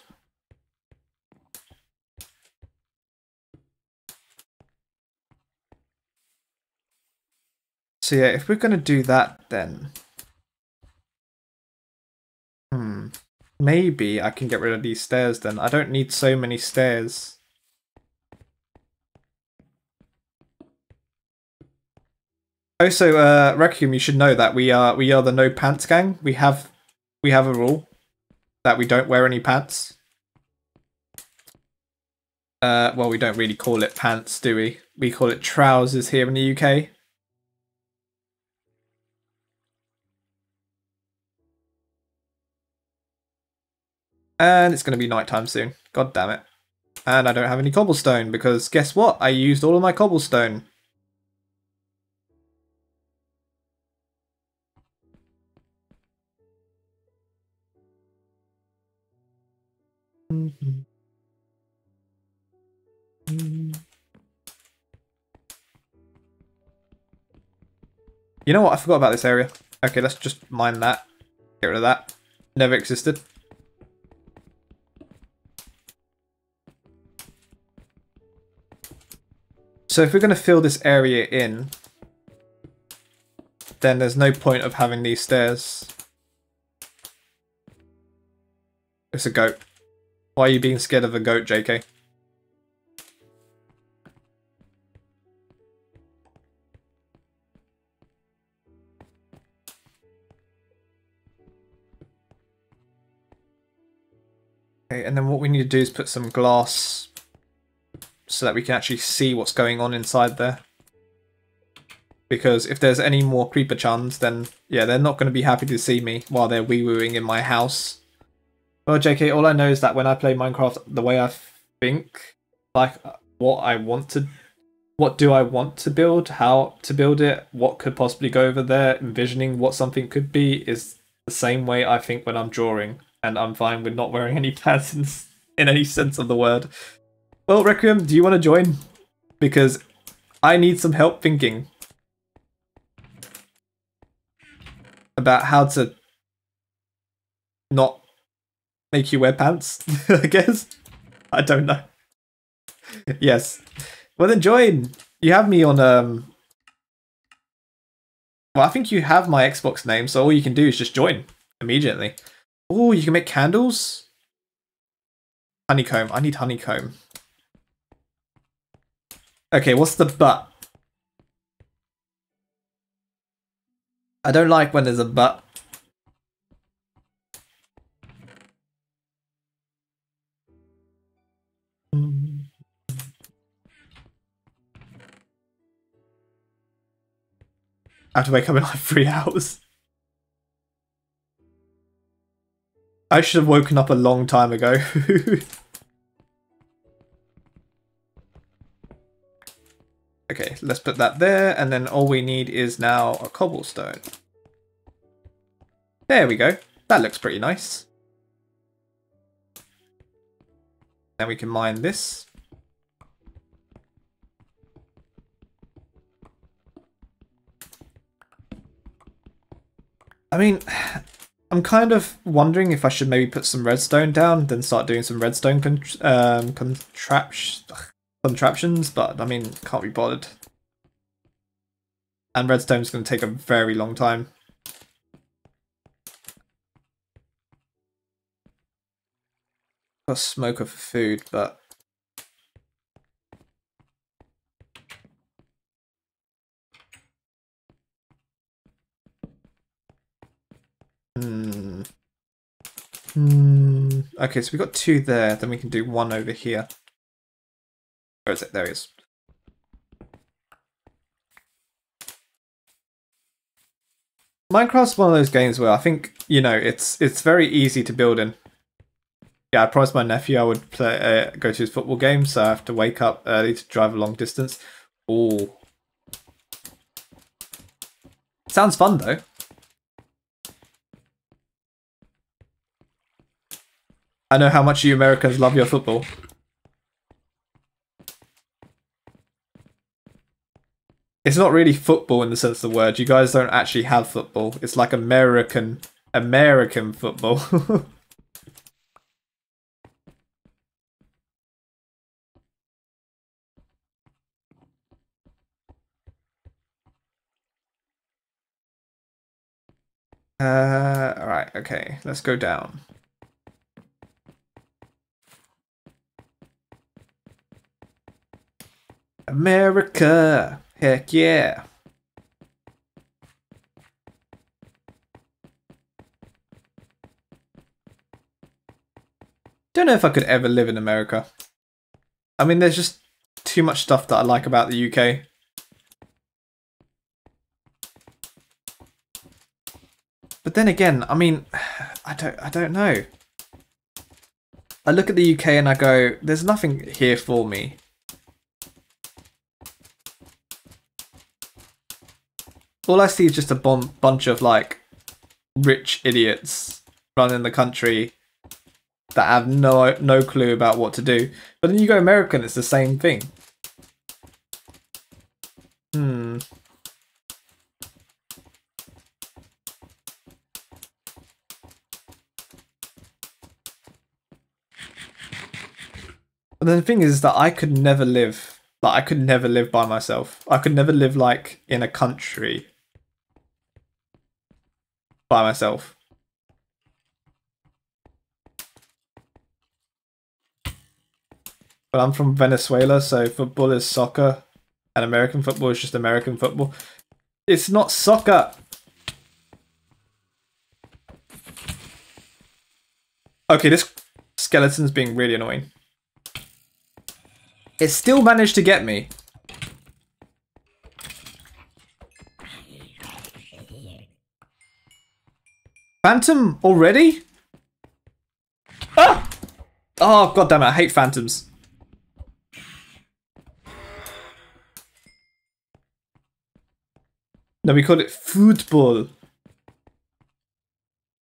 So yeah, if we're going to do that then... Maybe I can get rid of these stairs then. I don't need so many stairs. Also, Requiem, you should know that we are the No Pants Gang. We have a rule. that we don't wear any pants. Well, we don't really call it pants, do we? We call it trousers here in the UK. And it's going to be nighttime soon. God damn it. And I don't have any cobblestone because guess what? I used all of my cobblestone. You know what? I forgot about this area. Okay, let's just mine that. Get rid of that. Never existed. So if we're going to fill this area in, then there's no point of having these stairs. It's a goat. Why are you being scared of a goat, JK? Okay, and then what we need to do is put some glass so that we can actually see what's going on inside there. Because if there's any more creeper chums, then yeah, they're not going to be happy to see me while they're wee-wooing in my house. Well, JK, all I know is that when I play Minecraft the way I think, like what do I want to build, how to build it, what could possibly go over there, envisioning what something could be is the same way I think when I'm drawing. And I'm fine with not wearing any pants in any sense of the word. Well, Requiem, do you want to join? Because I need some help thinking about how to not make you wear pants, I guess. I don't know. Yes. Well then join. You have me on well, I think you have my Xbox name, so all you can do is just join immediately. Oh, you can make candles? Honeycomb. I need honeycomb. Okay, what's the but? I don't like when there's a but. I have to wake up in like 3 hours. I should have woken up a long time ago. Okay, let's put that there, and then all we need is now a cobblestone. There we go. That looks pretty nice. Then we can mine this. I mean, I'm kind of wondering if I should maybe put some redstone down, then start doing some redstone contraptions, but I mean, can't be bothered. And redstone's going to take a very long time. Got a smoker for food, but okay, so we got 2 there, then we can do 1 over here. Where is it? There it is. Minecraft's one of those games where I think, you know, it's very easy to build in. Yeah, I promised my nephew I would play, go to his football game, so I have to wake up early to drive a long distance. Ooh. Sounds fun, though. I know how much you Americans love your football. It's not really football in the sense of the word. You guys don't actually have football. It's like American football. Alright, okay. Let's go down. America! Heck yeah! Don't know if I could ever live in America. I mean, there's just too much stuff that I like about the UK. But then again, I mean, I don't know. I look at the UK and I go, there's nothing here for me. All I see is just a bunch of like rich idiots running the country that have no clue about what to do. But then you go American, it's the same thing. But the thing is that I could never live, like I could never live by myself. I could never live like in a country by myself. But I'm from Venezuela, so football is soccer, and American football is just American football. It's not soccer! Okay, this skeleton's being really annoying. It still managed to get me. Phantom already? Ah! Oh, god damn it, I hate phantoms. No, we call it football.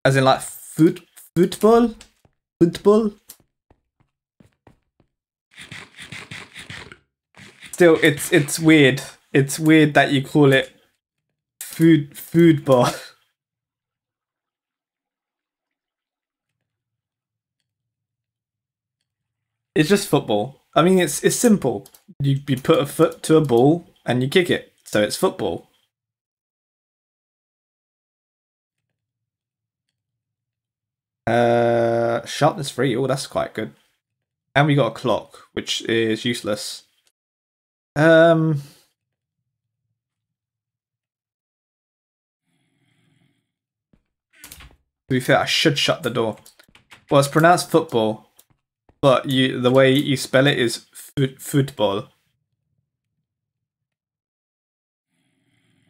As in like football? Football? Still, it's weird. It's weird that you call it football. It's just football. I mean, it's simple. You put a foot to a ball and you kick it, so it's football. Sharpness 3. Oh, that's quite good. And we got a clock, which is useless. To be fair, I should shut the door. Well, it's pronounced football, but the way you spell it is football.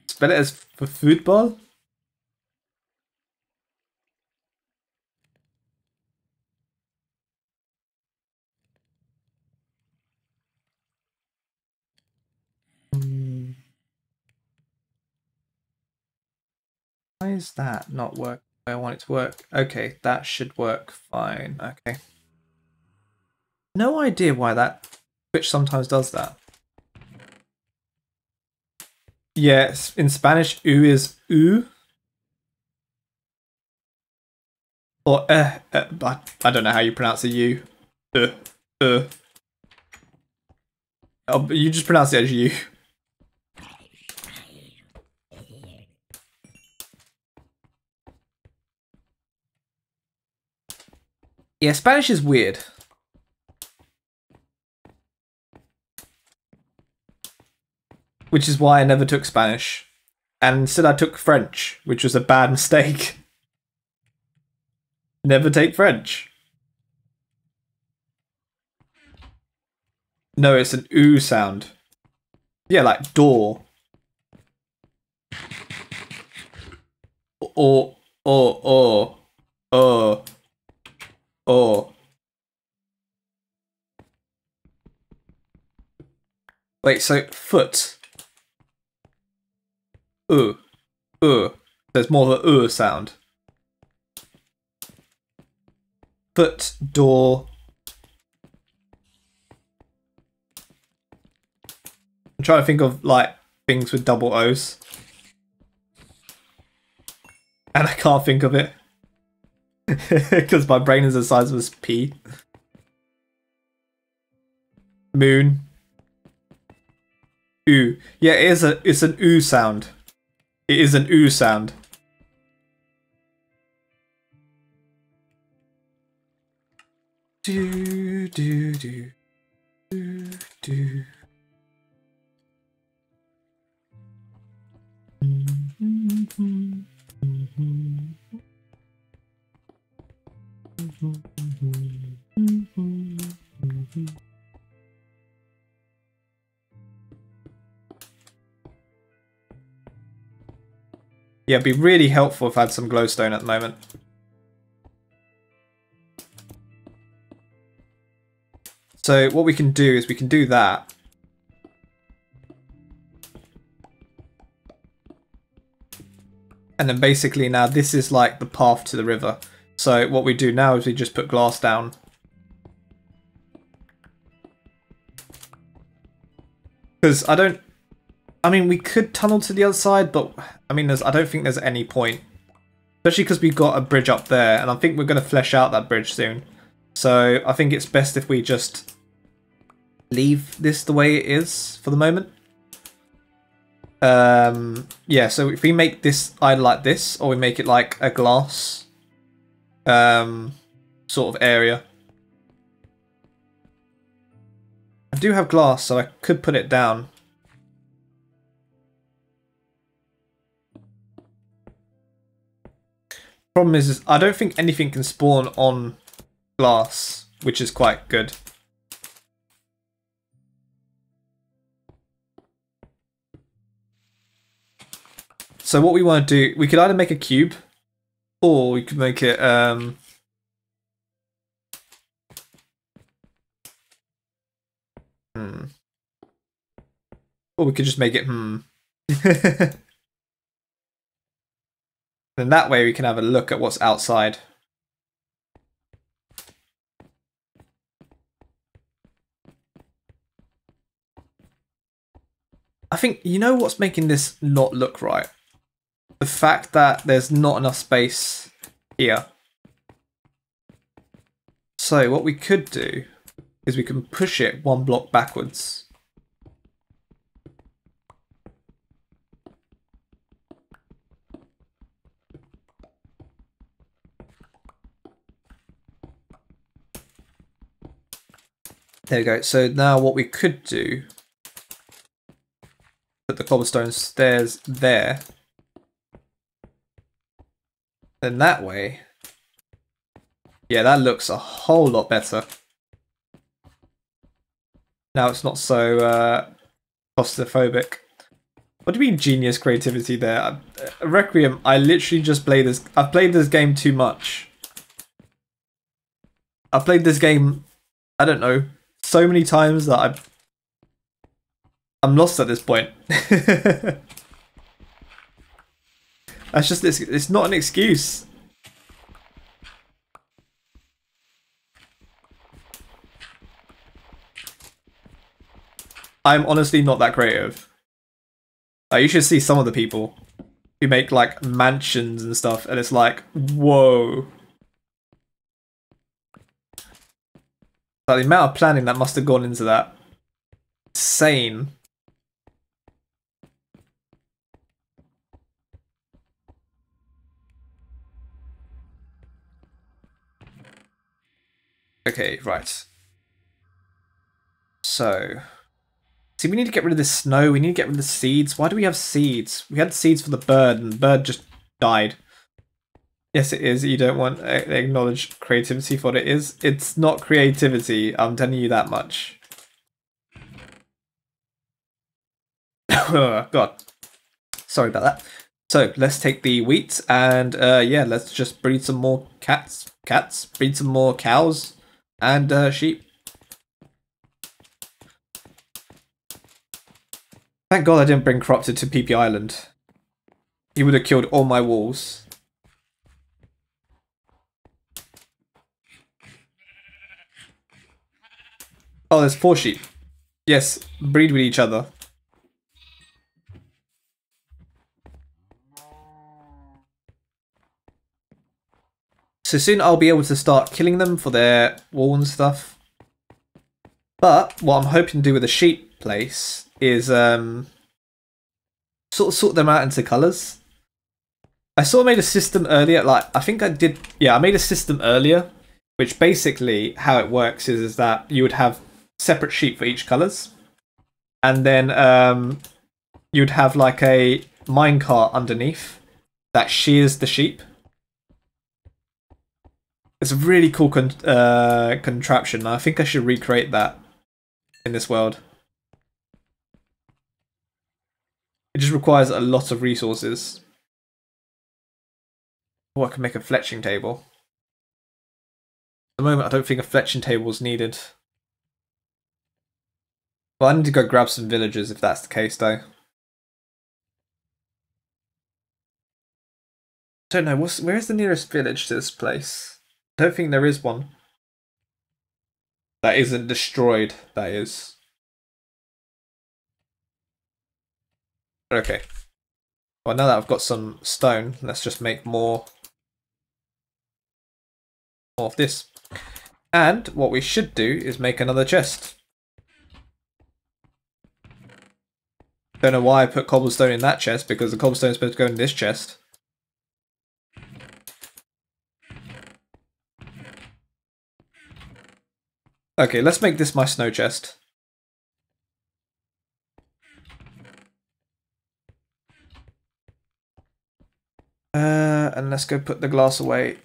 Spell it as for football? Why is that not work? I want it to work. Okay, that should work fine. Okay. No idea why that Twitch sometimes does that. Yes, in Spanish, U is U. Or I don't know how you pronounce a U. Oh, but you just pronounce it as U. Yeah, Spanish is weird. Which is why I never took Spanish. And instead I took French, which was a bad mistake. Never take French. No, it's an oo sound. Yeah, like door. Or. Wait, so foot. There's more of a sound. Foot, door. I'm trying to think of like things with double O's. And I can't think of it. Because my brain is the size of a pea. Moon. Ooh. Yeah, it's an ooh sound. It is an ooh sound. Do do do do do. Yeah, it'd be really helpful if I had some glowstone at the moment. So what we can do is we can do that. And then basically now this is like the path to the river. So what we do now is we just put glass down. Because I mean, we could tunnel to the other side, but I mean, I don't think there's any point. Especially because we've got a bridge up there, and I think we're going to flesh out that bridge soon. So I think it's best if we just leave this the way it is for the moment. Yeah, so if we make this either like this, or we make it like a glass sort of area. I do have glass, so I could put it down. Problem is I don't think anything can spawn on glass, which is quite good. So what we want to do, we could either make a cube, or we could make it or we could just make it And that way we can have a look at what's outside. I think, you know what's making this not look right? The fact that there's not enough space here. So what we could do is we can push it one block backwards. There we go. So now what we could do, put the cobblestone stairs there. Then that way, yeah, that looks a whole lot better. Now it's not so claustrophobic. What do you mean genius creativity there? Requiem, I literally just play this. I've played this game too much. I've played this game, I don't know, so many times that I'm lost at this point. That's just this. It's not an excuse. I'm honestly not that creative. You should see some of the people who make like mansions and stuff, and it's like, whoa. Like, the amount of planning that must have gone into that. Insane. Okay, right. So, see, we need to get rid of this snow. We need to get rid of the seeds. Why do we have seeds? We had seeds for the bird, and the bird just died. Yes, it is. You don't want to acknowledge creativity for what it is. It's not creativity. I'm telling you that much. Oh, God. Sorry about that. So, let's take the wheat and, yeah, let's just breed some more cats. Breed some more cows and sheep. Thank God I didn't bring Corrupted to PP Island. He would have killed all my wolves. Oh, there's 4 sheep. Yes, breed with each other. So soon I'll be able to start killing them for their wool and stuff. But what I'm hoping to do with the sheep place is sort them out into colours. I sort of made a system earlier, like I think I did, yeah, I made a system earlier, which basically how it works is that you would have separate sheep for each colours, and then you'd have like a minecart underneath that shears the sheep. It's a really cool contraption. I think I should recreate that in this world. It just requires a lot of resources. Oh, I can make a fletching table. At the moment, I don't think a fletching table is needed. Well, I need to go grab some villagers if that's the case, though. I don't know. Where is the nearest village to this place? I don't think there is one. That isn't destroyed, that is. Okay. Well, now that I've got some stone, let's just make more of this. And what we should do is make another chest. Don't know why I put cobblestone in that chest, because the cobblestone is supposed to go in this chest. Okay, let's make this my snow chest. And let's go put the glass away.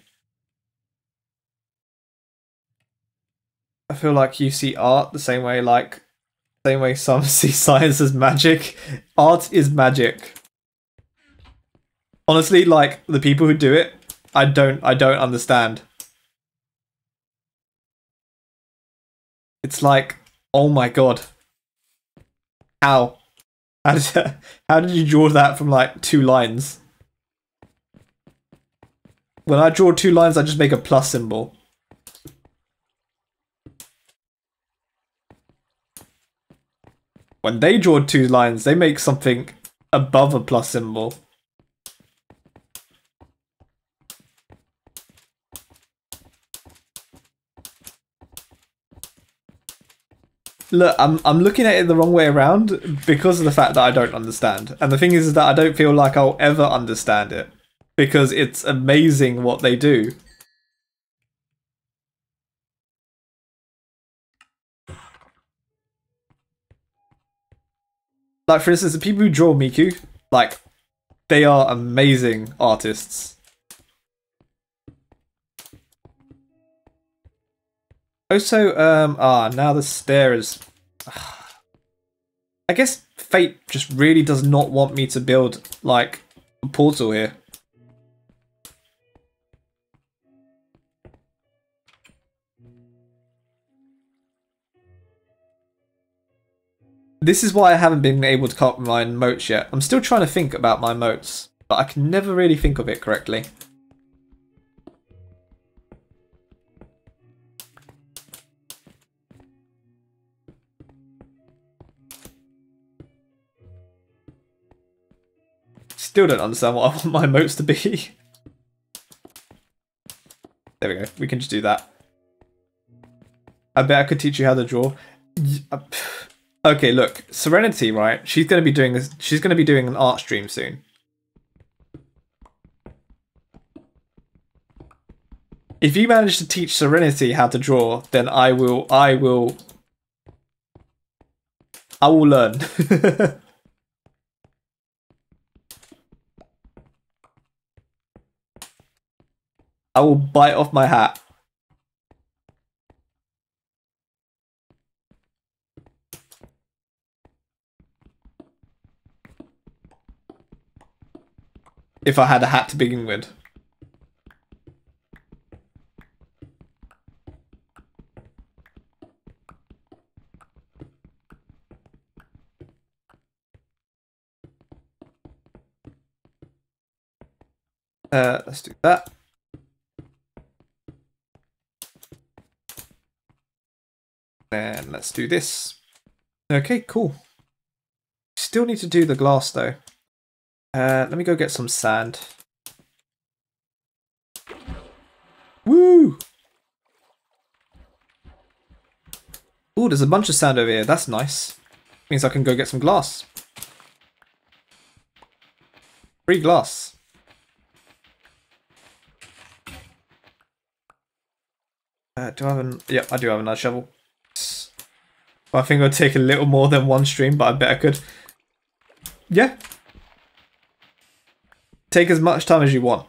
I feel like you see art the same way some see science as magic. Art is magic. Honestly, like the people who do it, I don't understand. It's like, oh my god. How? How did you draw that from like 2 lines? When I draw 2 lines, I just make a plus symbol. When they draw 2 lines, they make something above a plus symbol. Look, I'm looking at it the wrong way around because of the fact that I don't understand. And the thing is that I don't feel like I'll ever understand it. Because it's amazing what they do. Like, for instance, the people who draw Miku, like, they are amazing artists. Also, now the stairs. I guess Fate just really does not want me to build, like, a portal here. This is why I haven't been able to come up with my moats yet. I'm still trying to think about my moats, but I can never really think of it correctly. Still don't understand what I want my moats to be. There we go. We can just do that. I bet I could teach you how to draw. Okay, look, Serenity, right? She's going to be doing this. She's going to be doing an art stream soon. If you manage to teach Serenity how to draw, then I will learn. I will bite off my hat. If I had a hat to begin with. Let's do that. And let's do this. Okay, cool. Still need to do the glass though. Let me go get some sand. Woo! Ooh, there's a bunch of sand over here. That's nice. Means I can go get some glass. Free glass. Do I have an... Yeah, I do have another shovel. I think it'll take a little more than 1 stream, but I bet I could. Yeah. Take as much time as you want.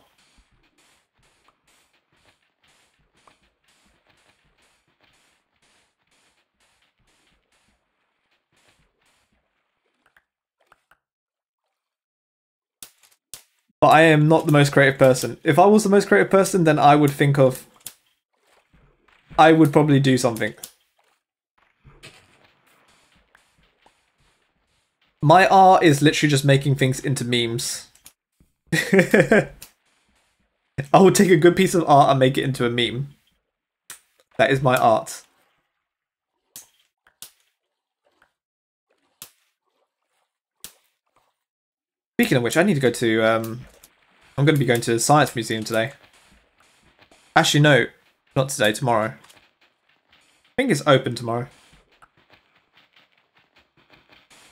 But I am not the most creative person. If I was the most creative person, then I would think of... I would probably do something. My art is literally just making things into memes. I would take a good piece of art and make it into a meme. That is my art. Speaking of which, I need to go to... I'm going to be going to the Science Museum today. Actually, no. Not today, tomorrow. I think it's open tomorrow.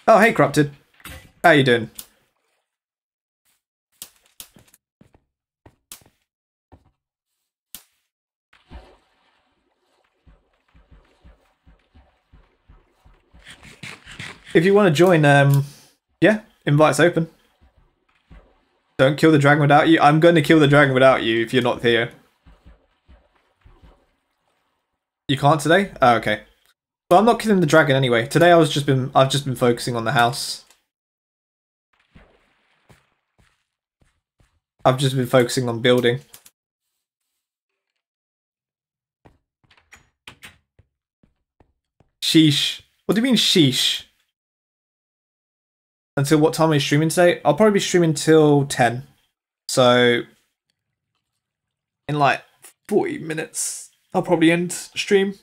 Oh, hey, Corrupted. How you doing? If you want to join, yeah, invite's open. Don't kill the dragon without you. I'm going to kill the dragon without you if you're not here. You can't today? Oh, okay. Well, I'm not killing the dragon anyway. Today I've just been focusing on the house. I've just been focusing on building. Sheesh. What do you mean sheesh? Until what time are you streaming today? I'll probably be streaming till 10. So in like 40 minutes, I'll probably end stream.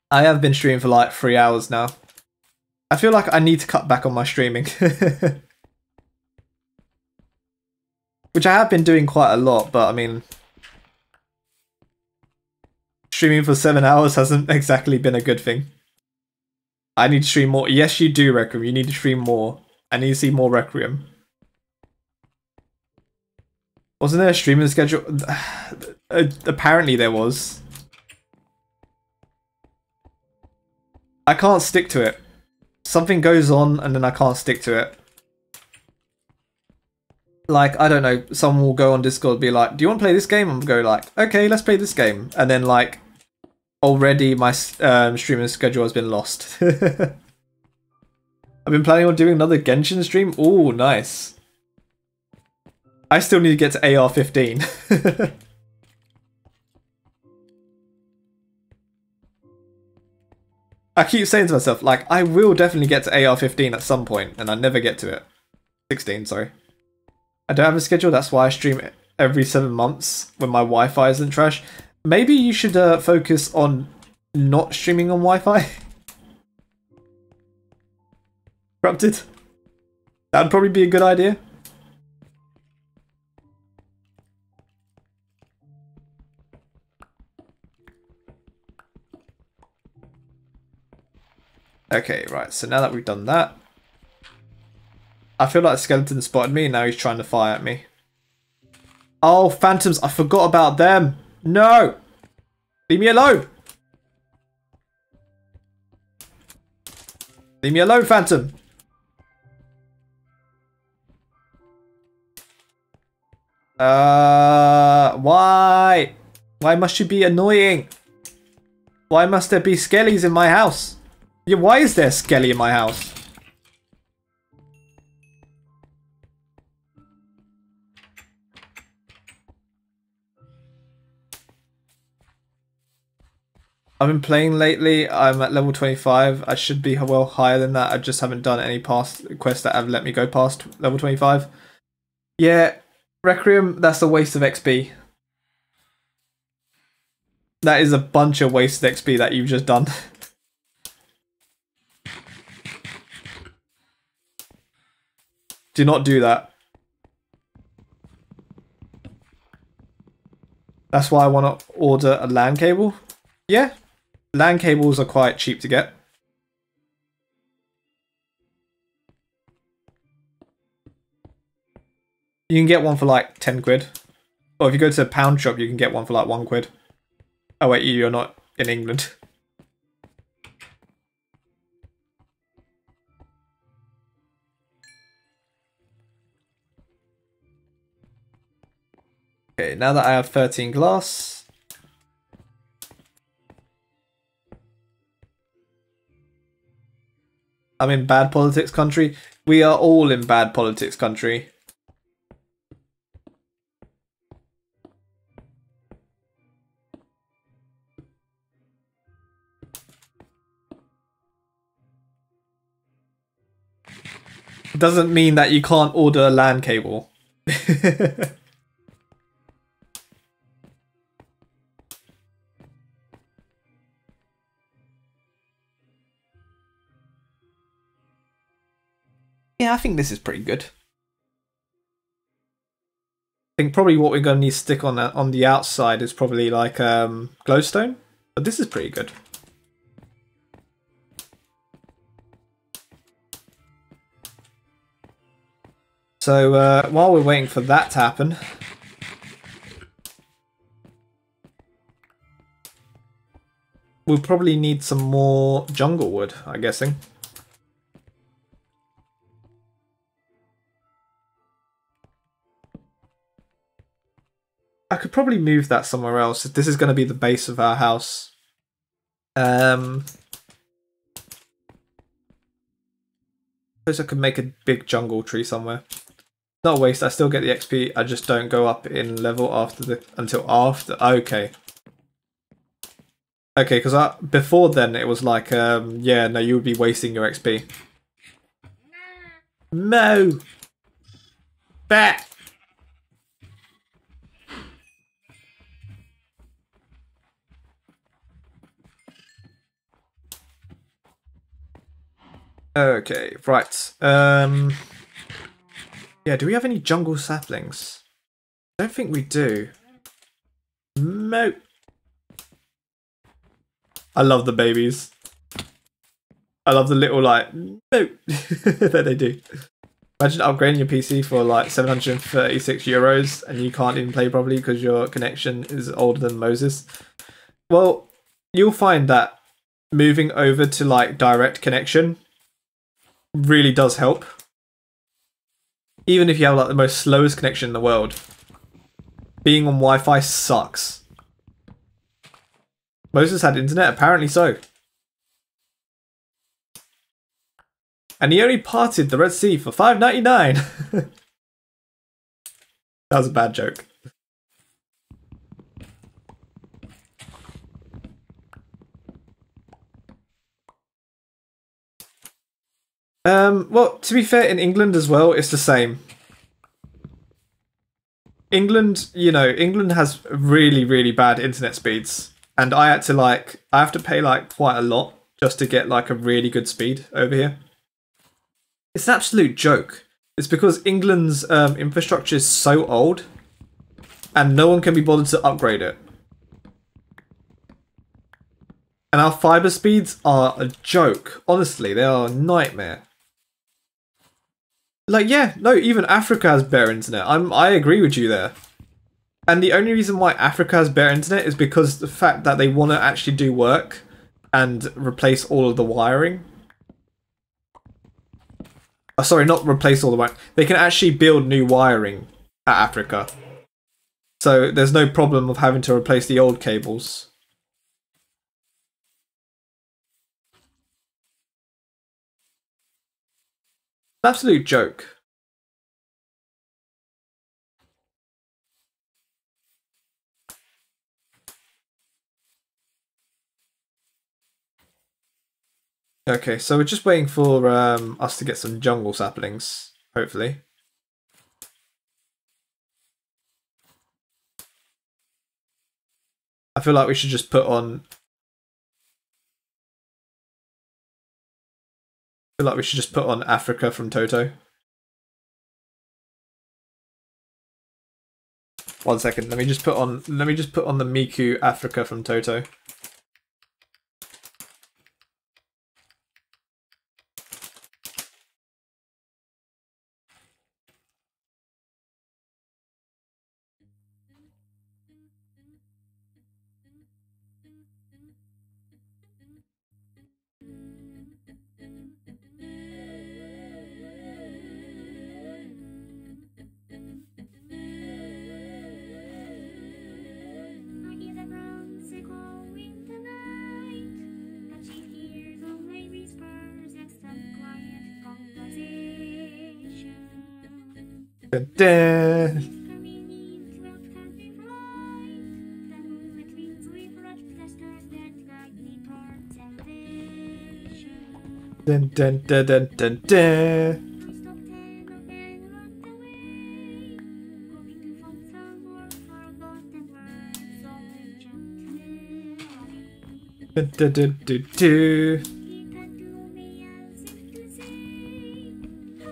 I have been streaming for like 3 hours now. I feel like I need to cut back on my streaming. Which I have been doing quite a lot, but I mean... streaming for 7 hours hasn't exactly been a good thing. I need to stream more. Yes, you do, Requiem. You need to stream more. I need to see more Requiem. Wasn't there a streaming schedule? Apparently there was. I can't stick to it. Something goes on and then I can't stick to it. Like, I don't know, someone will go on Discord and be like, do you want to play this game? And go like, okay, let's play this game. And then like, already my streaming schedule has been lost. I've been planning on doing another Genshin stream. Ooh, nice. I still need to get to AR-15. I keep saying to myself, like, I will definitely get to AR-15 at some point, and I never get to it. 16, sorry. I don't have a schedule, that's why I stream every 7 months when my Wi-Fi isn't trash. Maybe you should focus on not streaming on Wi-Fi. Corrupted? That'd probably be a good idea. Okay, right, so now that we've done that, I feel like a skeleton spotted me and now he's trying to fire at me. Oh, phantoms, I forgot about them. No! Leave me alone! Leave me alone, phantom! Why? Why must you be annoying? Why must there be skellies in my house? Yeah, why is there a skelly in my house? I've been playing lately. I'm at level 25. I should be well higher than that. I just haven't done any past quests that have let me go past level 25. Yeah, Requiem, that's a waste of XP. That is a bunch of wasted XP that you've just done. Do not do that. That's why I want to order a LAN cable. Yeah, LAN cables are quite cheap to get. You can get one for like 10 quid. Or if you go to a pound shop, you can get one for like 1 quid. Oh wait, you're not in England. Okay, now that I have 13 glass, I'm in bad politics country. We are all in bad politics country. Doesn't mean that you can't order a LAN cable. Yeah, I think this is pretty good. I think probably what we're going to need to stick on the outside is probably like glowstone, but this is pretty good. So while we're waiting for that to happen, we'll probably need some more jungle wood, I'm guessing. I could probably move that somewhere else. This is going to be the base of our house. Suppose I could make a big jungle tree somewhere. Not a waste. I still get the XP. I just don't go up in level until after. Okay. Okay, because before then it was like, yeah, no, you would be wasting your XP. No. Bat. Okay, right. Yeah, do we have any jungle saplings? I don't think we do. No. I love the babies. I love the little like no that they do. Imagine upgrading your PC for like 736 euros and you can't even play properly because your connection is older than Moses. Well, you'll find that moving over to like direct connection really does help. Even if you have like the most slowest connection in the world, being on Wi-Fi sucks. Moses had internet, apparently so. And he only parted the Red Sea for $5.99. That was a bad joke. Well, to be fair, in England as well, it's the same. England, you know, England has really, really bad internet speeds. And I have to pay like quite a lot just to get like a really good speed over here. It's an absolute joke. It's because England's infrastructure is so old and no one can be bothered to upgrade it. And our fiber speeds are a joke. Honestly, they are a nightmare. Like, yeah, no, even Africa has better internet. I agree with you there. And the only reason why Africa has better internet is because the fact that they want to actually do work and replace all of the wiring. Sorry, not replace all the wiring. They can actually build new wiring at Africa. So there's no problem of having to replace the old cables. Absolute joke. Okay, so we're just waiting for us to get some jungle saplings, hopefully. I feel like we should just put on... Africa from Toto. 1 second, let me just put on the Miku Africa from Toto. Dun, dun. Dun, dun, dun, dun, dun, dun. Dun, dun, dun, dun, dun.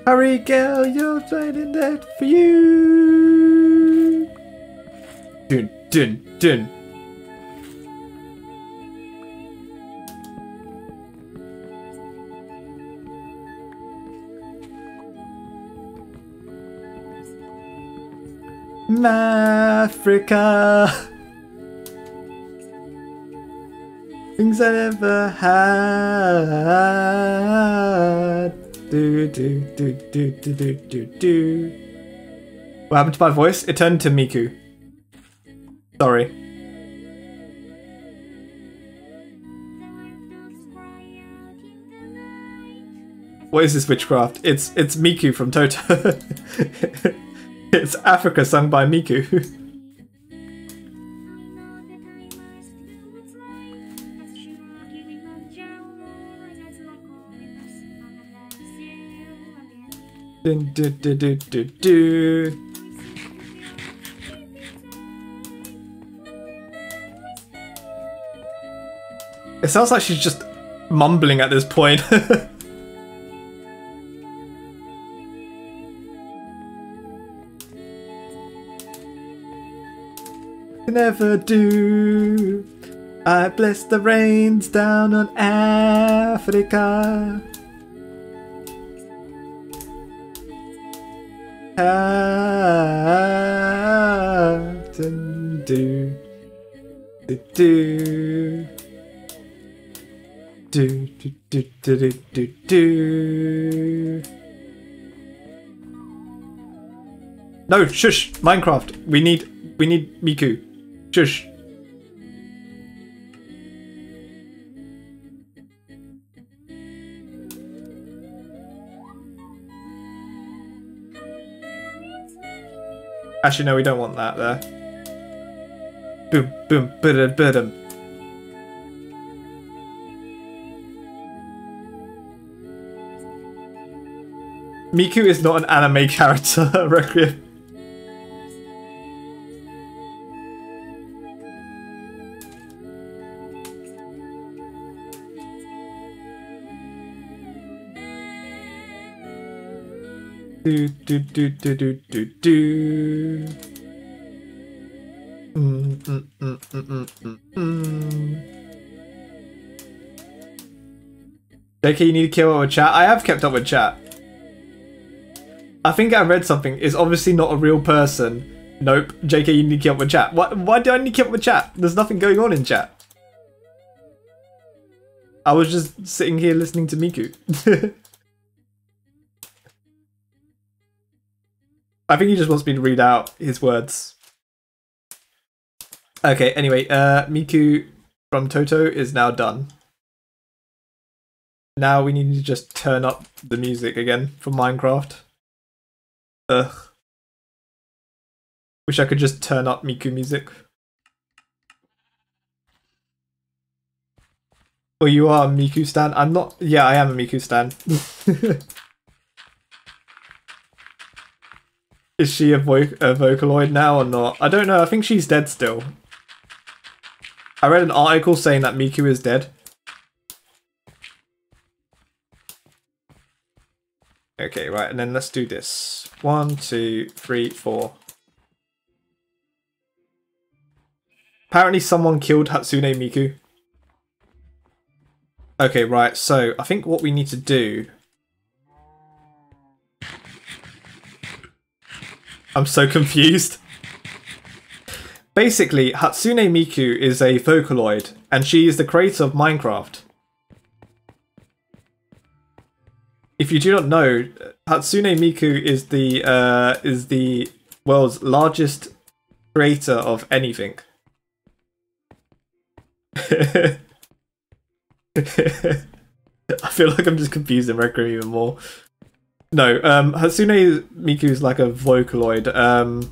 Hurry, girl, you're waiting there for you. Dun, dun, dun. Africa. Things I never had. Do do do do do do do do. What happened to my voice? It turned to Miku. Sorry. What is this witchcraft? It's Miku from Toto. It's Africa sung by Miku. Dun, dun, dun, dun, dun, dun. It sounds like she's just mumbling at this point. Never do. I bless the rains down on Africa. Do do do do do do do do do. No, shush, Minecraft. We need Miku. Shush. Actually, no, we don't want that there. Boom, boom, ba-dum, ba-dum. Miku is not an anime character, Requiem. Do do do do do do do. JK, you need to keep up with chat. I have kept up with chat. I think I read something. It's obviously not a real person. Nope. JK, you need to keep up with chat. Why do I need to keep up with chat? There's nothing going on in chat. I was just sitting here listening to Miku. I think he just wants me to read out his words. Okay, anyway, Miku from Toto is now done. Now we need to just turn up the music again for Minecraft. Ugh. Wish I could just turn up Miku music. Oh, you are a Miku stan? I'm not. Yeah, I am a Miku stan. Is she a Vocaloid now or not? I don't know. I think she's dead still. I read an article saying that Miku is dead. Okay, right, and then let's do this. 1, 2, 3, 4. Apparently someone killed Hatsune Miku. Okay, right, so I think what we need to do... I'm so confused. Basically, Hatsune Miku is a Vocaloid, and she is the creator of Minecraft. If you do not know, Hatsune Miku is the world's largest creator of anything. I feel like I'm just confusing Requiem even more. No, Hatsune Miku is like a Vocaloid.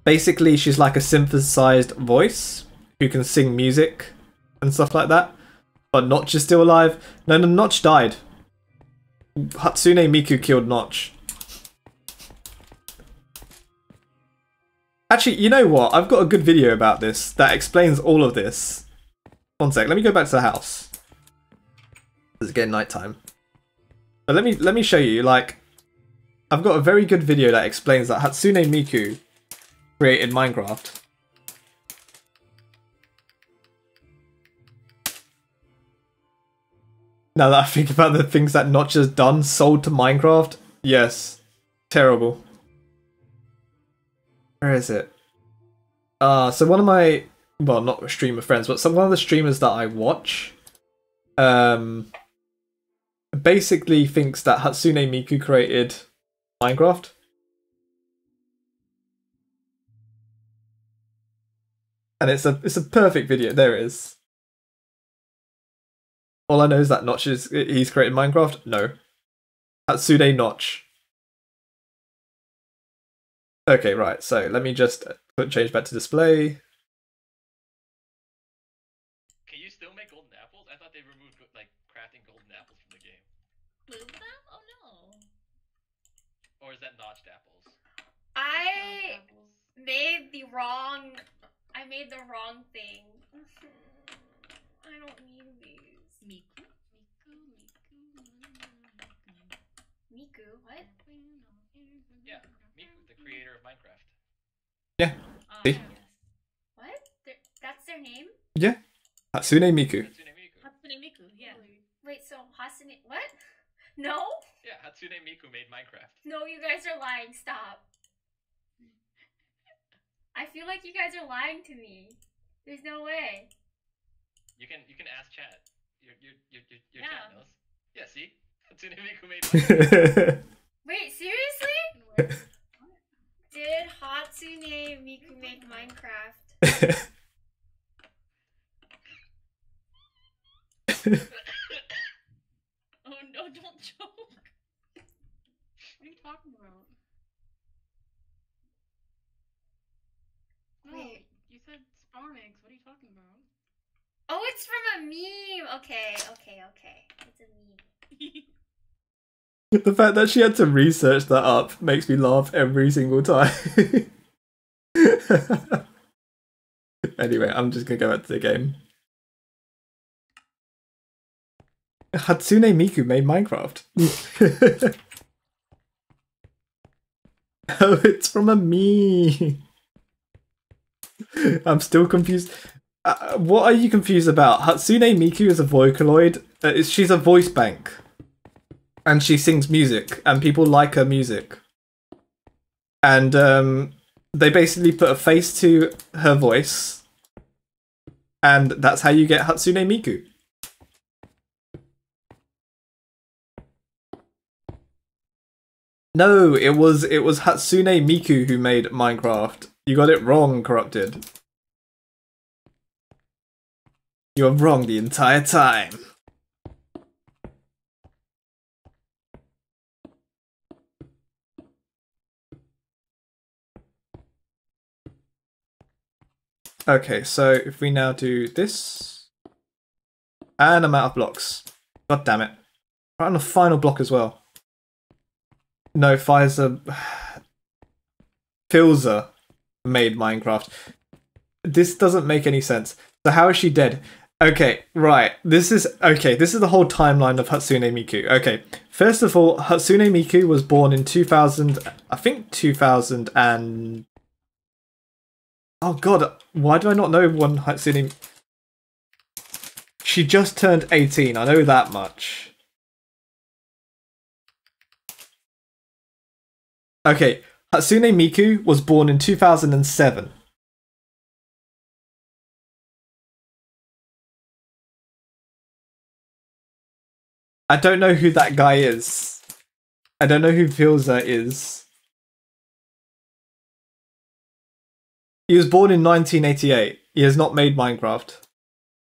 Basically, she's like a synthesized voice who can sing music and stuff like that. But Notch is still alive. No, Notch died. Hatsune Miku killed Notch. Actually, you know what? I've got a good video about this that explains all of this. One sec, let me go back to the house. It's getting nighttime. But let me show you, like, I've got a very good video that explains that Hatsune Miku created Minecraft. Now that I think about the things that Notch has done, sold to Minecraft, yes, terrible. Where is it? So one of my, well, not streamer friends, but one of the streamers that I watch, basically thinks that Hatsune Miku created Minecraft. And it's a perfect video. There it is. All I know is that Notch he's created Minecraft. No, Hatsune Notch. Okay, right. So let me just change back to display. Can you still make golden apples? I thought they removed like crafting golden apples from the game. Remove them? Oh no. Or is that notched apples? I made the wrong thing. I don't need these. Miku? Miku? What? Yeah, Miku, the creator of Minecraft. Yeah. See? Yes. What? That's their name? Yeah. Hatsune Miku. Hatsune Miku. Hatsune Miku, yeah. Wait, so Hatsune... What? No? Yeah, Hatsune Miku made Minecraft. No, you guys are lying. Stop. I feel like you guys are lying to me. There's no way. You can ask chat. Your Yeah. chat knows. Yeah, see? Hatsune Miku made Minecraft. Wait, seriously? Did Hatsune Miku make Minecraft? Oh no, don't joke. What are you talking about? No, Wait. you said spawn eggs. What are you talking about? Oh, it's from a meme. Okay. It's a meme. The fact that she had to research that up makes me laugh every single time. Anyway, I'm just gonna go back to the game. Hatsune Miku made Minecraft. Oh, it's from a meme. I'm still confused. What are you confused about? Hatsune Miku is a Vocaloid. She's a voice bank. And she sings music, and people like her music. And they basically put a face to her voice. And that's how you get Hatsune Miku. No, it was Hatsune Miku who made Minecraft. You got it wrong, Corrupted. You're wrong the entire time. Okay, so if we now do this, and I'm out of blocks. God damn it. Right on the final block as well. No, Pfizer... Filza made Minecraft. This doesn't make any sense. So how is she dead? Okay, right. This is the whole timeline of Hatsune Miku. Okay, first of all, Hatsune Miku was born in 2000... I think 2000 and... Oh god, why do I not know one Hatsune... She just turned 18, I know that much. Okay, Hatsune Miku was born in 2007. I don't know who that guy is. I don't know who Filza is. He was born in 1988. He has not made Minecraft.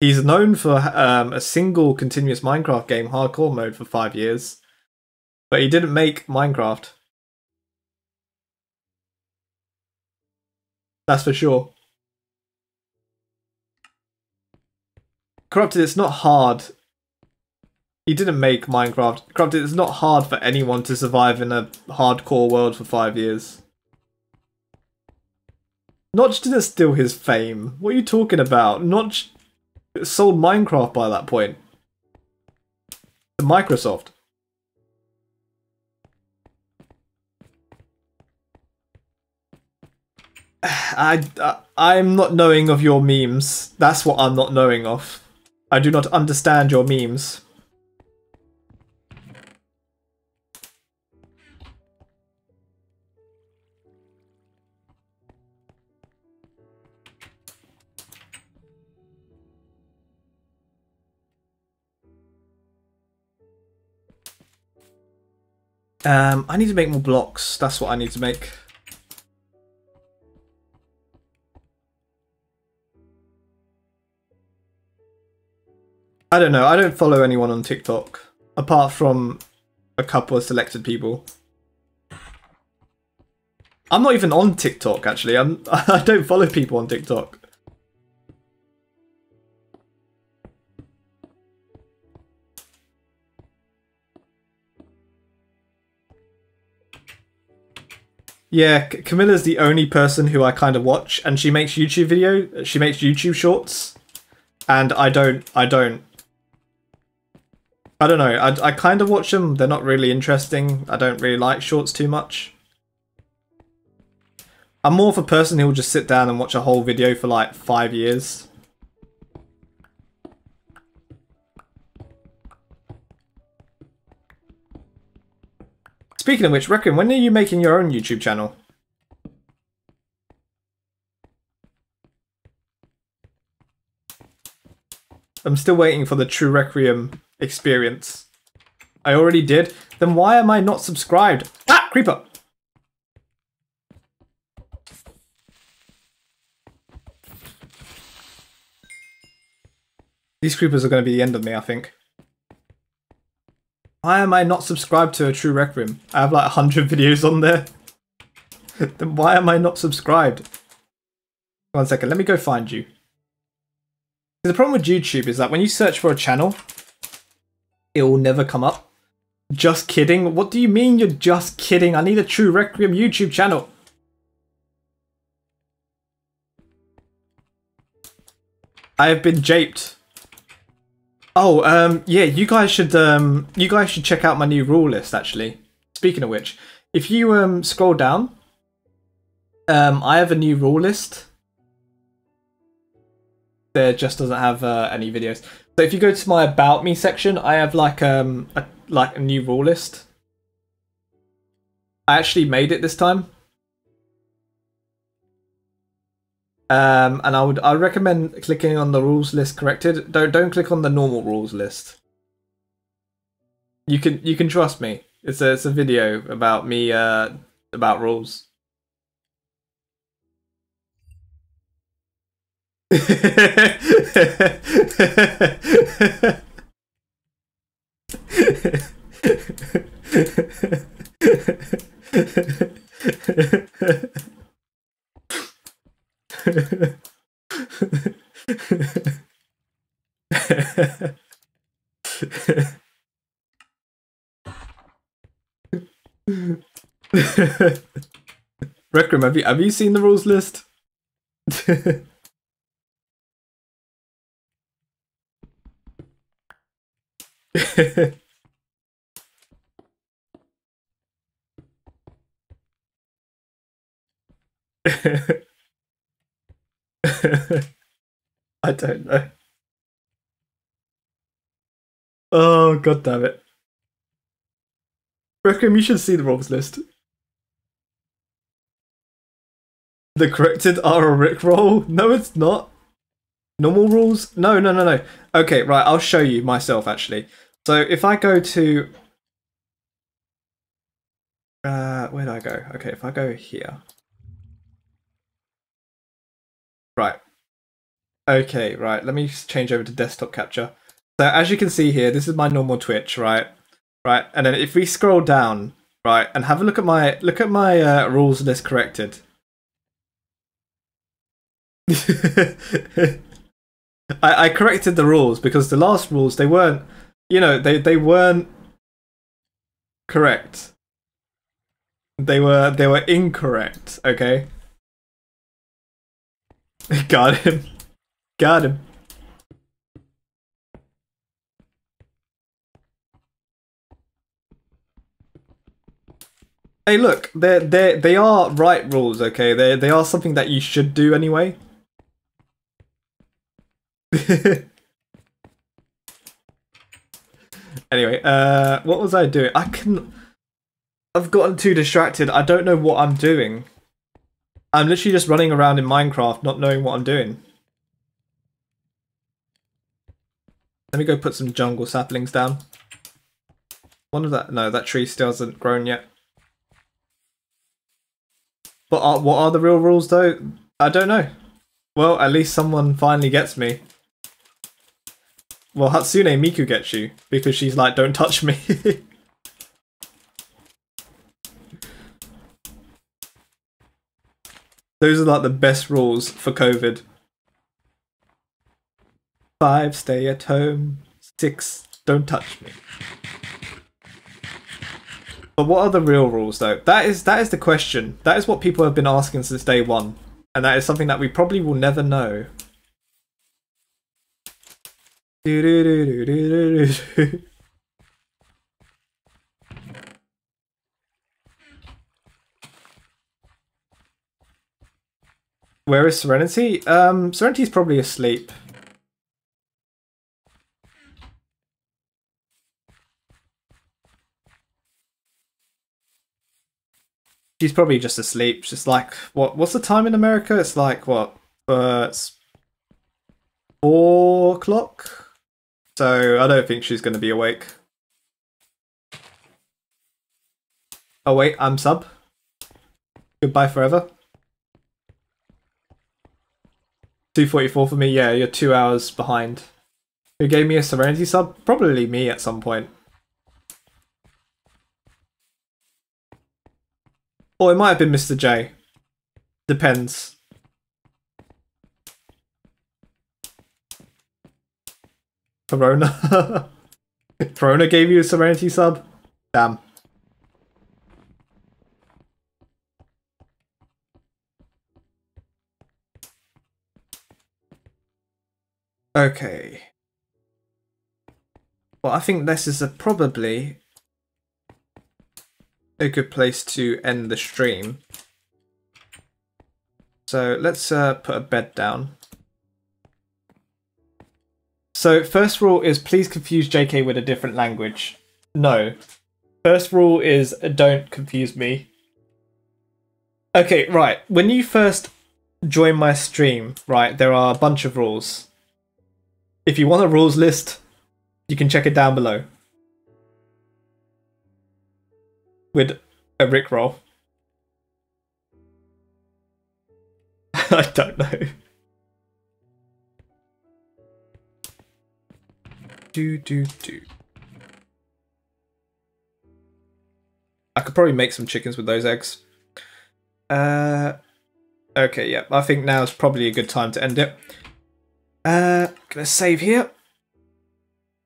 He's known for a single continuous Minecraft game, Hardcore Mode, for 5 years. But he didn't make Minecraft. That's for sure. Corrupted, it's not hard. He didn't make Minecraft. Corrupted, it's not hard for anyone to survive in a hardcore world for 5 years. Notch didn't steal his fame. What are you talking about? Notch sold Minecraft by that point. To Microsoft. I'm not knowing of your memes. That's what I'm not knowing of. I do not understand your memes. I need to make more blocks. That's what I need to make. I don't know. I don't follow anyone on TikTok apart from a couple of selected people. I'm not even on TikTok actually. I don't follow people on TikTok. Yeah, Camilla's the only person who I kind of watch, and she makes YouTube shorts, and I don't know. I kind of watch them. They're not really interesting. I don't really like shorts too much. I'm more of a person who will just sit down and watch a whole video for like 5 years. Speaking of which, Reckon, when are you making your own YouTube channel? I'm still waiting for the True Requiem experience. I already did. Then why am I not subscribed? Ah! Creeper! These creepers are going to be the end of me, I think. Why am I not subscribed to a True Requiem? I have like 100 videos on there. Then why am I not subscribed? 1 second, let me go find you. The problem with YouTube is that when you search for a channel, it will never come up. Just kidding. What do you mean you're just kidding? I need a True Requiem YouTube channel. I have been japed. Oh, yeah, you guys should check out my new rule list, actually. Speaking of which, if you scroll down, I have a new rule list. There just doesn't have any videos. So if you go to my About Me section, I have like a new rule list. I actually made it this time. And I recommend clicking on the rules list corrected. Don't click on the normal rules list. You can trust me. It's a video about me about rules. Requiem, have you seen the rules list? I don't know. Oh, god damn it. Requiem, you should see the rules list. The corrected are a Rickroll? No, it's not. Normal rules? No. Okay, right, I'll show you myself, actually. So if I go to... where do I go? Okay, if I go here. Right. Okay, right, let me change over to desktop capture. So as you can see here, this is my normal Twitch, right? right? And then if we scroll down, right, and have a look at my rules list corrected. I corrected the rules because the last rules they weren't, you know, they weren't correct. They were incorrect. Okay. Got him. Got him. Hey, look, they are right rules, okay? They are something that you should do anyway. Anyway, what was I doing? I've gotten too distracted. I don't know what I'm doing. I'm literally just running around in Minecraft, not knowing what I'm doing. Let me go put some jungle saplings down. One of that, no, that tree still hasn't grown yet. But what are the real rules though? I don't know. Well, at least someone finally gets me. Well, Hatsune Miku gets you, because she's like, don't touch me. Those are like the best rules for COVID. 5, stay at home. 6, don't touch me. But what are the real rules though? That is the question. That is what people have been asking since day one. And that is something that we probably will never know. Where is Serenity? Serenity's probably asleep. She's probably just asleep. Just like what's the time in America? It's like what? It's 4 o'clock. So I don't think she's going to be awake. Oh wait, I'm sub. Goodbye forever. 2:44 for me. Yeah, you're 2 hours behind. Who gave me a Serenity sub? Probably me at some point. Or it might have been Mr. J. Depends. Corona. Corona gave you a Serenity sub? Damn. Okay. Well, I think this is probably a good place to end the stream. So let's put a bed down. So first rule is please confuse JK with a different language. No. First rule is don't confuse me. Okay, right. When you first join my stream, right, there are a bunch of rules. If you want a rules list, you can check it down below. With a rickroll. I don't know. Do. I could probably make some chickens with those eggs. Okay, yeah. I think now is probably a good time to end it. Gonna save here.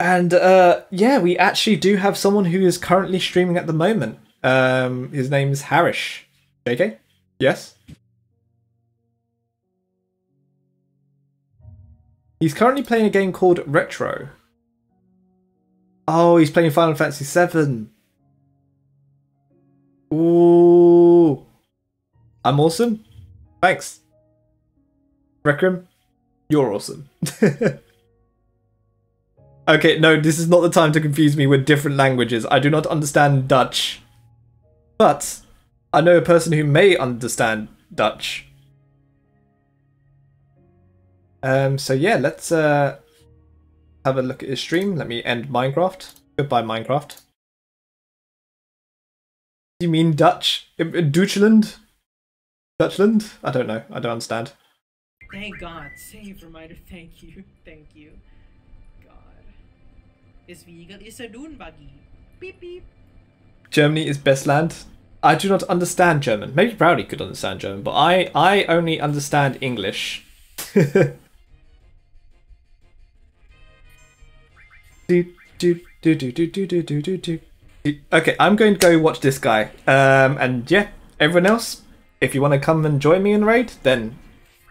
And yeah, we actually do have someone who is currently streaming at the moment. His name is Harish. JK? Yes? He's currently playing a game called Retro. Oh, he's playing Final Fantasy VII. Ooh. I'm awesome. Thanks. Requiem, you're awesome. Okay, no, this is not the time to confuse me with different languages. I do not understand Dutch. But I know a person who may understand Dutch. So yeah, let's have a look at his stream. Let me end Minecraft. Goodbye, Minecraft. You mean Dutch? Deutschland? Dutchland? I don't know. I don't understand. Thank God. Save reminder. Thank you. Thank you. God. Is vegan is a dune buggy. Beep beep. Germany is best land. I do not understand German. Maybe Brownie could understand German, but I only understand English. Okay, I'm going to go watch this guy. And yeah, everyone else, if you want to come and join me in the raid, then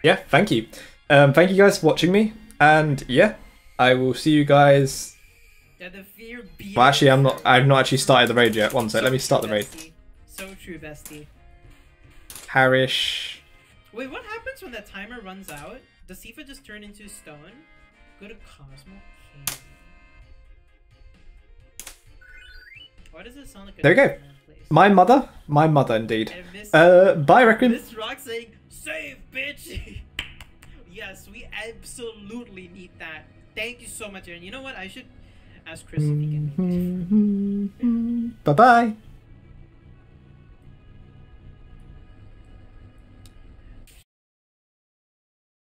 yeah, thank you. Thank you guys for watching me, and yeah, I will see you guys. Yeah, the fear beat. Well, actually, I've not actually started the raid yet. One sec, let me start the raid. So true, bestie. Parish. Wait, what happens when the timer runs out? Does Sifa just turn into stone? Go to Cosmo King. Why does it sound like a There we go. different place? My mother indeed. And Miss, Bye, Reckon. Miss Rock saying, "Save, bitch." Yes, we absolutely need that. Thank you so much, Aaron. You know what? I should ask Chris if he can make it. Bye bye.